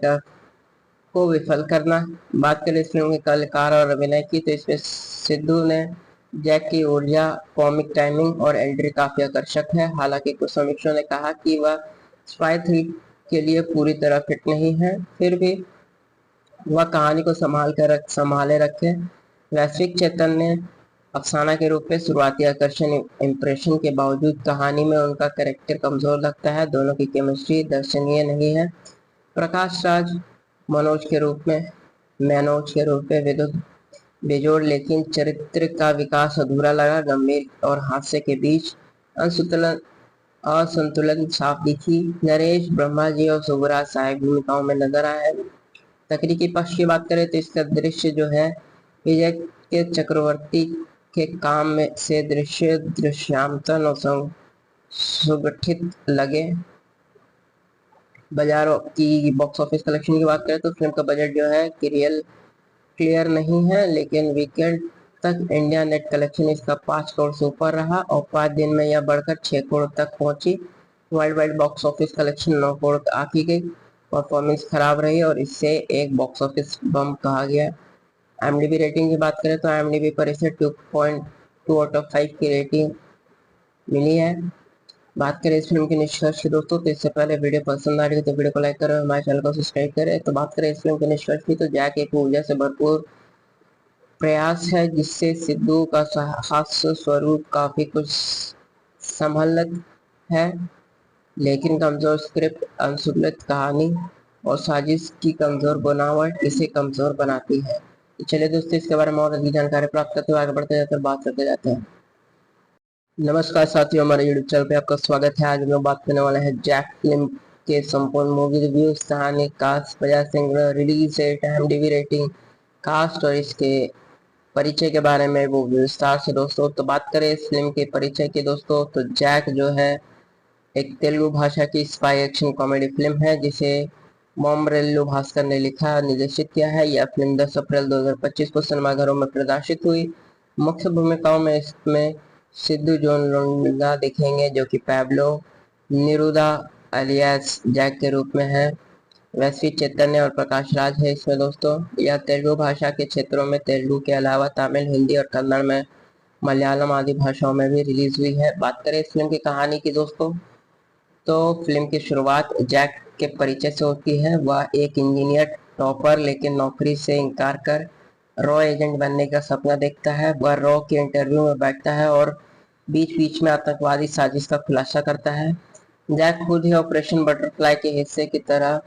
को विफल करना। बात करें इस फिल्म के कलाकार और अभिनय की, तो इसमें सिद्धू ने जैक की ऊर्जा, कॉमिक टाइमिंग और एंट्री काफी आकर्षक है। हालांकि कुछ समीक्षकों ने कहा कि वह स्पाई थ्रिल के लिए पूरी तरह फिट नहीं है, फिर भी वह कहानी को संभाले रखे। वैश्विक चैतन्य अफसाना के रूप में शुरुआती आकर्षण इंप्रेशन के बावजूद कहानी में उनका कैरेक्टर कमजोर लगता है। दोनों की केमिस्ट्री दर्शनीय नहीं है। प्रकाश राज मनोज के रूप में विद्युत बेजोड़, लेकिन चरित्र का विकास अधूरा लगा। गंभीर और हास्य के बीच असंतुलन साफ दिखी। नरेश ब्रह्मा जी और सुबराज सहायक भूमिकाओं में नजर आए। तकनीकी पक्ष की बात करें तो इसका दृश्य जो है विजय के चक्रवर्ती के काम में से दृश्य दृश्यांतन और सुगठित लगे। बाजारों की बॉक्स ऑफिस कलेक्शन की बात करें तो फिल्म का बजट जो है क्लियर नहीं है, लेकिन वीकेंड तक इंडिया नेट कलेक्शन इसका 5 करोड़ से ऊपर रहा और 5 दिन में यह बढ़कर 6 करोड़ तक पहुंची। World wide box office collection 9 crore आकी गई। परफॉर्मेंस खराब रही और इससे एक बॉक्स ऑफिस बम कहा गया। IMDb रेटिंग की बात करें तो IMDb पर इसे 2.2 आउट ऑफ 5 की रेटिंग मिली है। बात करें इस फिल्म के निष्कर्ष की दोस्तों, तो इससे पहले वीडियो पसंद आ रही है तो वीडियो को लाइक करें, हमारे चैनल को सब्सक्राइब करें। तो बात करें इस फिल्म के निष्कर्ष की, तो जैक एक ऊर्जा से भरपूर प्रयास है जिससे सिद्धू का हास्य स्वरूप काफी कुछ संभलत है, लेकिन कमजोर स्क्रिप्ट, अनसुलझ कहानी और साजिश की कमजोर बनावट इसे कमजोर बनाती है। तो चलिए दोस्तों, इसके बारे में और अधिक जानकारी प्राप्त करते हुए आगे बढ़ते जाते हैं, बात करते जाते हैं। नमस्कार साथियों, हमारे यूट्यूब चैनल पे आपका स्वागत है। आज हम लोग बात करने वाले हैं जैक फिल्म के संपूर्ण मूवी रिव्यूज, कहानी, कास्ट, बजाय singer, release date, IMDb rating, cast और इसके परिचय के बारे में वो विस्तार से दोस्तों। तो बात करें इस फिल्म के परिचय की दोस्तों, तो जैक जो है एक तेलुगु भाषा की स्पाई एक्शन कॉमेडी फिल्म है जिसे मोमरेल्लू भास्कर ने लिखा और निर्देशित किया है। यह फिल्म 10 अप्रैल 2025 को सिनेमाघरों में प्रदर्शित हुई। मुख्य भूमिकाओं में इसमें सिद्धू जोन लुंडा दिखेंगे जो कि पैब्लो निरूदा अलियास जैक के रूप में है। वैश्विक चैतन्य और प्रकाश राज है इसमें दोस्तों। यह तेलुगु भाषा के क्षेत्रों में तेलुगु के अलावा तमिल, हिंदी और कन्नड़ में मलयालम आदि भाषाओं में भी रिलीज हुई है। बात करें इस फिल्म की कहानी की दोस्तों, तो फिल्म की शुरुआत जैक के परिचय से होती है। वह एक इंजीनियर टॉपर लेकिन नौकरी से इनकार कर रॉ एजेंट बनने का सपना देखता है। वह रॉ के इंटरव्यू में बैठता है और बीच बीच में आतंकवादी साजिश का खुलासा करता है। जैक खुद ही ऑपरेशन बटरफ्लाई के हिस्से की तरह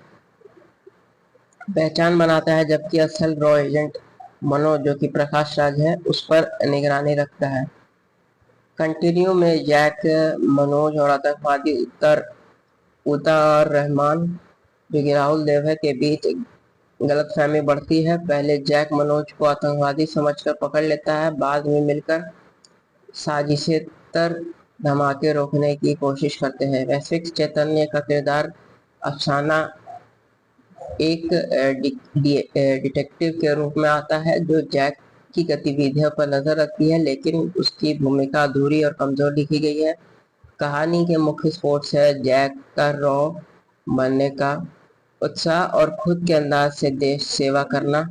पहचान बनाता है, जबकि असल रॉ एजेंट मनोज जो कि प्रकाश राज है उस पर निगरानी रखता है। कंटिन्यू में जैक, मनोज और आतंकवादी उतार रहमान जो कि राहुल देव है के बीच गलतफहमी बढ़ती है। पहले जैक मनोज को आतंकवादी समझकर पकड़ लेता है, बाद में मिलकर साजिशेतर धमाके रोकने की कोशिश करते हैं। वैश्विक चैतन्य का किरदार अफसाना एक डिटेक्टिव के रूप में आता है जो जैक की गतिविधियों पर नजर रखती है, लेकिन उसकी भूमिका अधूरी और कमजोर लिखी गई है। कहानी के मुख्य स्पोर्ट्स है जैक का रॉ बनने का उत्साह और खुद के अंदाज से देश सेवा करना।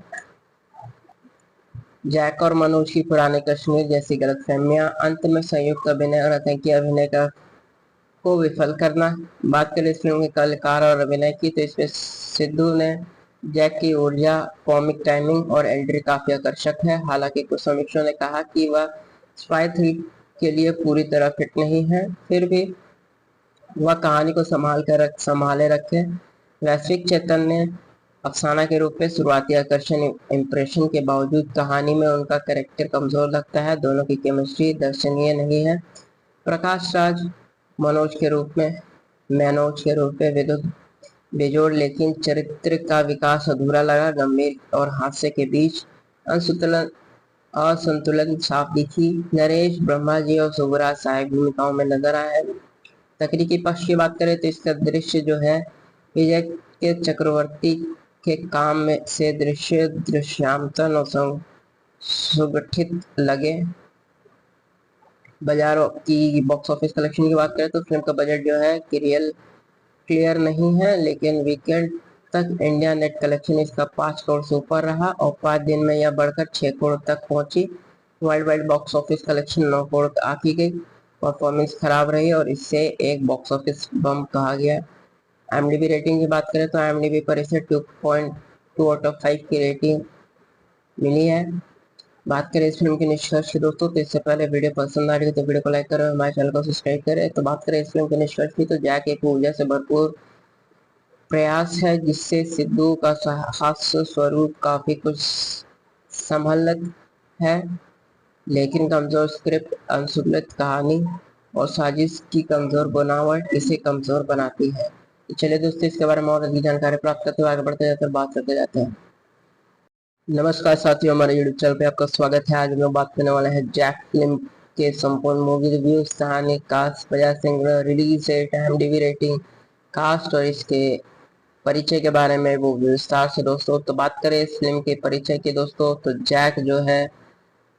जैक और मनोज की पुराने कश्मीर जैसी गलतफहमियां, अंत में संयुक्त अभिनय और आतंकी अभिनय का को विफल करना। बात करें इस फिल्म के कलाकार और अभिनय की, तो इसमें सिद्धू ने जैक की ऊर्जा, कॉमिक टाइमिंग और एंट्री काफी आकर्षक है। हालांकि कुछ समीक्षकों ने कहा कि वह स्पाई थ्रिल के लिए पूरी तरह फिट नहीं है, फिर भी वह कहानी को संभाले रखे। वैश्विक चैतन्य अफसाना के रूप में शुरुआती आकर्षण इम्प्रेशन के बावजूद कहानी में उनका कैरेक्टर कमजोर लगता है। दोनों की केमिस्ट्री दर्शनीय नहीं है। प्रकाश राज मैनोज के रूप में विद्युत बेजोड़, लेकिन चरित्र का विकास अधूरा लगा। गंभीर और हास्य के बीच असंतुलन साफ दिखी। नरेश ब्रह्मा जी और सुबराज सहायक भूमिकाओं में नजर आए। तकनीकी पक्ष की बात करें तो इसका दृश्य जो है विजय के चक्रवर्ती के काम में से दृश्यांतन और सुगठित लगे। बाजारों की बॉक्स ऑफिस कलेक्शन की बात करें तो फिल्म का बजट जो है क्लियर नहीं है, लेकिन वीकेंड तक इंडिया नेट कलेक्शन इसका 5 करोड़ से ऊपर रहा और 5 दिन में यह बढ़कर 6 करोड़ तक पहुंची। World wide box office collection 9 crore आकी गई। परफॉर्मेंस खराब रही और इससे एक बॉक्स ऑफिस बम कहा गया। IMDb रेटिंग की बात करें तो IMDb पर इसे 2.2 आउट ऑफ 5 की रेटिंग मिली है। बात करें इस फिल्म के निष्कर्ष की दोस्तों, तो इससे पहले वीडियो पसंद आ रही है तो वीडियो को लाइक करें, हमारे चैनल को सब्सक्राइब करें। तो बात करें इस फिल्म के निष्कर्ष की, तो जैक एक ऊर्जा से भरपूर प्रयास है जिससे सिद्धू का हास्य स्वरूप काफी कुछ संभलत है, लेकिन कमजोर स्क्रिप्ट, अनसुलझ कहानी और साजिश की कमजोर बनावट इसे कमजोर बनाती है। तो चलिए दोस्तों, इसके बारे में और अधिक जानकारी प्राप्त करते हुए आगे बढ़ते जाते हैं, बात करते जाते हैं। नमस्कार साथियों, हमारे यूट्यूब चैनल पे आपका स्वागत है। आज हम लोग बात करने वाले हैं जैक फिल्म के संपूर्ण मूवी रिव्यूज, कहानी, कास्ट, बजाय singer, release date, IMDb rating, cast और इसके परिचय के बारे में वो विस्तार से दोस्तों। तो बात करें इस फिल्म के परिचय की दोस्तों, तो जैक जो है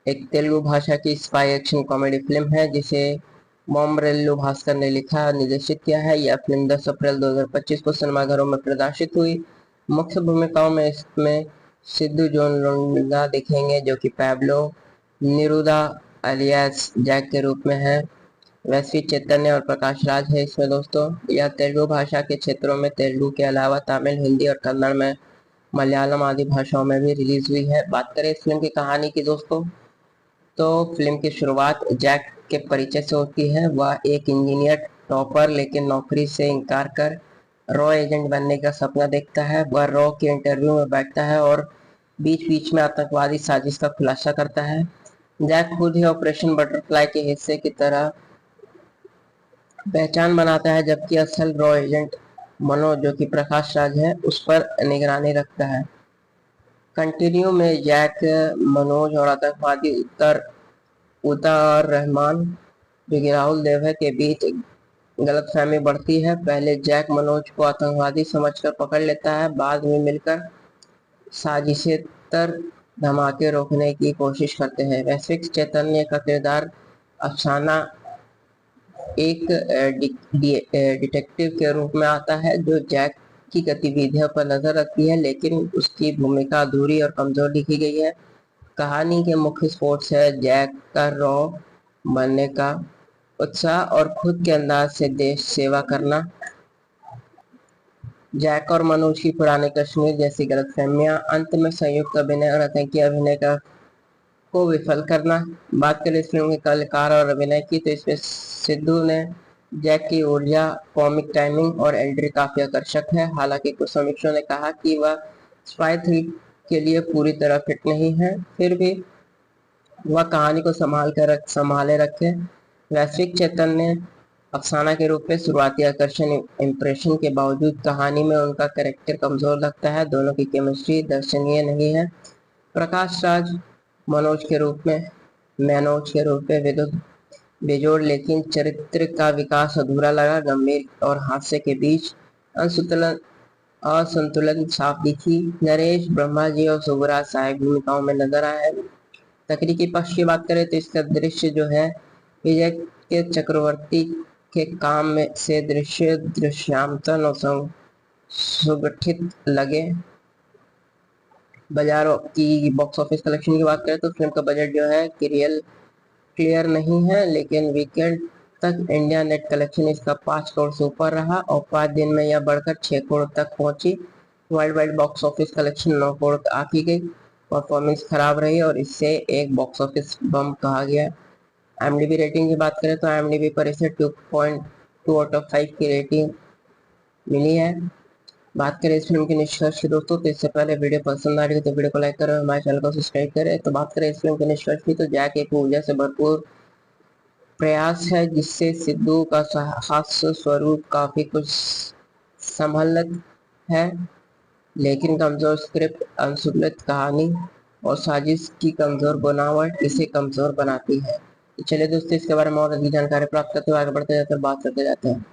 एक तेलुगु भाषा की स्पाई एक्शन कॉमेडी फिल्म है जिसे मोमरेल्लू भास्कर ने लिखा और निर्देशित किया है। यह फिल्म 10 अप्रैल 2025 को सिनेमाघरों में प्रदर्शित हुई। मुख्य भूमिकाओं में इसमें सिद्धू जोन लुंडा दिखेंगे जो कि पैब्लो निरूदा अलियास जैक के रूप में है। वैश्विक चैतन्य और प्रकाश राज है इसमें दोस्तों। यह तेलुगु भाषा के क्षेत्रों में तेलुगु के अलावा तमिल, हिंदी और कन्नड़ में मलयालम आदि भाषाओं में भी रिलीज हुई है। बात करें इस फिल्म की कहानी की दोस्तों, तो फिल्म की शुरुआत जैक के परिचय से होती है। वह एक इंजीनियर टॉपर लेकिन नौकरी से इनकार कर रॉ एजेंट बनने का सपना देखता है। वह रॉ के इंटरव्यू में बैठता है और बीच बीच में आतंकवादी साजिश का खुलासा करता है। जैक खुद ही ऑपरेशन बटरफ्लाई के हिस्से की तरह पहचान बनाता है, जबकि असल रॉ एजेंट मनोज, जो कि प्रकाश राज है, उस पर निगरानी रखता है। कंटिन्यू में जैक, मनोज और आतंकवादी उतार रहमान, जो कि राहुल देव है, के बीच गलतफहमी बढ़ती है। पहले जैक मनोज को आतंकवादी समझकर पकड़ लेता है, बाद में मिलकर साजिशेतर धमाके रोकने की कोशिश करते हैं। वैश्विक चैतन्य का किरदार अफसाना एक डिटेक्टिव के रूप में आता है, जो जैक की गतिविधियों पर नजर रखती है, लेकिन उसकी भूमिका अधूरी और कमजोर लिखी गई है। कहानी के मुख्य स्पोर्ट्स है जैक का रॉ बनने का उत्साह और खुद के अंदाज से देश सेवा करना। जैक और मनोज की पुराने कश्मीर जैसी गलतफहमियां, अंत में संयुक्त अभिनय और आतंकी अभिनय को विफल करना। बात करें इस फिल्म के कलाकार और अभिनय की, तो इसमें सिद्धू ने जैक की ऊर्जा, कॉमिक टाइमिंग और एंट्री काफी आकर्षक है। हालांकि कुछ समीक्षकों ने कहा कि वह स्पाई थ्रिल के लिए पूरी तरह फिट नहीं है, फिर भी वह कहानी को संभाले रखे। वैश्विक चैतन्य अफसाना के रूप में शुरुआती आकर्षण इम्प्रेशन के बावजूद कहानी में उनका कैरेक्टर कमजोर लगता है। दोनों की केमिस्ट्री दर्शनीय नहीं है। प्रकाश राज मैनोज के रूप में विद्युत बेजोड़, लेकिन चरित्र का विकास अधूरा लगा। गंभीर और हास्य के बीच असंतुलन साफ दिखी। नरेश ब्रह्मा जी और सुबराज सहायक भूमिकाओं में नजर आए। तकनीकी पक्ष की बात करें तो इसका दृश्य जो है, विजय के चक्रवर्ती के काम में से दृश्यांतन और सुगठित लगे। बाजारों की बॉक्स ऑफिस कलेक्शन की बात करें तो फिल्म का बजट जो है क्लियर नहीं है, लेकिन वीकेंड तक इंडिया नेट कलेक्शन इसका 5 करोड़ से ऊपर रहा और 5 दिन में यह बढ़कर 6 करोड़ तक पहुंची। World wide box office collection 9 crore आकी गई। परफॉर्मेंस खराब रही और इससे एक बॉक्स ऑफिस बम कहा गया। IMDb रेटिंग की बात करें तो IMDb पर इसे 2.2 आउट ऑफ 5 की रेटिंग मिली है। बात करें इस फिल्म के निष्कर्ष की दोस्तों, तो इससे पहले वीडियो पसंद आ रही है तो वीडियो को लाइक करें, हमारे चैनल को सब्सक्राइब करें। तो बात करें इस फिल्म के निष्कर्ष की, तो जैक एक ऊर्जा से भरपूर प्रयास है, जिससे सिद्धू का हास्य स्वरूप काफी कुछ संभलत है, लेकिन कमजोर स्क्रिप्ट, अनसुलझी कहानी और साजिश की कमजोर बनावट इसे कमजोर बनाती है। तो चलिए दोस्तों, इसके बारे में और अधिक जानकारी प्राप्त करते हुए आगे बढ़ते जाते हैं, बात करते जाते हैं।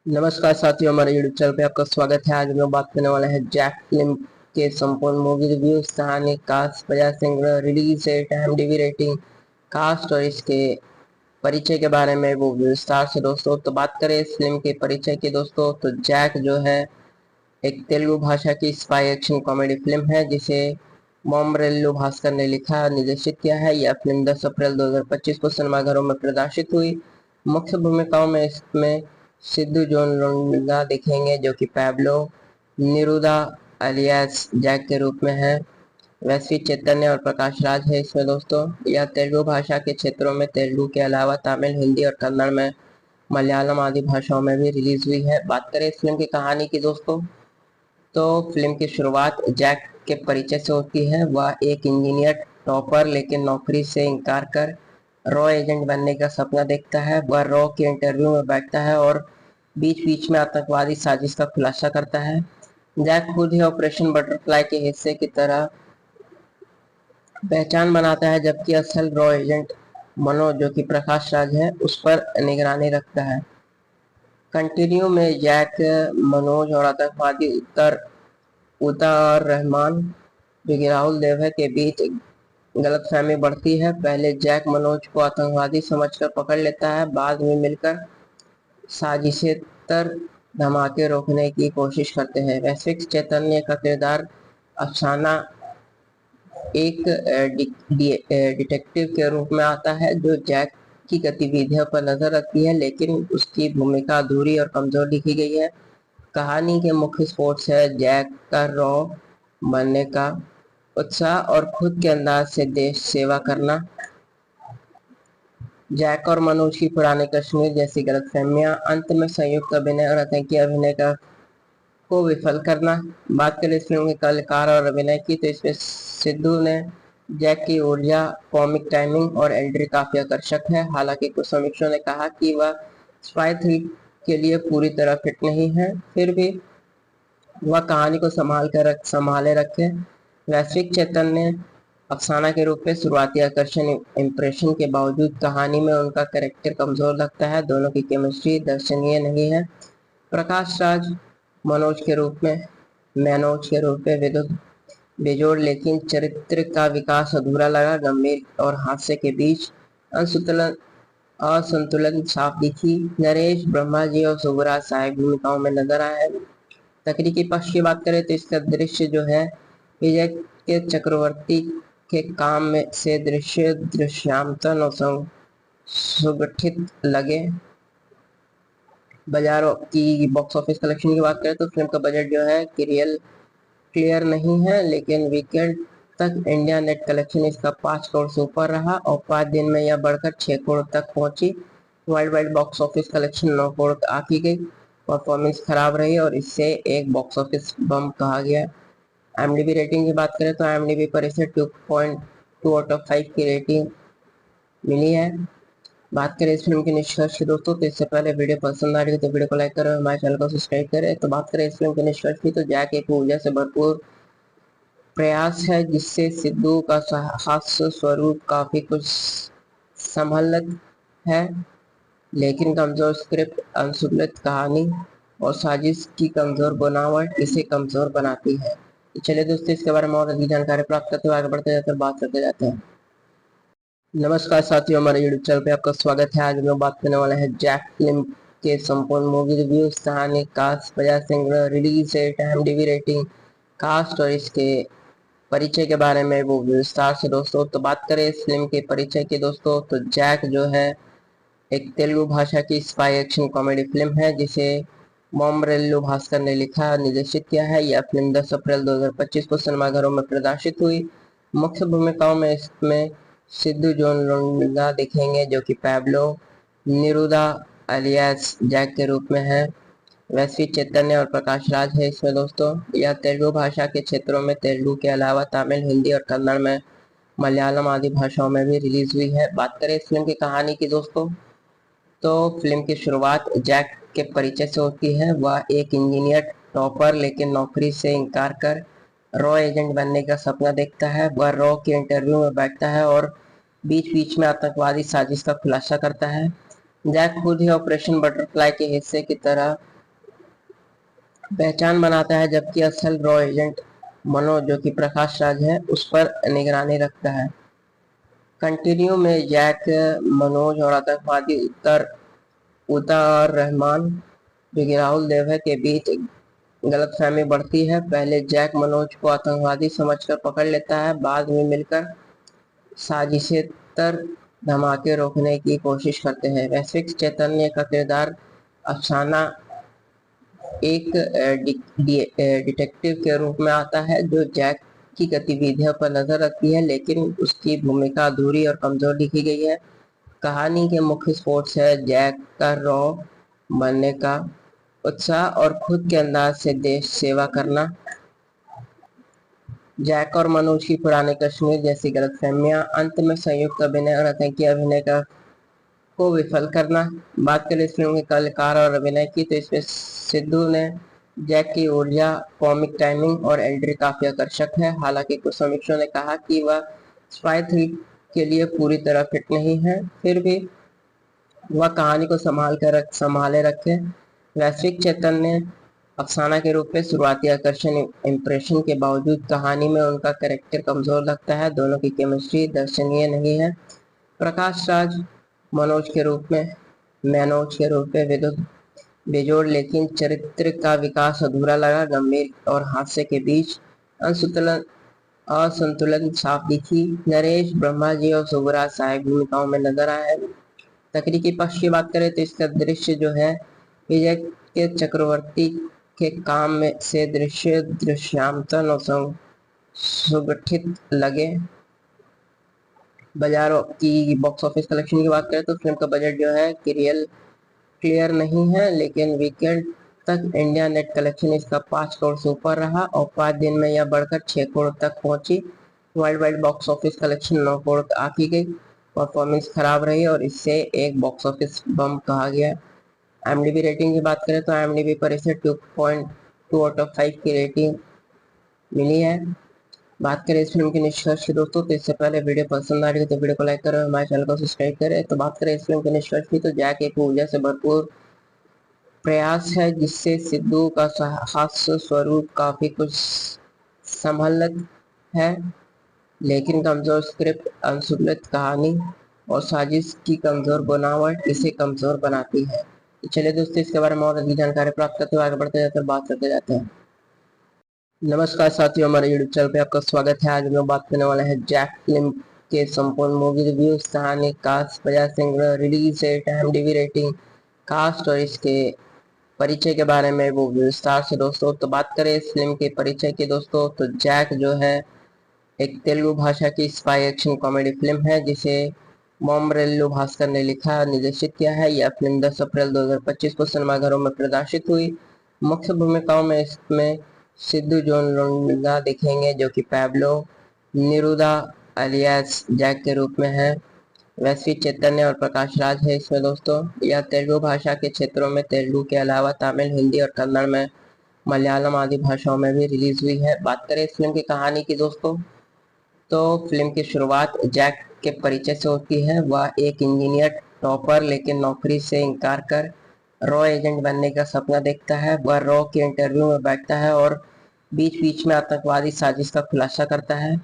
नमस्कार साथियों, हमारे यूट्यूब चैनल पे आपका स्वागत है। आज हम लोग बात करने वाले हैं जैक फिल्म के संपूर्ण मूवी रिव्यूज, कहानी, cast, Bajaj Singh, release date, IMDb rating, cast और इसके परिचय के बारे में वो विस्तार से दोस्तों। तो बात करें इस फिल्म के परिचय की दोस्तों, तो जैक जो है एक तेलुगु भाषा की स्पाई एक्शन कॉमेडी फिल्म है, जिसे मोमरेल्लू भास्कर ने लिखा और निर्देशित किया है। यह फिल्म 10 अप्रैल 2025 को सिनेमाघरों में प्रदर्शित हुई। मुख्य भूमिकाओं में इसमें सिद्धू जोन लुंगा दिखेंगे, जो कि पैब्लो निरूदा अलियास जैक के रूप में है। वैश्विक चैतन्य और प्रकाश राज है इसमें दोस्तों। यह तेलुगु भाषा के क्षेत्रों में तेलुगु के अलावा तमिल, हिंदी और कन्नड़ में मलयालम आदि भाषाओं में भी रिलीज हुई है। बात करें इस फिल्म की कहानी की दोस्तों, तो फिल्म की शुरुआत जैक के परिचय से होती है। वह एक इंजीनियर टॉपर, लेकिन नौकरी से इनकार कर रॉ एजेंट बनने का सपना देखता है। वह रॉ के इंटरव्यू में बैठता है और बीच बीच में आतंकवादी साजिश का खुलासा करता है। जैक खुद ही ऑपरेशन बटरफ्लाई के हिस्से की तरह पहचान बनाता है, जबकि असल रॉ एजेंट मनोज, जो कि प्रकाश राज है, उस पर निगरानी रखता है। कंटिन्यू में जैक, मनोज और आतंकवादी उतार रहमान, जो कि राहुल देव है, के बीच गलतफहमी बढ़ती है। पहले जैक मनोज को आतंकवादी समझकर पकड़ लेता है, बाद में मिलकर साजिशेतर धमाके रोकने की कोशिश करते हैं। वैश्विक चैतन्य का किरदार अफसाना एक डिटेक्टिव के रूप में आता है, जो जैक की गतिविधियों पर नजर रखती है, लेकिन उसकी भूमिका अधूरी और कमजोर लिखी गई है। कहानी के मुख्य स्पोर्ट्स है जैक का रॉ बनने का उत्साह और खुद के अंदाज से देश सेवा करना। जैक और मनोज की पुराने कश्मीर जैसी गलतफहमियां, अंत में संयुक्त अभिनय और आतंकी अभिनय को विफल करना। बात करें इस फिल्म के कलाकार और अभिनय की, तो इसमें सिद्धू ने जैक की ऊर्जा, कॉमिक टाइमिंग और एंट्री काफी आकर्षक है। हालांकि कुछ समीक्षकों ने कहा कि वह स्पाई 3 के लिए पूरी तरह फिट नहीं है, फिर भी वह कहानी को संभाले रखे। वैश्विक चैतन्य अफसाना के रूप में शुरुआती आकर्षण इम्प्रेशन के बावजूद कहानी में उनका कैरेक्टर कमजोर लगता है। दोनों की केमिस्ट्री दर्शनीय नहीं है। प्रकाश राज मैनोज के रूप में विद्युत बेजोड़, लेकिन चरित्र का विकास अधूरा लगा। गंभीर और हास्य के बीच असंतुलन साफ दिखी। नरेश ब्रह्माजी और सुबराज सहायक भूमिकाओं में नजर आए। तकनीकी पक्ष की बात करें तो इसका दृश्य जो है विजय के चक्रवर्ती के काम में से दृश्यांतन और सुगठित लगे। बाजारों की बॉक्स ऑफिस कलेक्शन की बात करें तो फिल्म का बजट जो है क्लियर नहीं है, लेकिन वीकेंड तक इंडिया नेट कलेक्शन इसका 5 करोड़ से ऊपर रहा और 5 दिन में यह बढ़कर 6 करोड़ तक पहुंची। World wide box office collection 9 crore आकी गई। परफॉर्मेंस खराब रही और इससे एक बॉक्स ऑफिस बम कहा गया। IMDb रेटिंग की बात करें तो IMDb पर इसे 2.2 आउट ऑफ 5 की रेटिंग मिली है। बात करें इस फिल्म के निष्कर्ष की दोस्तों, तो इससे पहले वीडियो पसंद आ रही है तो वीडियो को लाइक करें, हमारे चैनल को सब्सक्राइब करें। तो बात करें इस फिल्म के निष्कर्ष की, तो जैक एक ऊर्जा से भरपूर प्रयास है जिससे सिद्धू का हास्य स्वरूप काफी कुछ संभलत है, लेकिन कमजोर स्क्रिप्ट, अनसुलझ कहानी और साजिश की कमजोर बनावट इसे कमजोर बनाती है। तो चलिए दोस्तों, इसके बारे में और अधिक जानकारी प्राप्त करते हुए आगे बढ़ते जाते हैं, बात करते जाते हैं। नमस्कार साथियों, हमारे यूट्यूब चैनल पे आपका स्वागत है। आज हम लोग बात करने वाले हैं जैक फिल्म के संपूर्ण मूवी रिव्यू, कहानी, कास्ट, बजाय singer, release date, IMDb rating, cast और इसके परिचय के बारे में वो विस्तार से दोस्तों। तो बात करें इस फिल्म के परिचय की दोस्तों, तो जैक जो है एक तेलुगु भाषा की स्पाई एक्शन कॉमेडी फिल्म है जिसे मोमरेल्लू भास्कर ने लिखा और निर्देशित किया है। यह फिल्म 10 अप्रैल 2025 को सिनेमाघरों में प्रदर्शित हुई। मुख्य भूमिकाओं में इसमें सिद्धू जोन लुंगा दिखेंगे जो कि पैब्लो निरूदा अलियास जैक के रूप में है। वैश्विक चैतन्य और प्रकाश राज है इसमें दोस्तों। यह तेलुगु भाषा के क्षेत्रों में तेलुगु के अलावा तमिल, हिंदी और कन्नड़ में मलयालम आदि भाषाओं में भी रिलीज हुई है। बात करें इस फिल्म की कहानी की दोस्तों, तो फिल्म की शुरुआत जैक के परिचय से होती है। वह एक इंजीनियर टॉपर लेकिन नौकरी से इनकार कर रॉ एजेंट बनने का सपना देखता है। वह रॉ के इंटरव्यू में बैठता है और बीच बीच में आतंकवादी साजिश का खुलासा करता है। जैक खुद ही ऑपरेशन बटरफ्लाई के हिस्से की तरह पहचान बनाता है, जबकि असल रॉ एजेंट मनोज जो कि प्रकाश राज है उस पर निगरानी रखता है। कंटिन्यू में जैक, मनोज और आतंकवादी उतार रहमान जो कि राहुल देव है के बीच गलतफहमी बढ़ती है। पहले जैक मनोज को आतंकवादी समझकर पकड़ लेता है, बाद में मिलकर साजिशेतर धमाके रोकने की कोशिश करते हैं। वैश्विक चैतन्य का किरदार अफसाना एक डिटेक्टिव के रूप में आता है जो जैक की गतिविधियों पर नजर रखती है, लेकिन उसकी भूमिका अधूरी और कमजोर लिखी गई है। कहानी के मुख्य स्पोर्ट्स है जैक का रॉ बनने का उत्साह और खुद के अंदाज से देश सेवा करना। जैक और मनोज की पुराने कश्मीर जैसी गलतफहमियां, अंत में संयुक्त अभिनय और आतंकी अभिनय को विफल करना। बात करें इस फिल्म के कलाकार और अभिनय की, तो इसमें सिद्धू ने जैक की ऊर्जा, कॉमिक टाइमिंग और एंट्री काफी आकर्षक है। हालांकि कुछ समीक्षकों ने कहा कि वह स्पाई 3 के लिए पूरी तरह फिट नहीं है, फिर भी वह कहानी को संभाले रखे। वैश्विक चैतन्य अफसाना के रूप में शुरुआती आकर्षण इम्प्रेशन के बावजूद कहानी में उनका कैरेक्टर कमजोर लगता है। दोनों की केमिस्ट्री दर्शनीय नहीं है। प्रकाश राज मैनोज के रूप में विद्युत बेजोड़, लेकिन चरित्र का विकास अधूरा लगा। गंभीर और हास्य के बीच असंतुलन साफ दिखी। नरेश ब्रह्माजी और सुबराज सहायक भूमिकाओं में नजर आए। तकनीकी पक्ष की बात करें तो इसका दृश्य जो है विजय के चक्रवर्ती के काम में से दृश्यांतन और सुगठित लगे। बाजारों की बॉक्स ऑफिस कलेक्शन की बात करें तो फिल्म का बजट जो है क्लियर नहीं है, लेकिन वीकेंड तक इंडिया नेट कलेक्शन इसका 5 करोड़ से ऊपर रहा और 5 दिन में यह बढ़कर 6 करोड़ तक पहुंची। World wide box office collection 9 crore आकी गई। परफॉर्मेंस खराब रही और इससे एक बॉक्स ऑफिस बम कहा गया। IMDb रेटिंग की बात करें तो IMDb पर इसे 2.2 आउट ऑफ 5 की रेटिंग मिली है। बात करें इस फिल्म के निष्कर्ष की दोस्तों, तो इससे पहले वीडियो पसंद आ रही है तो वीडियो को लाइक करें, हमारे चैनल को सब्सक्राइब करें। तो बात करें इस फिल्म के निष्कर्ष की, तो जैक एक ऊर्जा से भरपूर प्रयास है जिससे सिद्धू का हास्य स्वरूप काफी कुछ संभलत है, लेकिन कमजोर स्क्रिप्ट, अनसुलझ कहानी और साजिश की कमजोर बनावट इसे कमजोर बनाती है। तो चलिए दोस्तों, इसके बारे में और अधिक जानकारी प्राप्त करते हुए आगे बढ़ते जाते हैं, बात करते जाते हैं। नमस्कार साथियों, हमारे यूट्यूब चैनल पे आपका स्वागत है। आज हम लोग बात करने वाले हैं जैक फिल्म के संपूर्ण मूवी रिव्यूज, कहानी, कास्ट, बजाय singer, release date, IMDb rating, cast और इसके परिचय के बारे में वो विस्तार से दोस्तों। तो बात करें इस फिल्म के परिचय की दोस्तों, तो जैक जो है एक तेलुगु भाषा की स्पाई एक्शन कॉमेडी फिल्म है जिसे मोमरेल्लू भास्कर ने लिखा और निर्देशित किया है। यह फिल्म 10 अप्रैल 2025 को सिनेमाघरों में प्रदर्शित हुई। मुख्य भूमिकाओं में इसमें सिद्धू जोन लुंडा दिखेंगे जो कि पैब्लो निरूदा अलियास जैक के रूप में है। वैश्विक चैतन्य और प्रकाश राज है इसमें दोस्तों। यह तेलुगु भाषा के क्षेत्रों में तेलुगु के अलावा तमिल, हिंदी और कन्नड़ में मलयालम आदि भाषाओं में भी रिलीज हुई है। बात करें इस फिल्म की कहानी की दोस्तों, तो फिल्म की शुरुआत जैक के परिचय से होती है। वह एक इंजीनियर टॉपर लेकिन नौकरी से इनकार कर रॉ एजेंट बनने का सपना देखता है। वह रॉ के इंटरव्यू में बैठता है और बीच बीच में आतंकवादी साजिश का खुलासा करता है।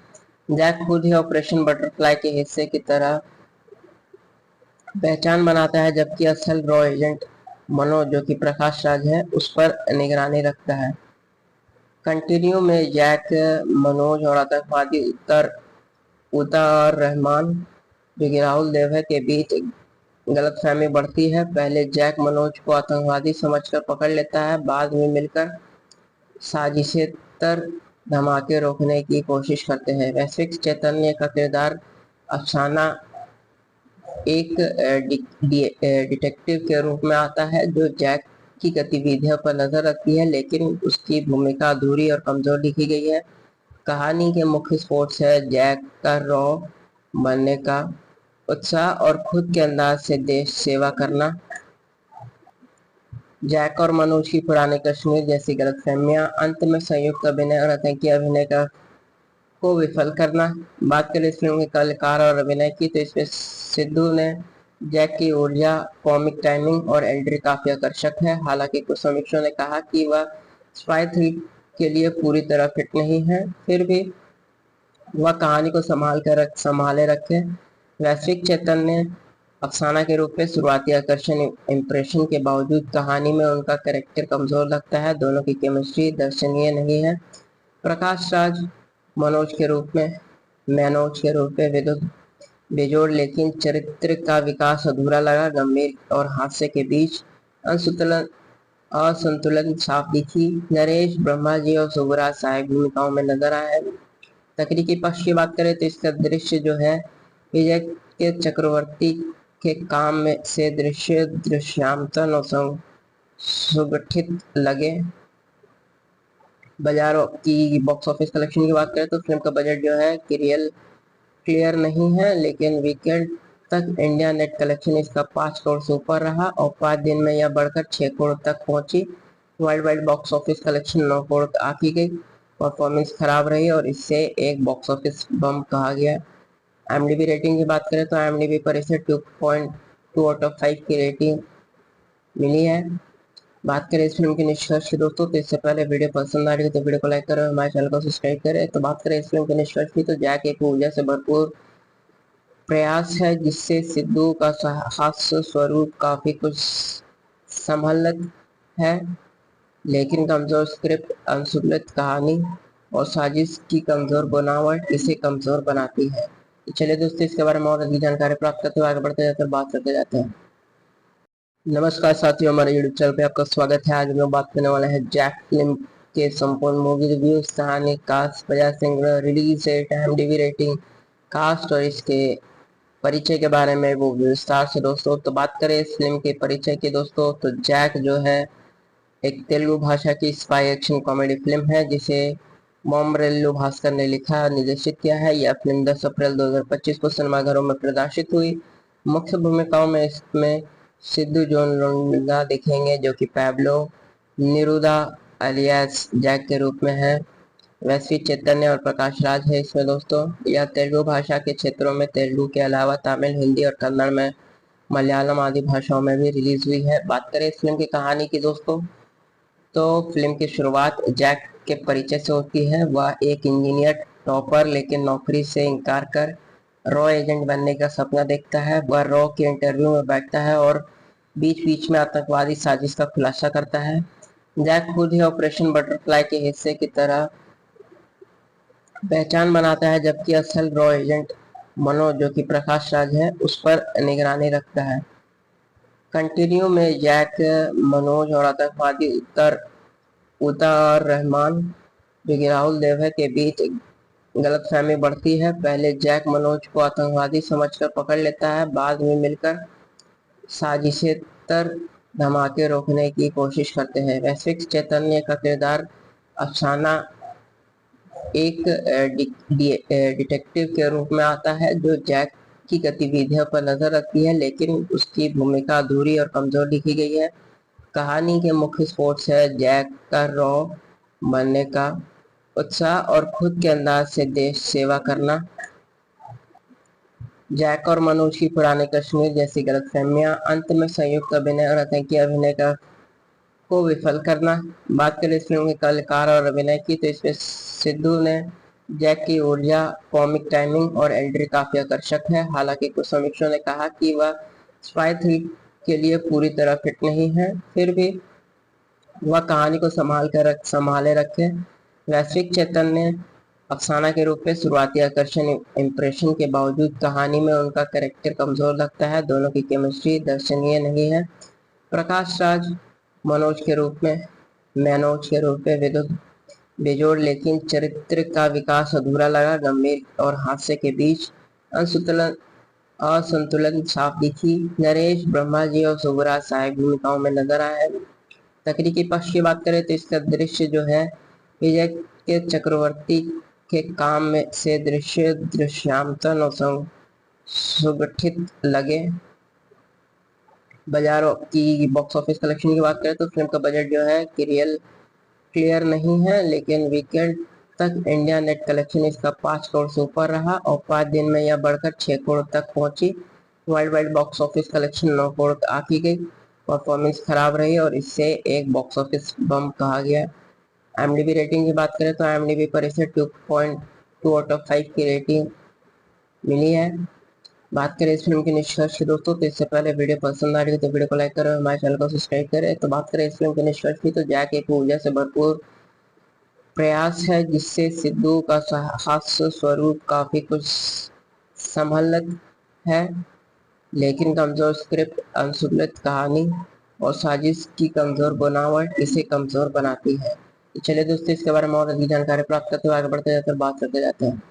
जैक खुद ही ऑपरेशन बटरफ्लाई के हिस्से की तरह पहचान बनाता है, जबकि असल रॉ एजेंट मनोज जो कि प्रकाश राज है उस पर निगरानी रखता है। कंटिन्यू में जैक, मनोज और आतंकवादी उतार रहमान जो कि राहुल देव है के बीच गलतफहमी बढ़ती है। पहले जैक मनोज को आतंकवादी समझकर पकड़ लेता है, बाद में मिलकर साजिशेतर धमाके रोकने की कोशिश करते हैं। वैश्विक चैतन्य का किरदार अफसाना एक डिटेक्टिव के रूप में आता है जो जैक की गतिविधियों पर नजर रखती है, लेकिन उसकी भूमिका अधूरी और कमजोर लिखी गई है। कहानी के मुख्य स्पोर्ट्स है जैक का रॉ बनने का उत्साह और खुद के अंदाज से देश सेवा करना। जैक और मनोज की पुराने कश्मीर जैसी गलतफहमियां, अंत में संयुक्त अभिनय और आतंकी अभिनय को विफल करना। बात करें इस फिल्म के कलाकार और अभिनय की, तो इसमें सिद्धू ने जैक की ऊर्जा, कॉमिक टाइमिंग और एंट्री काफी आकर्षक है। हालांकि कुछ समीक्षकों ने कहा कि वह स्पाई थ्रिल के लिए पूरी तरह फिट नहीं है, फिर भी वह कहानी को संभाले रखे। वैश्विक चैतन्य अफसाना के रूप में शुरुआती आकर्षण इम्प्रेशन के बावजूद कहानी में उनका कैरेक्टर कमजोर लगता है। दोनों की केमिस्ट्री दर्शनीय नहीं है। प्रकाश राज मनोज के रूप में विद्युत बेजोड़, लेकिन चरित्र का विकास अधूरा लगा। गंभीर और हास्य के बीच असंतुलन साफ दिखी। नरेश ब्रह्मा जी और सुबराज सहायक भूमिकाओं में नजर आए। तकनीकी पक्ष की बात करें तो इसका दृश्य जो है विजय के चक्रवर्ती के काम में से दृश्यांतन और सुगठित लगे। बाजारों की बॉक्स ऑफिस कलेक्शन की बात करें तो फिल्म का बजट जो है क्लियर नहीं है, लेकिन वीकेंड तक इंडिया नेट कलेक्शन इसका 5 करोड़ से ऊपर रहा और 5 दिन में यह बढ़कर 6 करोड़ तक पहुंची। World wide box office collection 9 crore आकी गई। परफॉर्मेंस खराब रही और इससे एक बॉक्स ऑफिस बम कहा गया। IMDb रेटिंग की बात करें तो IMDb पर इसे 2.2 आउट ऑफ 5 की रेटिंग मिली है। बात करें इस फिल्म के निष्कर्ष की दोस्तों, तो इससे पहले वीडियो पसंद आ रही है तो वीडियो को लाइक करें, हमारे चैनल को सब्सक्राइब करें। तो बात करें इस फिल्म के निष्कर्ष की, तो जैक एक ऊर्जा से भरपूर प्रयास है जिससे सिद्धू का हास्य स्वरूप काफी कुछ संभलत है, लेकिन कमजोर स्क्रिप्ट, अनसुलझ कहानी और साजिश की कमजोर बनावट इसे कमजोर बनाती है। तो चलिए दोस्तों, इसके बारे में और अधिक जानकारी प्राप्त करते हुए आगे बढ़ते जाते हैं, बात करते जाते हैं। नमस्कार साथियों, हमारे यूट्यूब चैनल पे आपका स्वागत है। आज हम लोग बात करने वाले हैं जैक फिल्म के संपूर्ण मूवी रिव्यूज, कहानी, कास्ट, बजाय singer, release date, IMDb rating, cast और इसके परिचय के बारे में वो विस्तार से दोस्तों। तो बात करें इस फिल्म के परिचय की दोस्तों, तो जैक जो है एक तेलुगु भाषा की स्पाई एक्शन कॉमेडी फिल्म है जिसे मोमरेल्लू भास्कर ने लिखा और निर्देशित किया है। यह फिल्म 10 अप्रैल 2025 को सिनेमाघरों में प्रदर्शित हुई। मुख्य भूमिकाओं में इसमें सिद्धू जोन लुंडा दिखेंगे जो कि पैब्लो निरूदा अलियास जैक के रूप में है। वैश्विक चैतन्य और प्रकाश राज है इसमें दोस्तों। यह तेलुगु भाषा के क्षेत्रों में तेलुगु के अलावा तमिल, हिंदी और कन्नड़ में मलयालम आदि भाषाओं में भी रिलीज हुई है। बात करें इस फिल्म की कहानी की दोस्तों, तो फिल्म की शुरुआत जैक के परिचय से होती है। वह एक इंजीनियर टॉपर लेकिन नौकरी से इनकार कर रॉ एजेंट बनने का सपना देखता है। वह रॉ के इंटरव्यू में बैठता है और बीच बीच में आतंकवादी साजिश का खुलासा करता है। जैक खुद ही ऑपरेशन बटरफ्लाई के हिस्से की तरह पहचान बनाता है, जबकि असल रॉ एजेंट मनोज जो कि प्रकाश राज है उस पर निगरानी रखता है। कंटिन्यू में जैक, मनोज और आतंकवादी उतार रहमान जो कि राहुल देव है के बीच गलतफहमी बढ़ती है। पहले जैक मनोज को आतंकवादी समझकर पकड़ लेता है, बाद में मिलकर साजिशेतर धमाके रोकने की कोशिश करते हैं। वैश्विक चैतन्य का किरदार अफसाना एक डिटेक्टिव के रूप में आता है जो जैक की गतिविधियों पर नजर रखती है, लेकिन उसकी भूमिका अधूरी और कमजोर लिखी गई है। कहानी के मुख्य स्पोर्ट्स है जैक का रॉ बनने का उत्साह और खुद के अंदाज से देश सेवा करना। जैक और मनोज की पुराने कश्मीर जैसी गलतफहमियां, अंत में संयुक्त अभिनय और आतंकी अभिनय को विफल करना। बात करें इस फिल्म के कलाकार और अभिनय की, तो इसमें सिद्धू ने जैक की ऊर्जा, कॉमिक टाइमिंग और एंट्री काफी आकर्षक है। हालांकि कुछ समीक्षकों ने कहा कि वह स्पाई थ्रिल के लिए पूरी तरह फिट नहीं है, फिर भी वह कहानी को संभाले रखे। वैश्विक चैतन्य अफसाना के रूप में शुरुआती आकर्षण इम्प्रेशन के बावजूद कहानी में उनका कैरेक्टर कमजोर लगता है। दोनों की केमिस्ट्री दर्शनीय नहीं है। प्रकाश राज मनोज के रूप में विद्युत बेजोड़, लेकिन चरित्र का विकास अधूरा लगा। गंभीर और हास्य के बीच असंतुलन साफ दिखी। नरेश ब्रह्मा जी और सुबराज सहायक भूमिकाओं में नजर आए। तकनीकी पक्ष की बात करें तो इसका दृश्य जो है विजय के चक्रवर्ती के काम में से दृश्यांतन और सुगठित लगे। बाजारों की बॉक्स ऑफिस कलेक्शन की बात करें तो फिल्म का बजट जो है क्लियर नहीं है, लेकिन वीकेंड तक इंडिया नेट कलेक्शन इसका 5 करोड़ से ऊपर रहा और 5 दिन में यह बढ़कर 6 करोड़ तक पहुंची। World wide box office collection 9 crore आकी गई। परफॉर्मेंस खराब रही और इससे एक बॉक्स ऑफिस बम कहा गया। IMDb रेटिंग की बात करें तो IMDb पर इसे 2.2 आउट ऑफ 5 की रेटिंग मिली है। बात करें इस फिल्म के निष्कर्ष की दोस्तों, तो इससे पहले वीडियो पसंद आ रही है तो वीडियो को लाइक करें, हमारे चैनल को सब्सक्राइब करें। तो बात करें इस फिल्म के निष्कर्ष की, तो जैक एक ऊर्जा से भरपूर प्रयास है जिससे सिद्धू का हास्य स्वरूप काफी कुछ संभलत है, लेकिन कमजोर स्क्रिप्ट, अनसुलझ कहानी और साजिश की कमजोर बनावट इसे कमजोर बनाती है। तो चलिए दोस्तों, इसके बारे में और अधिक जानकारी प्राप्त करते हुए आगे बढ़ते जाते हैं, बात करते जाते हैं।